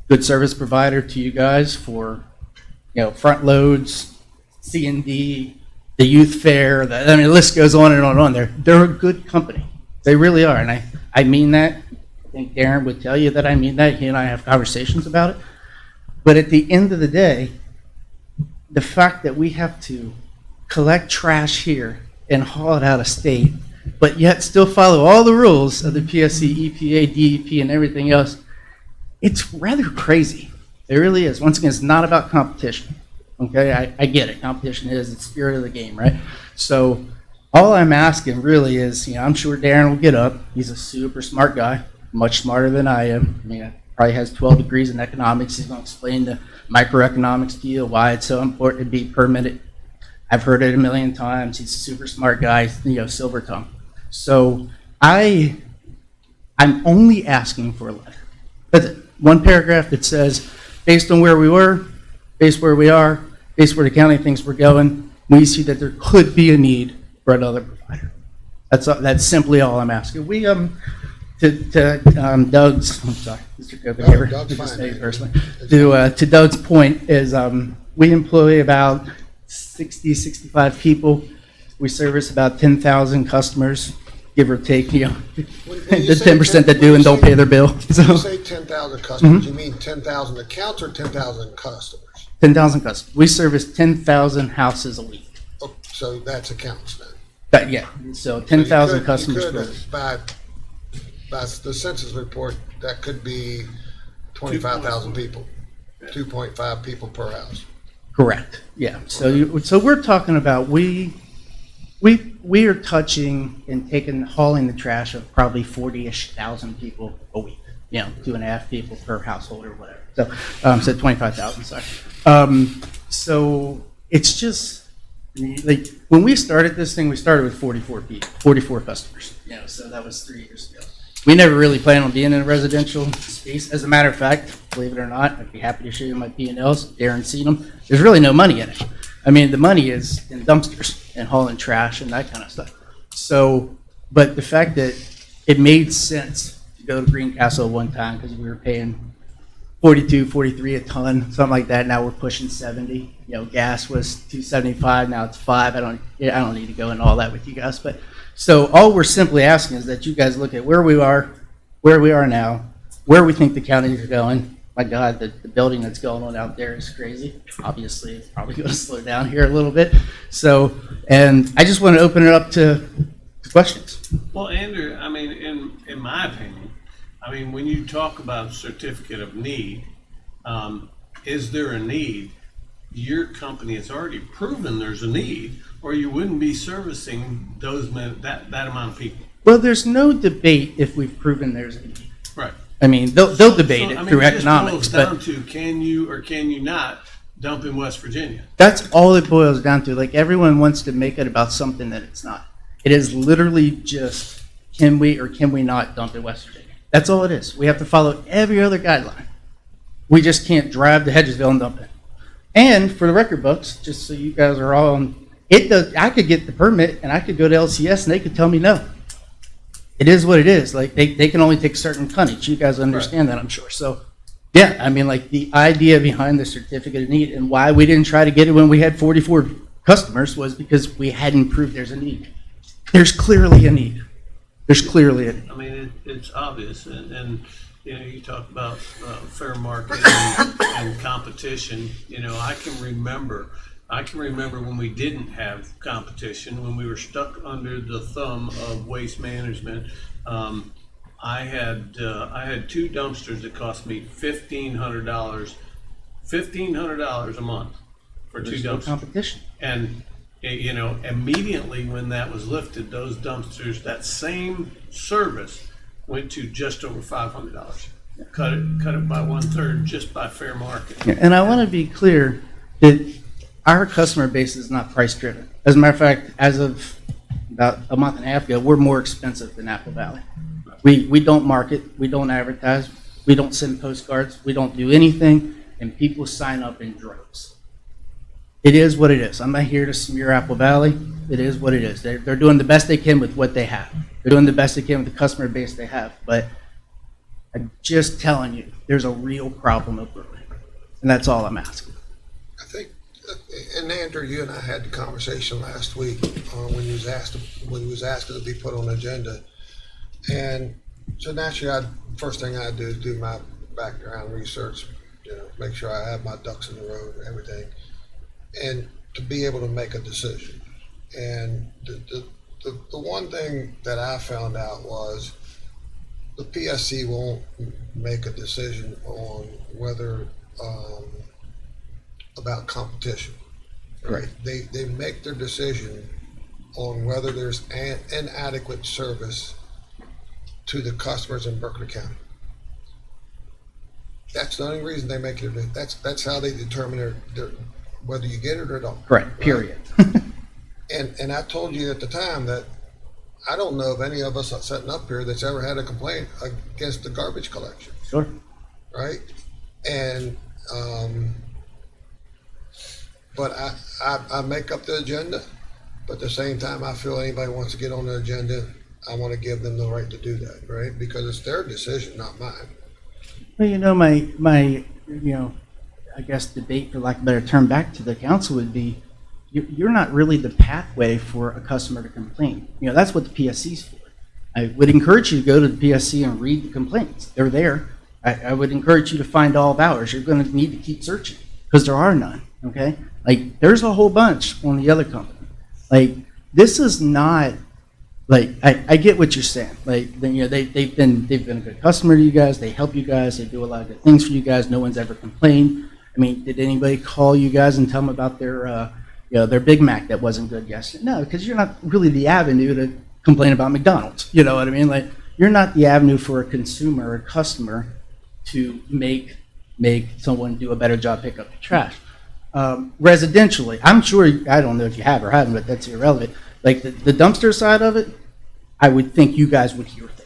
good service provider to you guys for, you know, front loads, C&D, the youth fair. I mean, the list goes on and on and on. They're a good company. They really are, and I mean that. I think Darren would tell you that I mean that. He and I have conversations about it. But at the end of the day, the fact that we have to collect trash here and haul it out of state, but yet still follow all the rules of the PSC, EPA, DEP, and everything else, it's rather crazy. It really is. Once again, it's not about competition. Okay, I get it. Competition is the spirit of the game, right? So all I'm asking really is, you know, I'm sure Darren will get up. He's a super smart guy, much smarter than I am. I mean, probably has 12 degrees in economics. He's going to explain the microeconomics to you, why it's so important to be permitted. I've heard it a million times. He's a super smart guy, you know, silver tongue. So I'm only asking for a letter. That's it. One paragraph that says, based on where we were, based where we are, based where the county thinks we're going, we see that there could be a need for another provider. That's simply all I'm asking. We to Doug's, I'm sorry, Mr. Copenhaver, Doug's fine, personally. To Doug's point is we employ about 65 people. We service about 10,000 customers, give or take, you know, When you the say 10% that do and don't pay their bill. When So you say 10,000 customers, you mean 10,000 accounts or 10,000 customers? 10,000 customers. We service 10,000 houses a week. Oh, so that's accounts then. Yeah, so 10,000 customers. You per could, week. by the census report, that could be 25,000 people, 2.5 people per house. Correct. Yeah. So we're talking about we are touching and hauling the trash of probably 40,000 people a week. You know, 2.5 people per household or whatever. So 25,000. Sorry. So it's just like when we started this thing, we started with 44 people, 44 customers. You know, so that was 3 years ago. We never really planned on being in a residential space. As a matter of fact, believe it or not, I'd be happy to show you my P&Ls. Darren's seen them. There's really no money in it. I mean, the money is in dumpsters and hauling trash and that kind of stuff. So, but the fact that it made sense to go to Greencastle one time because we were paying 42, 43 a ton, something like that. Now we're pushing 70. You know, gas was 275, now it's 5. I don't need to go into all that with you guys, but so all we're simply asking is that you guys look at where we are now, where we think the counties are going. My God, the building that's going on out there is crazy. Obviously, it's probably going to slow down here a little bit. So, and I just want to open it up to questions. Well, Andrew, I mean, in my opinion, I mean, when you talk about certificate of need, is there a need? Your company has already proven there's a need, or you wouldn't be servicing those that amount of people. Well, there's no debate if we've proven there's a need. Right. I mean, they'll debate it through economics, It boils down but to can you or can you not dump in West Virginia? that's all it boils down to. Like, everyone wants to make it about something that it's not. It is literally just, can we or can we not dump in West Virginia? That's all it is. We have to follow every other guideline. We just can't drive to Hedgesville and dump it. And for the record books, just so you guys are all on, it does. I could get the permit and I could go to LCS and they could tell me no. It is what it is. Like, they can only take certain tonnage. You guys understand that, I'm sure. So, yeah, I mean, like, the idea behind the certificate of need and why we didn't try to get it when we had 44 customers was because we hadn't proved there's a need. There's clearly a need. There's clearly a need. I mean, it's obvious, and you know, you talk about fair market and competition. You know, I can remember when we didn't have competition, when we were stuck under the thumb of Waste Management. I had 2 dumpsters that cost me $1,500 a month for There's 2 no dumpsters. competition. And you know, immediately when that was lifted, those dumpsters, that same service went to just over $500. Cut it by 1/3 just by fair market. Yeah, and I want to be clear that our customer base is not price driven. As a matter of fact, as of about a month and a half ago, we're more expensive than Apple Valley. We don't market, we don't advertise, we don't send postcards, we don't do anything, and people sign up in droves. It is what it is. I'm not here to smear Apple Valley. It is what it is. They're doing the best they can with what they have. They're doing the best they can with the customer base they have. But I'm just telling you, there's a real problem with Berkeley. And that's all I'm asking. I think, and Andrew, you and I had the conversation last week when you was asked to be put on the agenda. And so naturally, first thing I do is do my background research, you know, make sure I have my ducks in a row and everything, and to be able to make a decision. And the one thing that I found out was the PSC won't make a decision on whether about competition. Right? They make their decision on whether there's inadequate service to the customers in Berkeley County. That's the only reason they make it. That's how they determine their whether you get it or don't. Correct. Period. And I told you at the time that I don't know of any of us sitting up here that's ever had a complaint against the garbage collection. Sure. Right? And but I make up the agenda, but at the same time I feel anybody wants to get on the agenda, I want to give them the right to do that, right? Because it's their decision, not mine. Well, you know, my I guess debate, for lack of a better term, back to the council would be, you're not really the pathway for a customer to complain. You know, that's what the PSC's for. I would encourage you to go to the PSC and read the complaints. They're there. I would encourage you to find all of ours. You're going to need to keep searching because there are none, okay? Like, there's a whole bunch on the other company. Like, this is not, like, I get what you're saying. Like, you know, they've been a good customer to you guys. They help you guys. They do a lot of good things for you guys. No one's ever complained. I mean, did anybody call you guys and tell them about their Big Mac that wasn't good yesterday? No, because you're not really the avenue to complain about McDonald's. You know what I mean? Like, you're not the avenue for a consumer or customer to make someone do a better job pick up the trash. Residentially, I'm sure, I don't know if you have or haven't, but that's irrelevant. Like, the dumpster side of it, I would think you guys would hear things.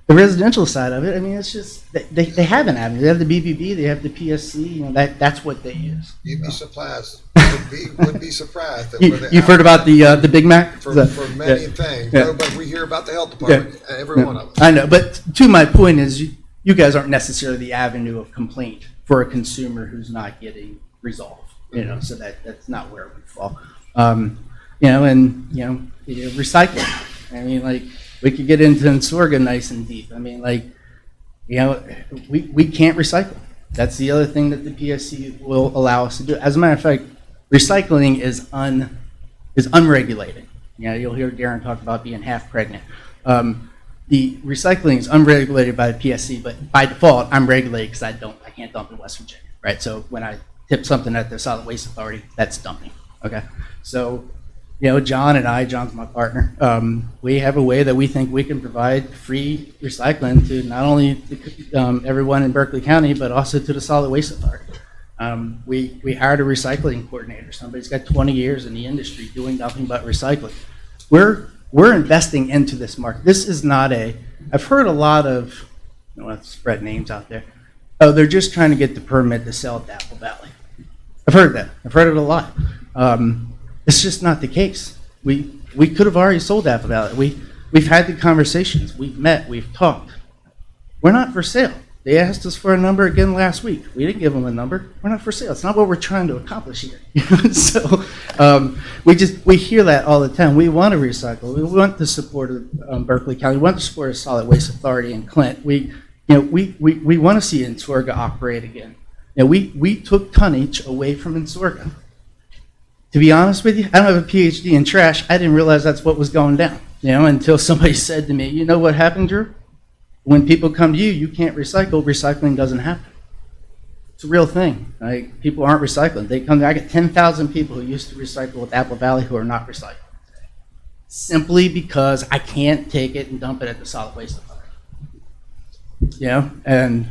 The residential side of it, I mean, it's just, they have an avenue. They have the BBB, they have the PSC, you know, that's what they use. You'd be surprised. Would be surprised. That You've heard about the Big Mac? For many things. Yeah. No, but we hear about the health department, every one of them. I know, but to my point is, you guys aren't necessarily the avenue of complaint for a consumer who's not getting resolved, so that's not where we fall. Recycling. I mean, like, we could get into Sorga nice and deep. I mean, like, we can't recycle. That's the other thing that the PSC will allow us to do. As a matter of fact, recycling is unregulated. You'll hear Darren talk about being half pregnant. The recycling is unregulated by the PSC, but by default, I'm regulated because I can't dump in West Virginia, right? So when I tip something at the Solid Waste Authority, that's dumping. Okay, so John's my partner. We have a way that we think we can provide free recycling to not only everyone in Berkeley County, but also to the Solid Waste Authority. We hired a recycling coordinator. Somebody's got 20 years in the industry doing nothing but recycling. We're investing into this market. This is not I've heard a lot of, let's spread names out there. Oh, they're just trying to get the permit to sell at Apple Valley. I've heard that. I've heard it a lot. It's just not the case. We could have already sold Apple Valley. We've had the conversations. We've met. We've talked. We're not for sale. They asked us for a number again last week. We didn't give them a number. We're not for sale. It's not what we're trying to accomplish here. So we hear that all the time. We want to recycle. We want the support of Berkeley County. We want the support of Solid Waste Authority in Clint. We want to see Insorga operate again. We took tonnage away from Insorga. To be honest with you, I don't have a PhD in trash. I didn't realize that's what was going down. Until somebody said to me, "You know what happened, Drew? When people come to you, you can't recycle. Recycling doesn't happen." It's a real thing. Like, people aren't recycling. They come. I get 10,000 people who used to recycle with Apple Valley who are not recycling today, simply because I can't take it and dump it at the Solid Waste Authority. And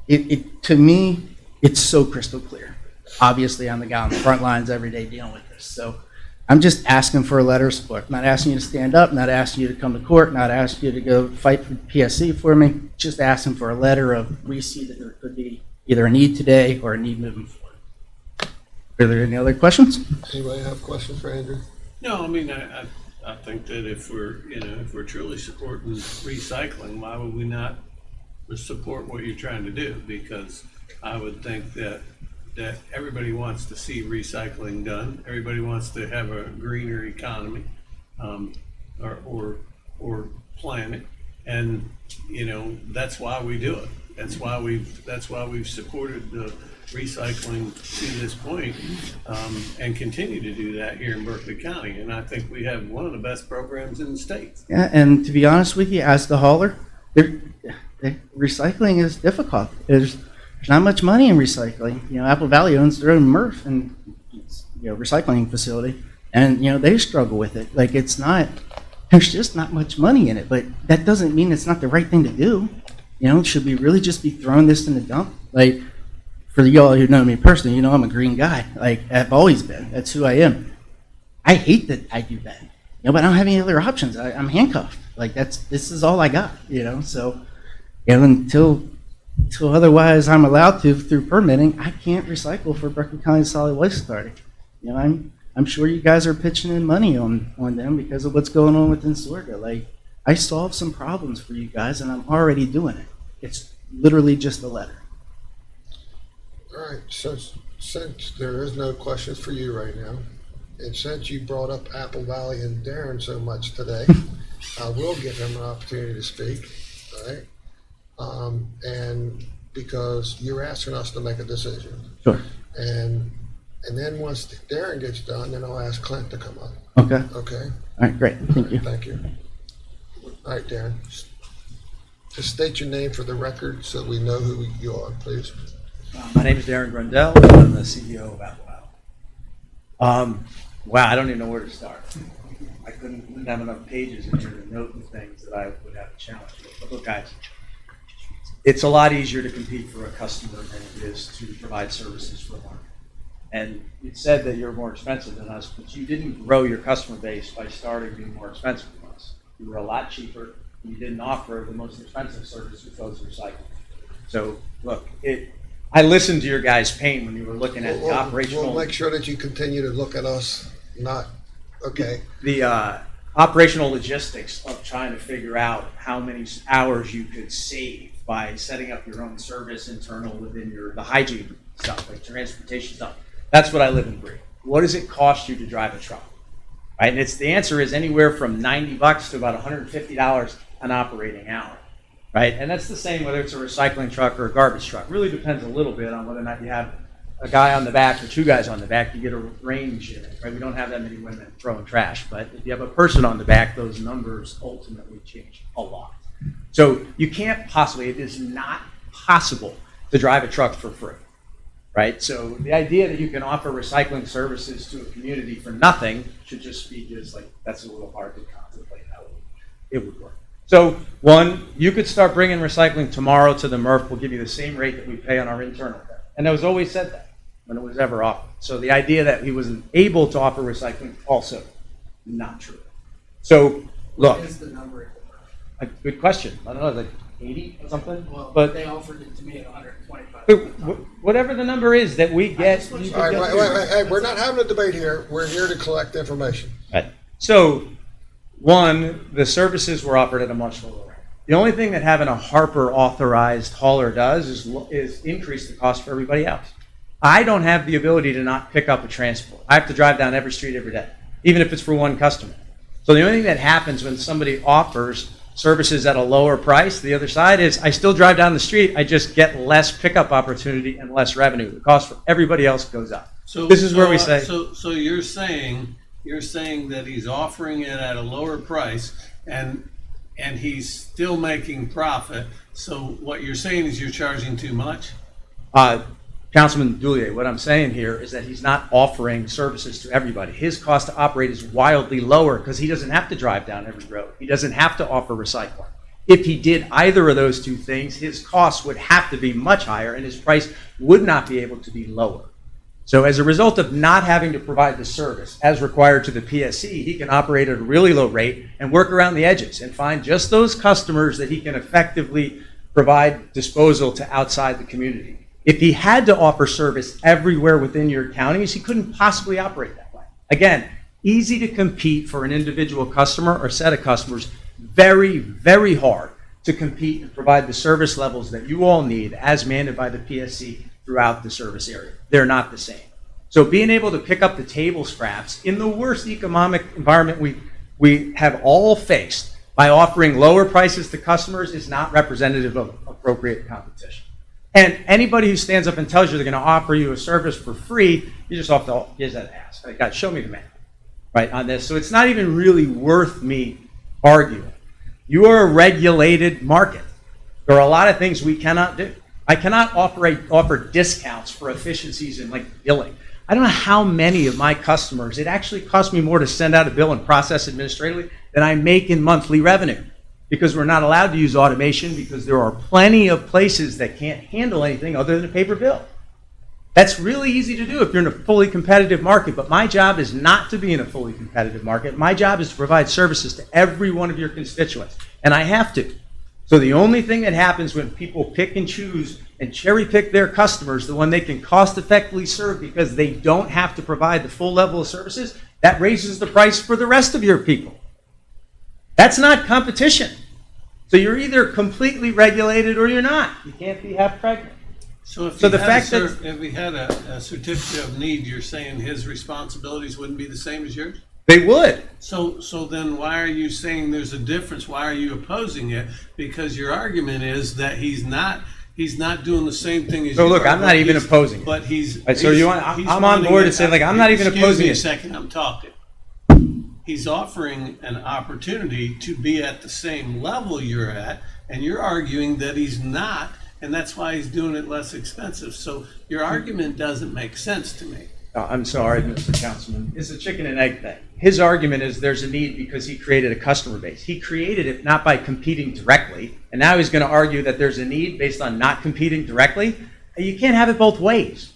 it to me, it's so crystal clear. Obviously, I'm the guy on the front lines every day dealing with this. So I'm just asking for a letter of support. I'm not asking you to stand up, not asking you to come to court, not asking you to go fight for PSC for me, just asking for a letter of, we see that there could be either a need today or a need moving forward. Are there any other questions? Anybody have questions for Andrew? No, I mean, I think that if we're truly supporting recycling, why would we not support what you're trying to do? Because I would think that everybody wants to see recycling done. Everybody wants to have a greener economy, or planet, and that's why we do it. That's why we've supported the recycling to this point, and continue to do that here in Berkeley County. And I think we have one of the best programs in the state. Yeah, and to be honest with you, as the hauler, recycling is difficult. There's not much money in recycling. Apple Valley owns their own MRF and recycling facility, and they struggle with it. Like, there's just not much money in it. But that doesn't mean it's not the right thing to do. Should we really just be throwing this in the dump? Like, for y'all who know me personally, I'm a green guy. Like, I've always been. That's who I am. I hate that I do that. But I don't have any other options. I'm handcuffed. Like, this is all I got. So until otherwise I'm allowed to through permitting, I can't recycle for Berkeley County Solid Waste Authority. I'm sure you guys are pitching in money on them because of what's going on with Insorga. Like, I solved some problems for you guys, and I'm already doing it. It's literally just a letter. All right, since there is no questions for you right now, and since you brought up Apple Valley and Darren so much today, I will give him an opportunity to speak, all right? And because you're asking us to make a decision. Sure. And then once Darren gets done, then I'll ask Clint to come up. Okay. Okay? All right, great. Thank you. Thank you. All right, Darren. Just state your name for the record so we know who you are, please. My name is Darren Grundell, and I'm the CEO of Apple Valley. Wow, I don't even know where to start. I couldn't have enough pages in here to note the things that I would have a challenge with. But look, guys, it's a lot easier to compete for a customer than it is to provide services for a market. And it said that you're more expensive than us, but you didn't grow your customer base by starting being more expensive than us. You were a lot cheaper, and you didn't offer the most expensive service, which was recycling. So, look, I listened to your guys' pain when you were looking at the operational. We'll make sure that you continue to look at us, not, okay. operational logistics of trying to figure out how many hours you could save by setting up your own service internal within the hygiene stuff, like transportation stuff. That's what I live and breathe. What does it cost you to drive a truck? Right? And the answer is anywhere from $90 to about $150 an operating hour. Right? And that's the same whether it's a recycling truck or a garbage truck. Really depends a little bit on whether or not you have a guy on the back or two guys on the back. You get a range in it, right? We don't have that many women throwing trash, but if you have a person on the back, those numbers ultimately change a lot. So you can't possibly, it is not possible to drive a truck for free, right? So the idea that you can offer recycling services to a community for nothing should just be that's a little hard to contemplate how it would work. So one, you could start bringing recycling tomorrow to the MRF. We'll give you the same rate that we pay on our internal. And it was always said that when it was ever offered. So the idea that he wasn't able to offer recycling also not true. So look, What is the number? a good question. I don't know, like 80 or something. Well, but they offered it to me at 125. whatever the number is that we get. All right, wait. Hey, we're not having a debate here. We're here to collect information. Right. So one, the services were offered at a much lower rate. The only thing that having a Harper authorized hauler does is increase the cost for everybody else. I don't have the ability to not pick up a transport. I have to drive down every street every day, even if it's for one customer. So the only thing that happens when somebody offers services at a lower price, the other side is I still drive down the street, I just get less pickup opportunity and less revenue. The cost for everybody else goes up. So this is where we say. So you're saying that he's offering it at a lower price and he's still making profit. So what you're saying is you're charging too much? Councilman Doulier, what I'm saying here is that he's not offering services to everybody. His cost to operate is wildly lower because he doesn't have to drive down every road. He doesn't have to offer recycling. If he did either of those two things, his costs would have to be much higher and his price would not be able to be lower. So as a result of not having to provide the service as required to the PSC, he can operate at a really low rate and work around the edges and find just those customers that he can effectively provide disposal to outside the community. If he had to offer service everywhere within your counties, he couldn't possibly operate that way. Again, easy to compete for an individual customer or set of customers, very, very hard to compete and provide the service levels that you all need as mandated by the PSC throughout the service area. They're not the same. So being able to pick up the table scraps in the worst economic environment we have all faced by offering lower prices to customers is not representative of appropriate competition. And anybody who stands up and tells you they're going to offer you a service for free, you just off the here's that ass. Like, God, show me the math, right, on this. So it's not even really worth me arguing. You are a regulated market. There are a lot of things we cannot do. I cannot offer discounts for efficiencies in like billing. I don't know how many of my customers, it actually costs me more to send out a bill and process administratively than I make in monthly revenue. Because we're not allowed to use automation because there are plenty of places that can't handle anything other than a paper bill. That's really easy to do if you're in a fully competitive market, but my job is not to be in a fully competitive market. My job is to provide services to every one of your constituents, and I have to. So the only thing that happens when people pick and choose and cherry pick their customers, the one they can cost effectively serve because they don't have to provide the full level of services, that raises the price for the rest of your people. That's not competition. So you're either completely regulated or you're not. You can't be half pregnant. So if he had a certificate of need, you're saying his responsibilities wouldn't be the same as yours? They would. So then why are you saying there's a difference? Why are you opposing it? Because your argument is that he's not doing the same thing as you. So look, I'm not even opposing it. But he's. Right, so I'm on board to say, like, I'm not even opposing it. Excuse me a second, I'm talking. He's offering an opportunity to be at the same level you're at, and you're arguing that he's not, and that's why he's doing it less expensive. So your argument doesn't make sense to me. I'm sorry, Mr. Councilman. It's a chicken and egg thing. His argument is there's a need because he created a customer base. He created it not by competing directly, and now he's going to argue that there's a need based on not competing directly. You can't have it both ways,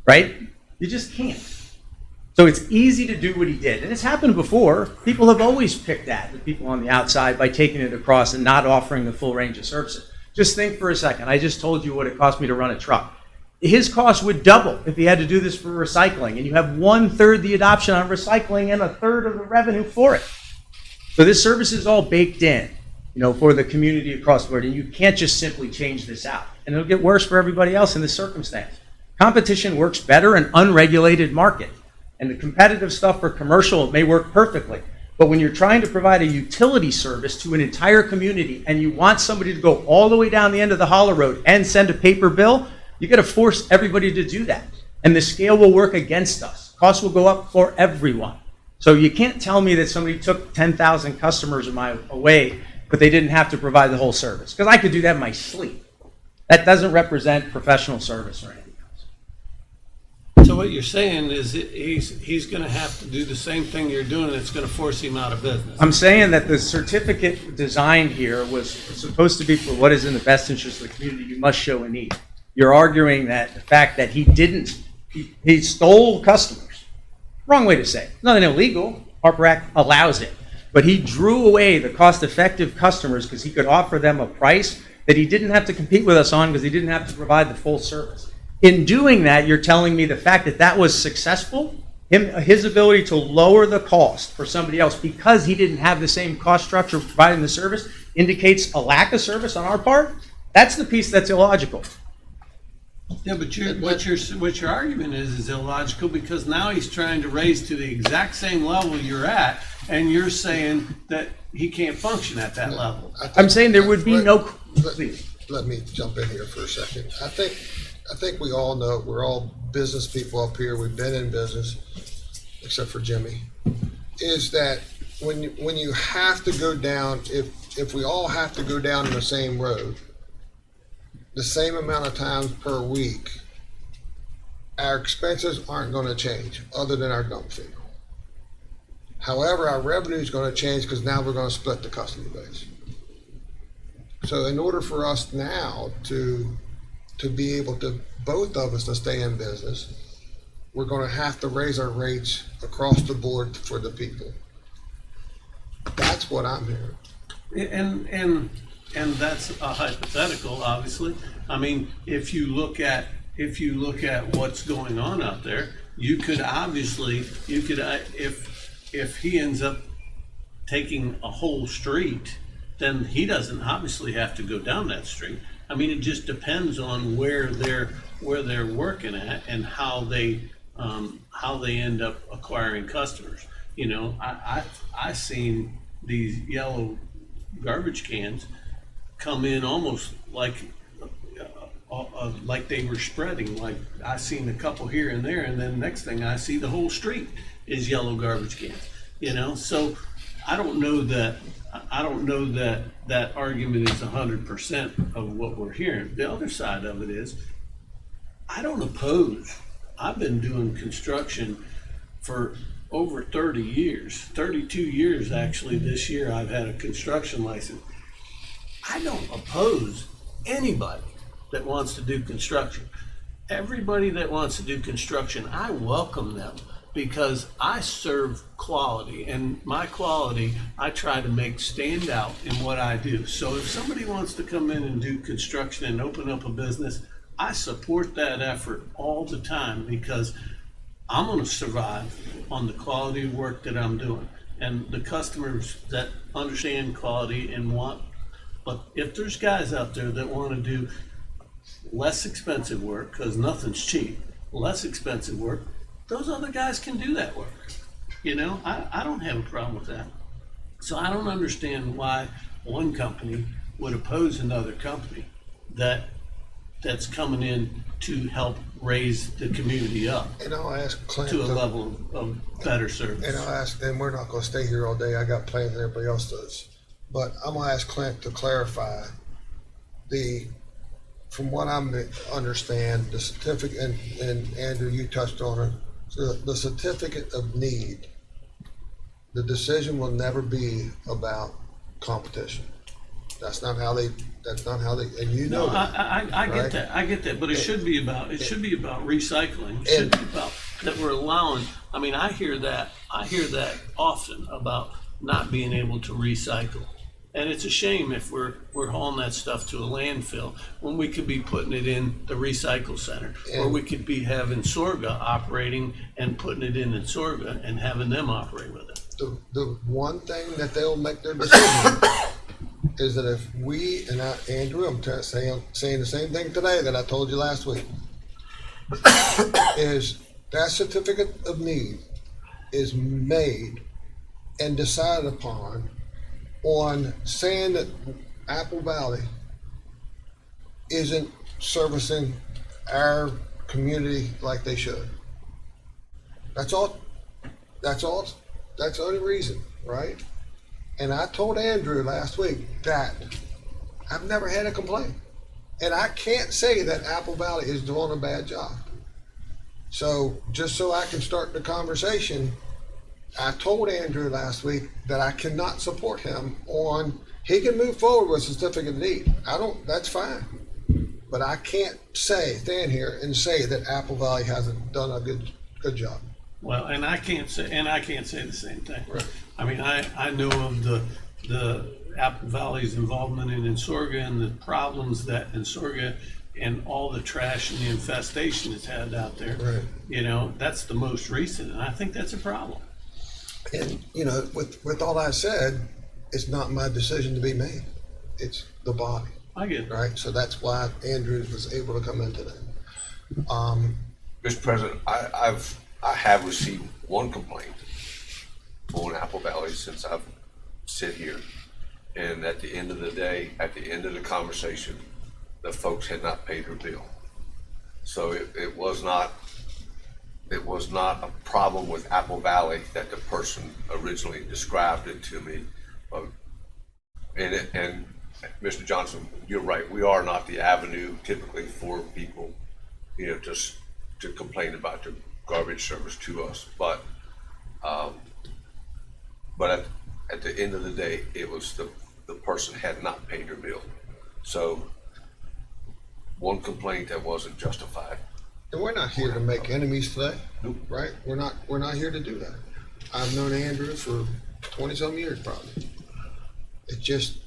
right? You just can't. So it's easy to do what he did. And it's happened before. People have always picked at the people on the outside by taking it across and not offering the full range of services. Just think for a second. I just told you what it cost me to run a truck. His cost would double if he had to do this for recycling. And you have 1/3 the adoption on recycling and 1/3 of the revenue for it. So this service is all baked in, for the community across the board, and you can't just simply change this out. And it'll get worse for everybody else in this circumstance. Competition works better in unregulated market. And the competitive stuff for commercial may work perfectly. But when you're trying to provide a utility service to an entire community and you want somebody to go all the way down the end of the Hollow Road and send a paper bill, you got to force everybody to do that. And the scale will work against us. Costs will go up for everyone. So you can't tell me that somebody took 10,000 customers away, but they didn't have to provide the whole service. Because I could do that in my sleep. That doesn't represent professional service or anything. So what you're saying is he's going to have to do the same thing you're doing, and it's going to force him out of business. I'm saying that the certificate designed here was supposed to be for what is in the best interest of the community. You must show a need. You're arguing that the fact that he stole customers. Wrong way to say it. Nothing illegal. Harper Act allows it. But he drew away the cost-effective customers because he could offer them a price that he didn't have to compete with us on because he didn't have to provide the full service. In doing that, you're telling me the fact that that was successful, his ability to lower the cost for somebody else because he didn't have the same cost structure providing the service indicates a lack of service on our part? That's the piece that's illogical. Yeah, but what your argument is illogical because now he's trying to raise to the exact same level you're at, and you're saying that he can't function at that level. I'm saying there would be no. Please. Let me jump in here for a second. I think we all know, we're all business people up here, we've been in business, except for Jimmy, is that when you have to go down, if we all have to go down the same road, the same amount of times per week, our expenses aren't going to change other than our dump fee. However, our revenue is going to change because now we're going to split the customer base. So in order for us now to be able to, both of us to stay in business, we're going to have to raise our rates across the board for the people. That's what I'm hearing. And that's a hypothetical, obviously. I mean, if you look at what's going on out there, if he ends up taking a whole street, then he doesn't obviously have to go down that street. I mean, it just depends on where they're working at and how they end up acquiring customers. I seen these yellow garbage cans come in almost like they were spreading. Like I seen a couple here and there, and then next thing I see the whole street is yellow garbage cans. So I don't know that that argument is 100% of what we're hearing. The other side of it is, I don't oppose. I've been doing construction for over 30 years, 32 years actually. This year I've had a construction license. I don't oppose anybody that wants to do construction. Everybody that wants to do construction, I welcome them because I serve quality, and my quality I try to make stand out in what I do. So if somebody wants to come in and do construction and open up a business, I support that effort all the time because I'm going to survive on the quality of work that I'm doing. And the customers that understand quality and want. But if there's guys out there that want to do less expensive work, because nothing's cheap, less expensive work, those other guys can do that work. I don't have a problem with that. So I don't understand why one company would oppose another company that's coming in to help raise the community up. And I'll ask Clint to a level of better service. And I'll ask, and we're not going to stay here all day. I got plans and everybody else does. But I'm going to ask Clint to clarify from what I understand, the certificate, and Andrew, you touched on it, so the certificate of need, the decision will never be about competition. That's not how they, and you know that. I get that. I get that. But it should be about recycling. It should be about that we're allowing. I mean, I hear that often about not being able to recycle. And it's a shame if we're hauling that stuff to a landfill when we could be putting it in the recycle center, or we could be having Sorga operating and putting it in Sorga and having them operate with it. the one thing that they'll make their decision is that if we, and Andrew, I'm saying the same thing today that I told you last week, is that certificate of need is made and decided upon on saying that Apple Valley isn't servicing our community like they should. That's all. That's all. That's the only reason, right? And I told Andrew last week that I've never had a complaint. And I can't say that Apple Valley is doing a bad job. So just so I can start the conversation, I told Andrew last week that I cannot support him on, he can move forward with certificate of need. That's fine. But I can't stand here and say that Apple Valley hasn't done a good job. Well, and I can't say the same thing. Right. I mean, I know of the Apple Valley's involvement in Insorga and the problems that Insorga and all the trash and the infestation it's had out there. Right. You know, that's the most recent, and I think that's a problem. And, you know, with all I said, it's not my decision to be made. It's the body. I get it. Right? So that's why Andrew was able to come in today. Mr. President, I have received one complaint on Apple Valley since I've sit here. And at the end of the day, at the end of the conversation, the folks had not paid their bill. So it was not a problem with Apple Valley that the person originally described it to me. And Mr. Johnson, you're right. We are not the avenue typically for people, you know, just to complain about the garbage service to us. But at the end of the day, it was the person had not paid their bill. So one complaint that wasn't justified. And we're not here to make enemies today. Nope. Right? We're not here to do that. I've known Andrew for 20-some years probably. It just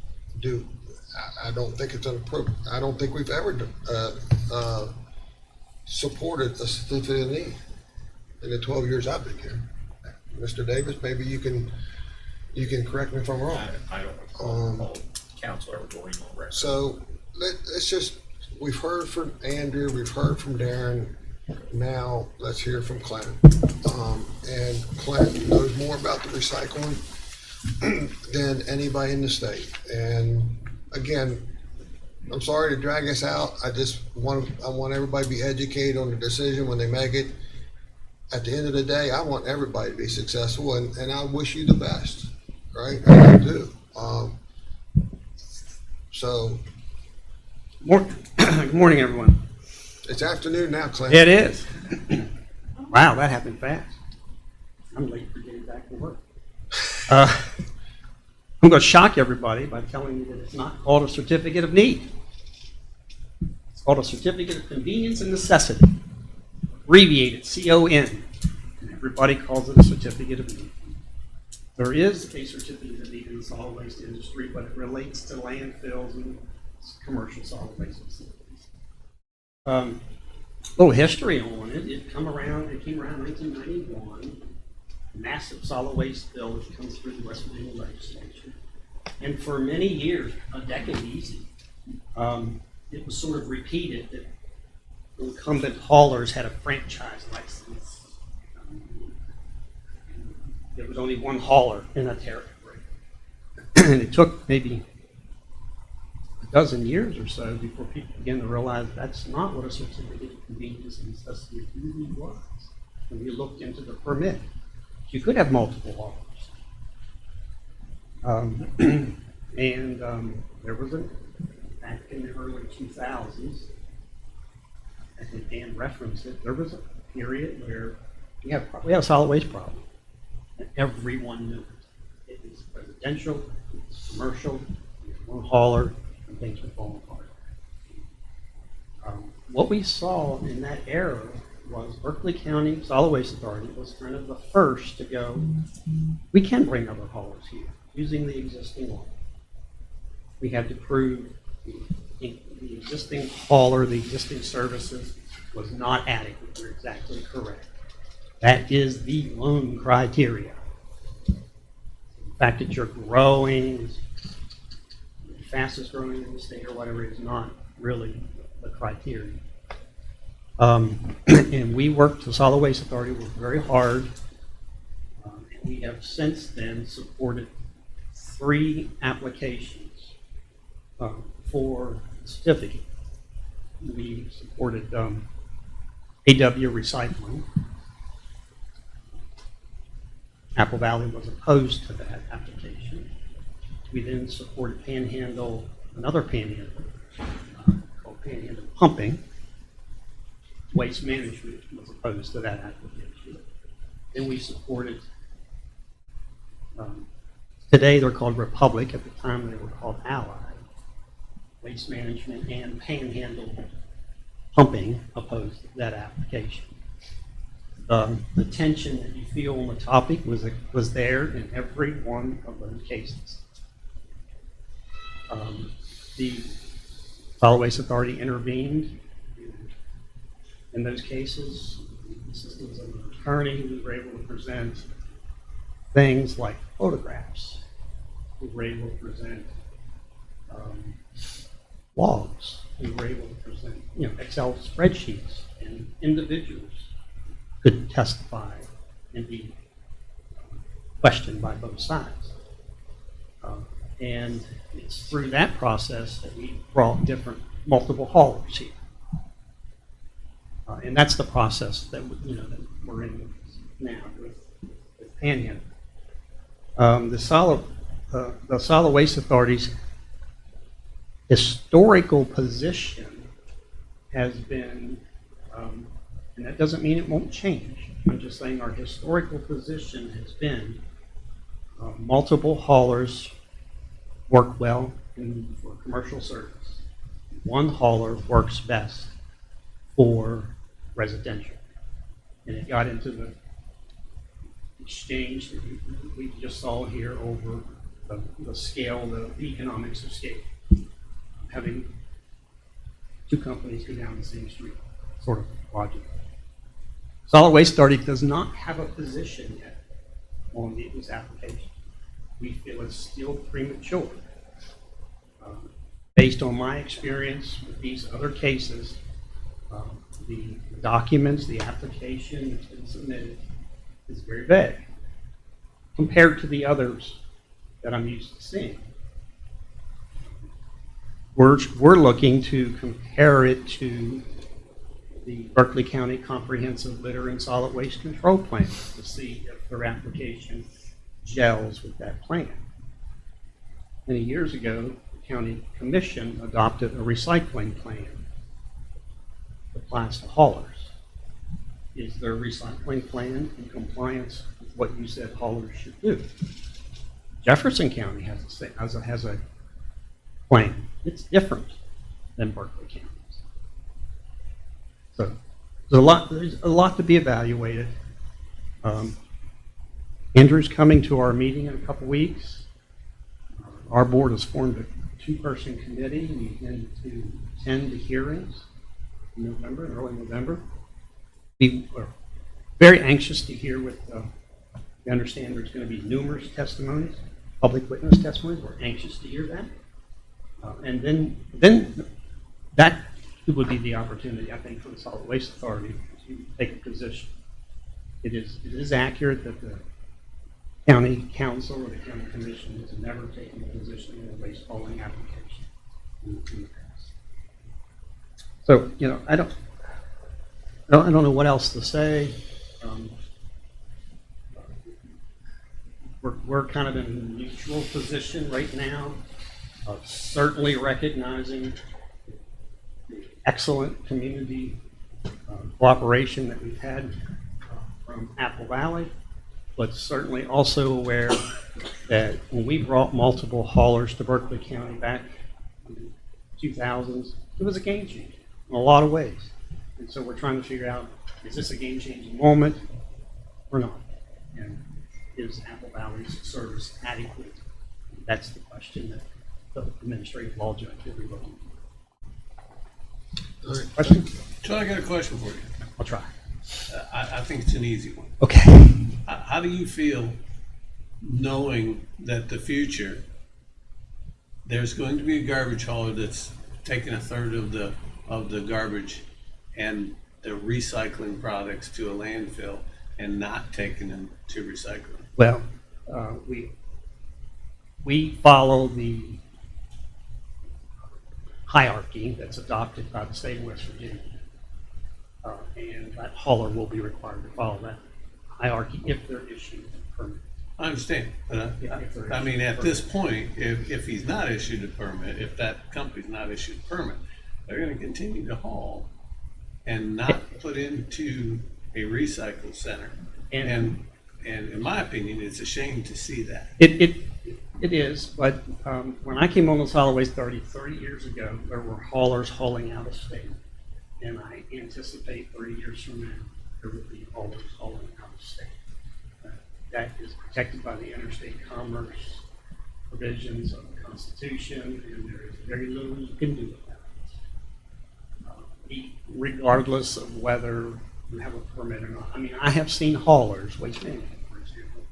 I don't think it's inappropriate. I don't think we've ever supported a certificate of need in the 12 years I've been here. Mr. Davis, maybe you can correct me if I'm wrong. I don't recall council ever going on record. So let's just, we've heard from Andrew, we've heard from Darren. Now let's hear from Clint. And Clint knows more about the recycling than anybody in the state. And again, I'm sorry to drag us out. I want everybody to be educated on the decision when they make it. At the end of the day, I want everybody to be successful, and I wish you the best, right? I do. So. Good morning, everyone. It's afternoon now, Clint. It is. Wow, that happened fast. I'm late for getting back to work. I'm going to shock everybody by telling you that it's not called a certificate of need. It's called a certificate of convenience and necessity, abbreviated CON. And everybody calls it a certificate of need. There is a certificate of need in the solid waste industry, but it relates to landfills and commercial solid waste facilities. A little history on it. It came around 1991. Massive solid waste bill which comes through the West Virginia legislature. And for many years, a decade easy, it was sort of repeated that incumbent haulers had a franchise license. There was only one hauler in a territory. And it took maybe a dozen years or so before people began to realize that's not what a certificate of convenience and necessity really was. When you looked into the permit, you could have multiple haulers. There was back in the early 2000s, I think Dan referenced it, there was a period where we had a solid waste problem. And everyone knew it. It was residential, it was commercial, it was one hauler, and things were falling apart. What we saw in that era was Berkeley County Solid Waste Authority was kind of the first to go, we can bring other haulers here using the existing law. We had to prove the existing hauler, the existing services was not adequate. You're exactly correct. That is the lone criteria. fact that you're growing, fastest growing in the state or whatever is not really the criteria. And we worked, the Solid Waste Authority worked very hard. And we have since then supported 3 applications for certificate. We supported AW Recycling. Apple Valley was opposed to that application. We then supported Panhandle, another Panhandle, called Panhandle Pumping. Waste Management was opposed to that application. Then we supported, today they're called Republic, at the time they were called Ally. Waste Management and Panhandle Pumping opposed that application. The tension that you feel on the topic was there in every one of those cases. The Solid Waste Authority intervened in those cases. The assistance of an attorney, we were able to present things like photographs. We were able to present logs. We were able to present, Excel spreadsheets, and individuals could testify and be questioned by both sides. And it's through that process that we brought multiple haulers here. And that's the process that that we're in now with Panhandle. The Solid Waste Authority's historical position has been, and that doesn't mean it won't change. I'm just saying our historical position has been multiple haulers work well for commercial service. One hauler works best for residential. And it got into the exchange that we just saw here over the scale, the economics of scale. Having 2 companies go down the same street, sort of logic. Solid Waste Authority does not have a position yet on this application. We feel it's still premature. Based on my experience with these other cases, the documents, the application that's been submitted is very vague compared to the others that I'm used to seeing. We're looking to compare it to the Berkeley County Comprehensive Litter and Solid Waste Control Plan to see if their application gels with that plan. Many years ago, the County Commission adopted a recycling plan that applies to haulers. Is their recycling plan in compliance with what you said haulers should do? Jefferson County has a plan. It's different than Berkeley County's. So there's a lot to be evaluated. Andrew's coming to our meeting in a couple weeks. Our board has formed a 2-person committee. We intend to attend the hearings in early November. We are very anxious to hear what we understand there's going to be numerous testimonies, public witness testimonies. We're anxious to hear that. And then that would be the opportunity, I think, for the Solid Waste Authority to take a position. It is accurate that the county council or the county commission has never taken a position in a waste hauling application in the past. So, I don't know what else to say. We're kind of in a neutral position right now, certainly recognizing the excellent community cooperation that we've had from Apple Valley, but certainly also aware that when we brought multiple haulers to Berkeley County back in the 2000s, it was a game changer in a lot of ways. And so we're trying to figure out, is this a game-changing moment or not? And is Apple Valley's service adequate? That's the question that the administrative law judge will be looking for. Question? John, I got a question for you. I'll try. I think it's an easy one. Okay. How do you feel knowing that the future, there's going to be a garbage hauler that's taking a third of the garbage and the recycling products to a landfill and not taking them to recycling. Well, we follow the hierarchy that's adopted by the state of West Virginia. And that hauler will be required to follow that hierarchy if they're issued a permit. I understand, but Yeah, if they're I mean, issued a at this permit. point, if he's not issued a permit, if that company's not issued a permit, they're gonna continue to haul and not put into a recycle center. And in my opinion, it's a shame to see that. It is, but when I came on the solid waste 30 years ago, there were haulers hauling out of state. And I anticipate 30 years from now, there will be haulers hauling out of state. That is protected by the interstate commerce provisions of the Constitution, and there is very little you can do about it. Regardless of whether you have a permit or not. I mean, I have seen haulers, waste management, for example,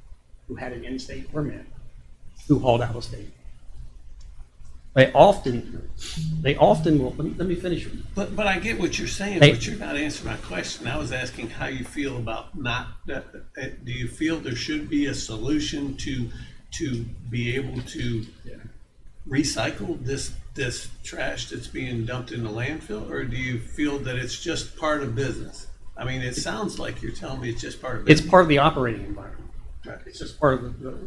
who had an in-state permit, who hauled out of state. They often will, let me finish. But I get what you're saying, Hey. but you're not answering my question. I was asking how you feel about not, do you feel there should be a solution to be able to recycle this trash that's being dumped in the landfill? Or do you feel that it's just part of business? I mean, it sounds like you're telling me it's just part of business. It's part of the operating environment. It's just part of the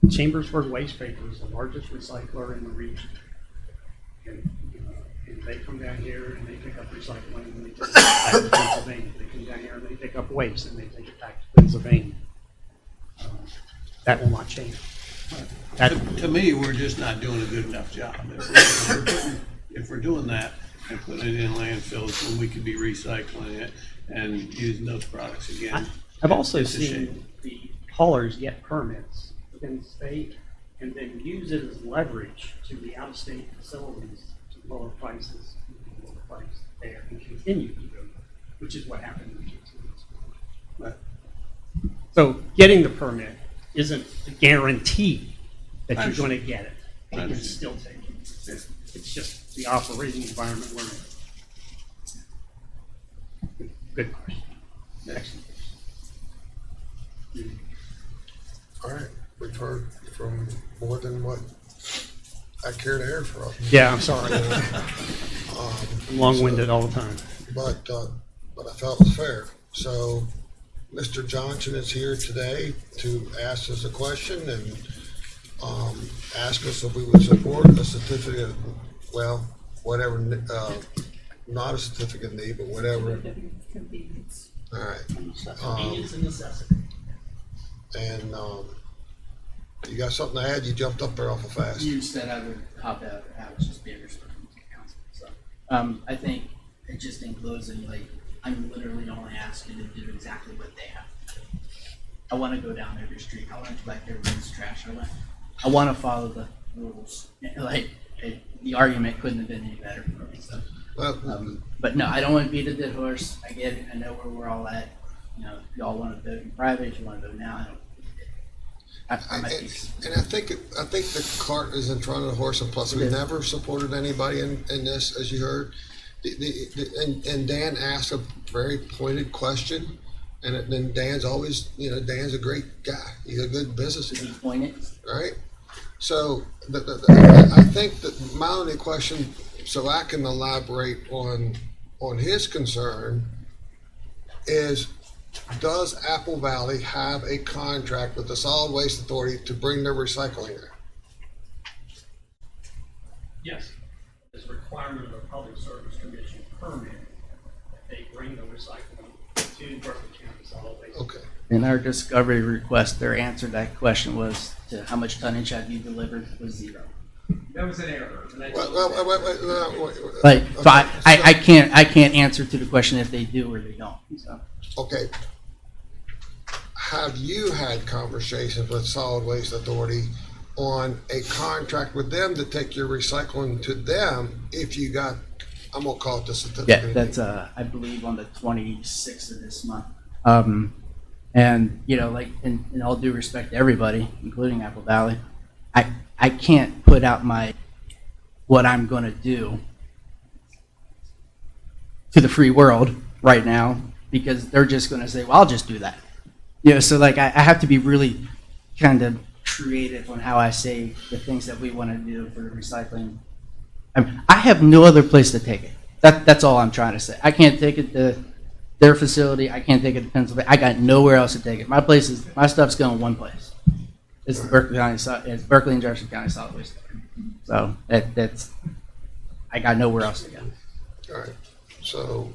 Chambersburg Waste Paper is the largest recycler in the region. And they come down here and they pick up recycling and they take it back to Pennsylvania. They come down here and they pick up waste and they take it back to Pennsylvania. That will not change. To me, we're just not doing a good enough job. If we're doing that and putting it in landfills, when we could be recycling it and using those products again. I've also it's a seen shame. the haulers get permits within the state and then use it as leverage to the out-of-state facilities to lower prices, lower price there, and continue to do it, which is what happened in Kansas. So getting the permit isn't a guarantee that you're going to get it. You can still take it. It's just the operating environment we're in. Good question. Excellent. All right, we've heard from more than what I care to hear from. Yeah, I'm sorry. I'm long-winded all the time. But I felt it was fair. So Mr. Johnson is here today to ask us a question and ask us if we would support a certificate, well, whatever, not a certificate of need, but whatever. Convenience. All right. Convenience and necessity. And you got something to add? You jumped up there awful fast. You said I would hop out. I was just being respectful to council. So I think it just in closing, like I'm literally only asking to do exactly what they have to do. I want to go down every street. I want to collect everyone's trash. I want to follow the rules. Like the argument couldn't have been any better for me. So, but no, I don't want to beat a dead horse. I get it. I know where we're all at. You know, if y'all want to vote in private, if you want to vote now, I don't. I'm at peace. And I think the cart is in front of the horse, and plus we never supported anybody in this, as you heard. And Dan asked a very pointed question, and then Dan's always, Dan's a great guy. He's a good business guy. Pointed. Right? So I think that my only question, so I can elaborate on his concern, is does Apple Valley have a contract with the Solid Waste Authority to bring their recycling there? Yes, it's a requirement of a Public Service Commission permit that they bring the recycling to Berkeley County Solid Waste. Okay. In our discovery request, their answer to that question was to how much tonnage have you delivered was 0. That was an error. Wait, So I can't answer to the question if they do or they don't. So. Okay. Have you had conversations with Solid Waste Authority on a contract with them to take your recycling to them if you got, I'm gonna call it the certificate? Yeah, that's I believe on the 26th of this month. And, you know, like, in all due respect to everybody, including Apple Valley, I can't put out what I'm going to do to the free world right now because they're just going to say, well, I'll just do that. You know, so like I have to be really kind of creative on how I say the things that we want to do for the recycling. I have no other place to take it. That's all I'm trying to say. I can't take it to their facility. I can't take it to Pennsylvania. I got nowhere else to take it. My stuff's going one place. It's the Berkeley County. It's Berkeley and Jefferson County Solid Waste. So that's I got nowhere else to go. All right, so,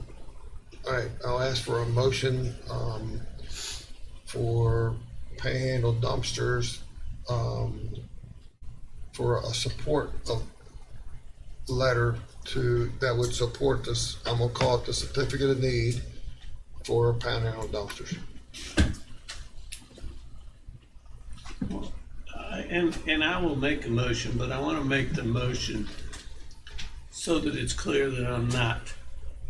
all right, I'll ask for a motion, for panhandle dumpsters, for a support of letter that would support this, I'm gonna call it the certificate of need for panhandle dumpsters. And I will make a motion, but I want to make the motion so that it's clear that I'm not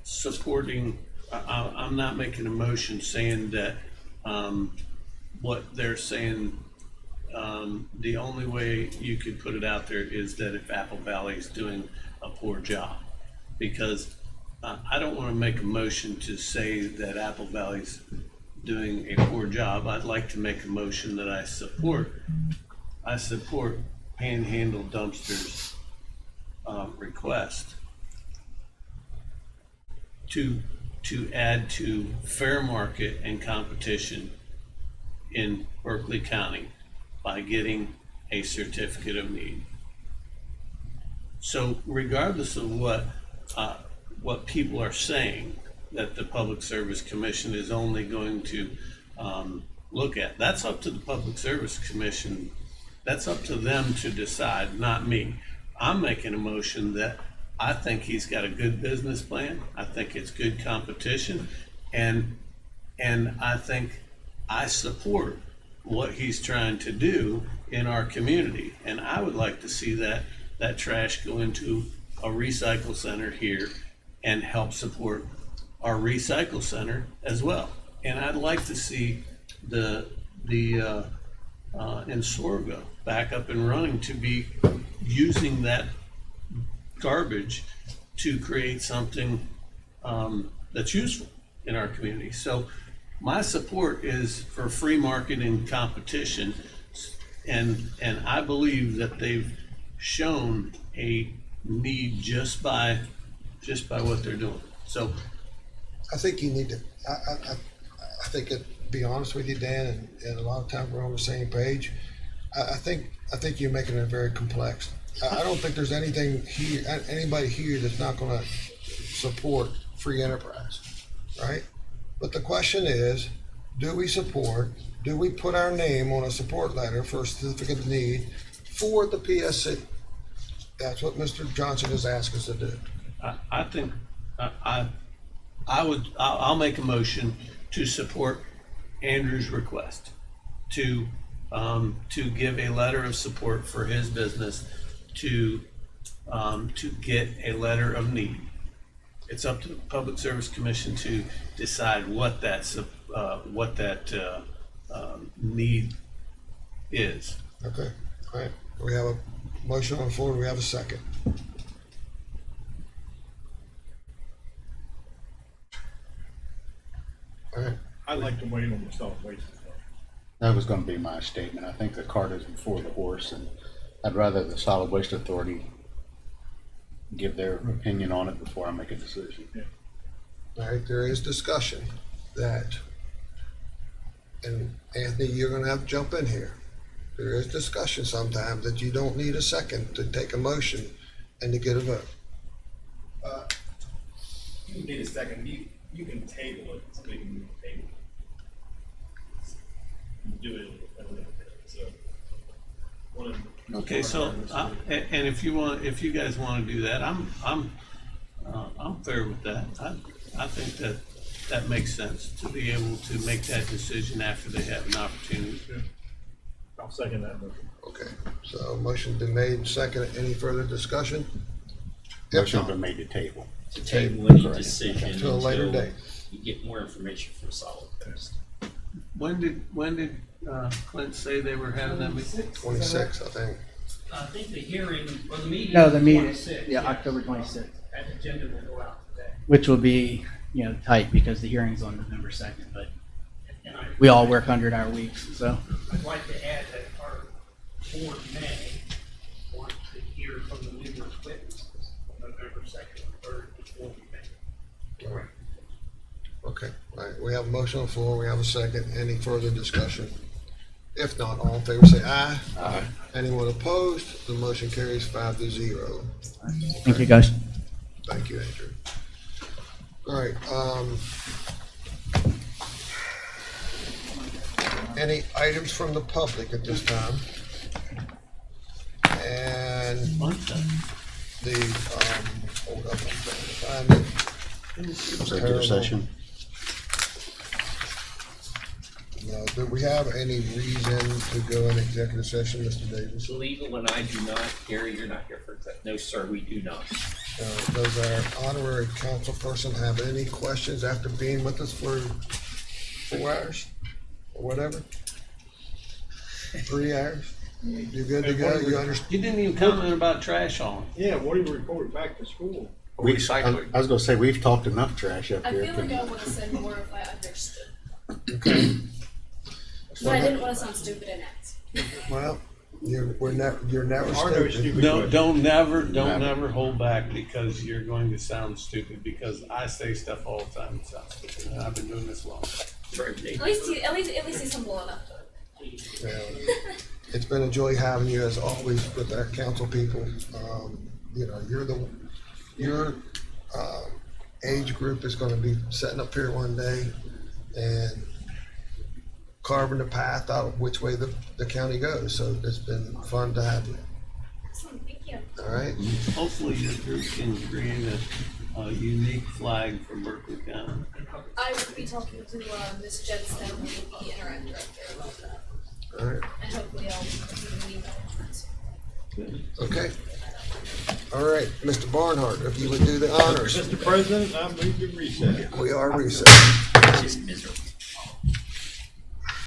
supporting, I'm not making a motion saying that what they're saying, the only way you could put it out there is that if Apple Valley is doing a poor job. Because I don't want to make a motion to say that Apple Valley's doing a poor job. I'd like to make a motion that I support Panhandle Dumpsters request to add to fair market and competition in Berkeley County by getting a certificate of need. So regardless of what people are saying that the Public Service Commission is only going to look at, that's up to the Public Service Commission. That's up to them to decide, not me. I'm making a motion that I think he's got a good business plan. I think it's good competition, and I think I support what he's trying to do in our community. And I would like to see that trash go into a recycle center here and help support our recycle center as well. And I'd like to see the Ensorgo back up and running to be using that garbage to create something that's useful in our community. So my support is for free market and competition, and I believe that they've shown a need just by what they're doing. So I think you need to, I think it, be honest with you, Dan, and a lot of times we're on the same page. I think you're making it very complex. I don't think there's anything here, anybody here that's not gonna support free enterprise, right? But the question is, do we put our name on a support letter for a certificate of need for the PSC? That's what Mr. Johnson has asked us to do. I think I'll make a motion to support Andrew's request to give a letter of support for his business to get a letter of need. It's up to the Public Service Commission to decide what that need is. Okay, all right. We have a motion on the floor. Do we have a second? All right. I'd like to wait on the solid waste. That was gonna be my statement. I think the cart is before the horse, and I'd rather the Solid Waste Authority give their opinion on it before I make a decision. All right, there is discussion that, and Anthony, you're gonna have to jump in here. There is discussion sometimes that you don't need a second to take a motion and to get a vote. You can need a second, you can table it, somebody can move the table. You do it a little bit, so. Okay, so and if you guys want to do that, I'm fair with that. I think that makes sense to be able to make that decision after they have an opportunity. I'll second that motion. Okay, so motion's been made, second. Any further discussion? Motion's been made to table. To table any Correct. decision To a later until date. you get more information from solid waste. When did Clint say they were having that meeting? 26, I think. I think the hearing, or the meeting. No, the is meeting, 26, yeah, October 26th, That agenda will go out today. which will be, tight because the hearing's on November 2nd, but And I, we all work 100-hour weeks, so. I'd like to add that our board may want to hear from the numerous witnesses on November 2nd or 3rd before we make. All right. Okay, all right, we have a motion on the floor, we have a second, any further discussion? If not, all in favor say aye. Aye. Anyone opposed, the motion carries 5-0. Thank you, guys. Thank you, Andrew. All right, any items from the public at this time? And the, hold up, I'm trying to find it. Executive Terrible. session. No, do we have any reason to go in executive session, Mr. Davis? Legal and I do not. Gary, you're not here for that. No, sir, we do not. Does our honorary council person have any questions after being with us for 4 hours or whatever? 3 hours? You good to go? You understand? You didn't even comment about trash hauling. Yeah, what do you report back to school? I Recycling. was gonna say, we've talked enough trash up I here. feel like I would have said more if I understood. Okay. But I didn't want to sound stupid and act. Well, you're never Are there stupid. stupid Don't questions? never hold back because you're going to sound stupid because I say stuff all the time that sounds stupid and I've been doing this long. At least he's humble enough. Yeah. It's been a joy having you as always with our council people. Your age group is going to be setting up here one day and carving the path out of which way the county goes. So it's been fun to have you. Excellent, thank you. All right. Hopefully your group can create a unique flag for Berkeley County. I will be talking to Ms. Jen Stanley, the interim director, about that. All right. And hopefully I'll receive an email. Okay. All right, Mr. Barnhart, if you would do the honors. Mr. President, I move to recess. We are recessed. Just miserable.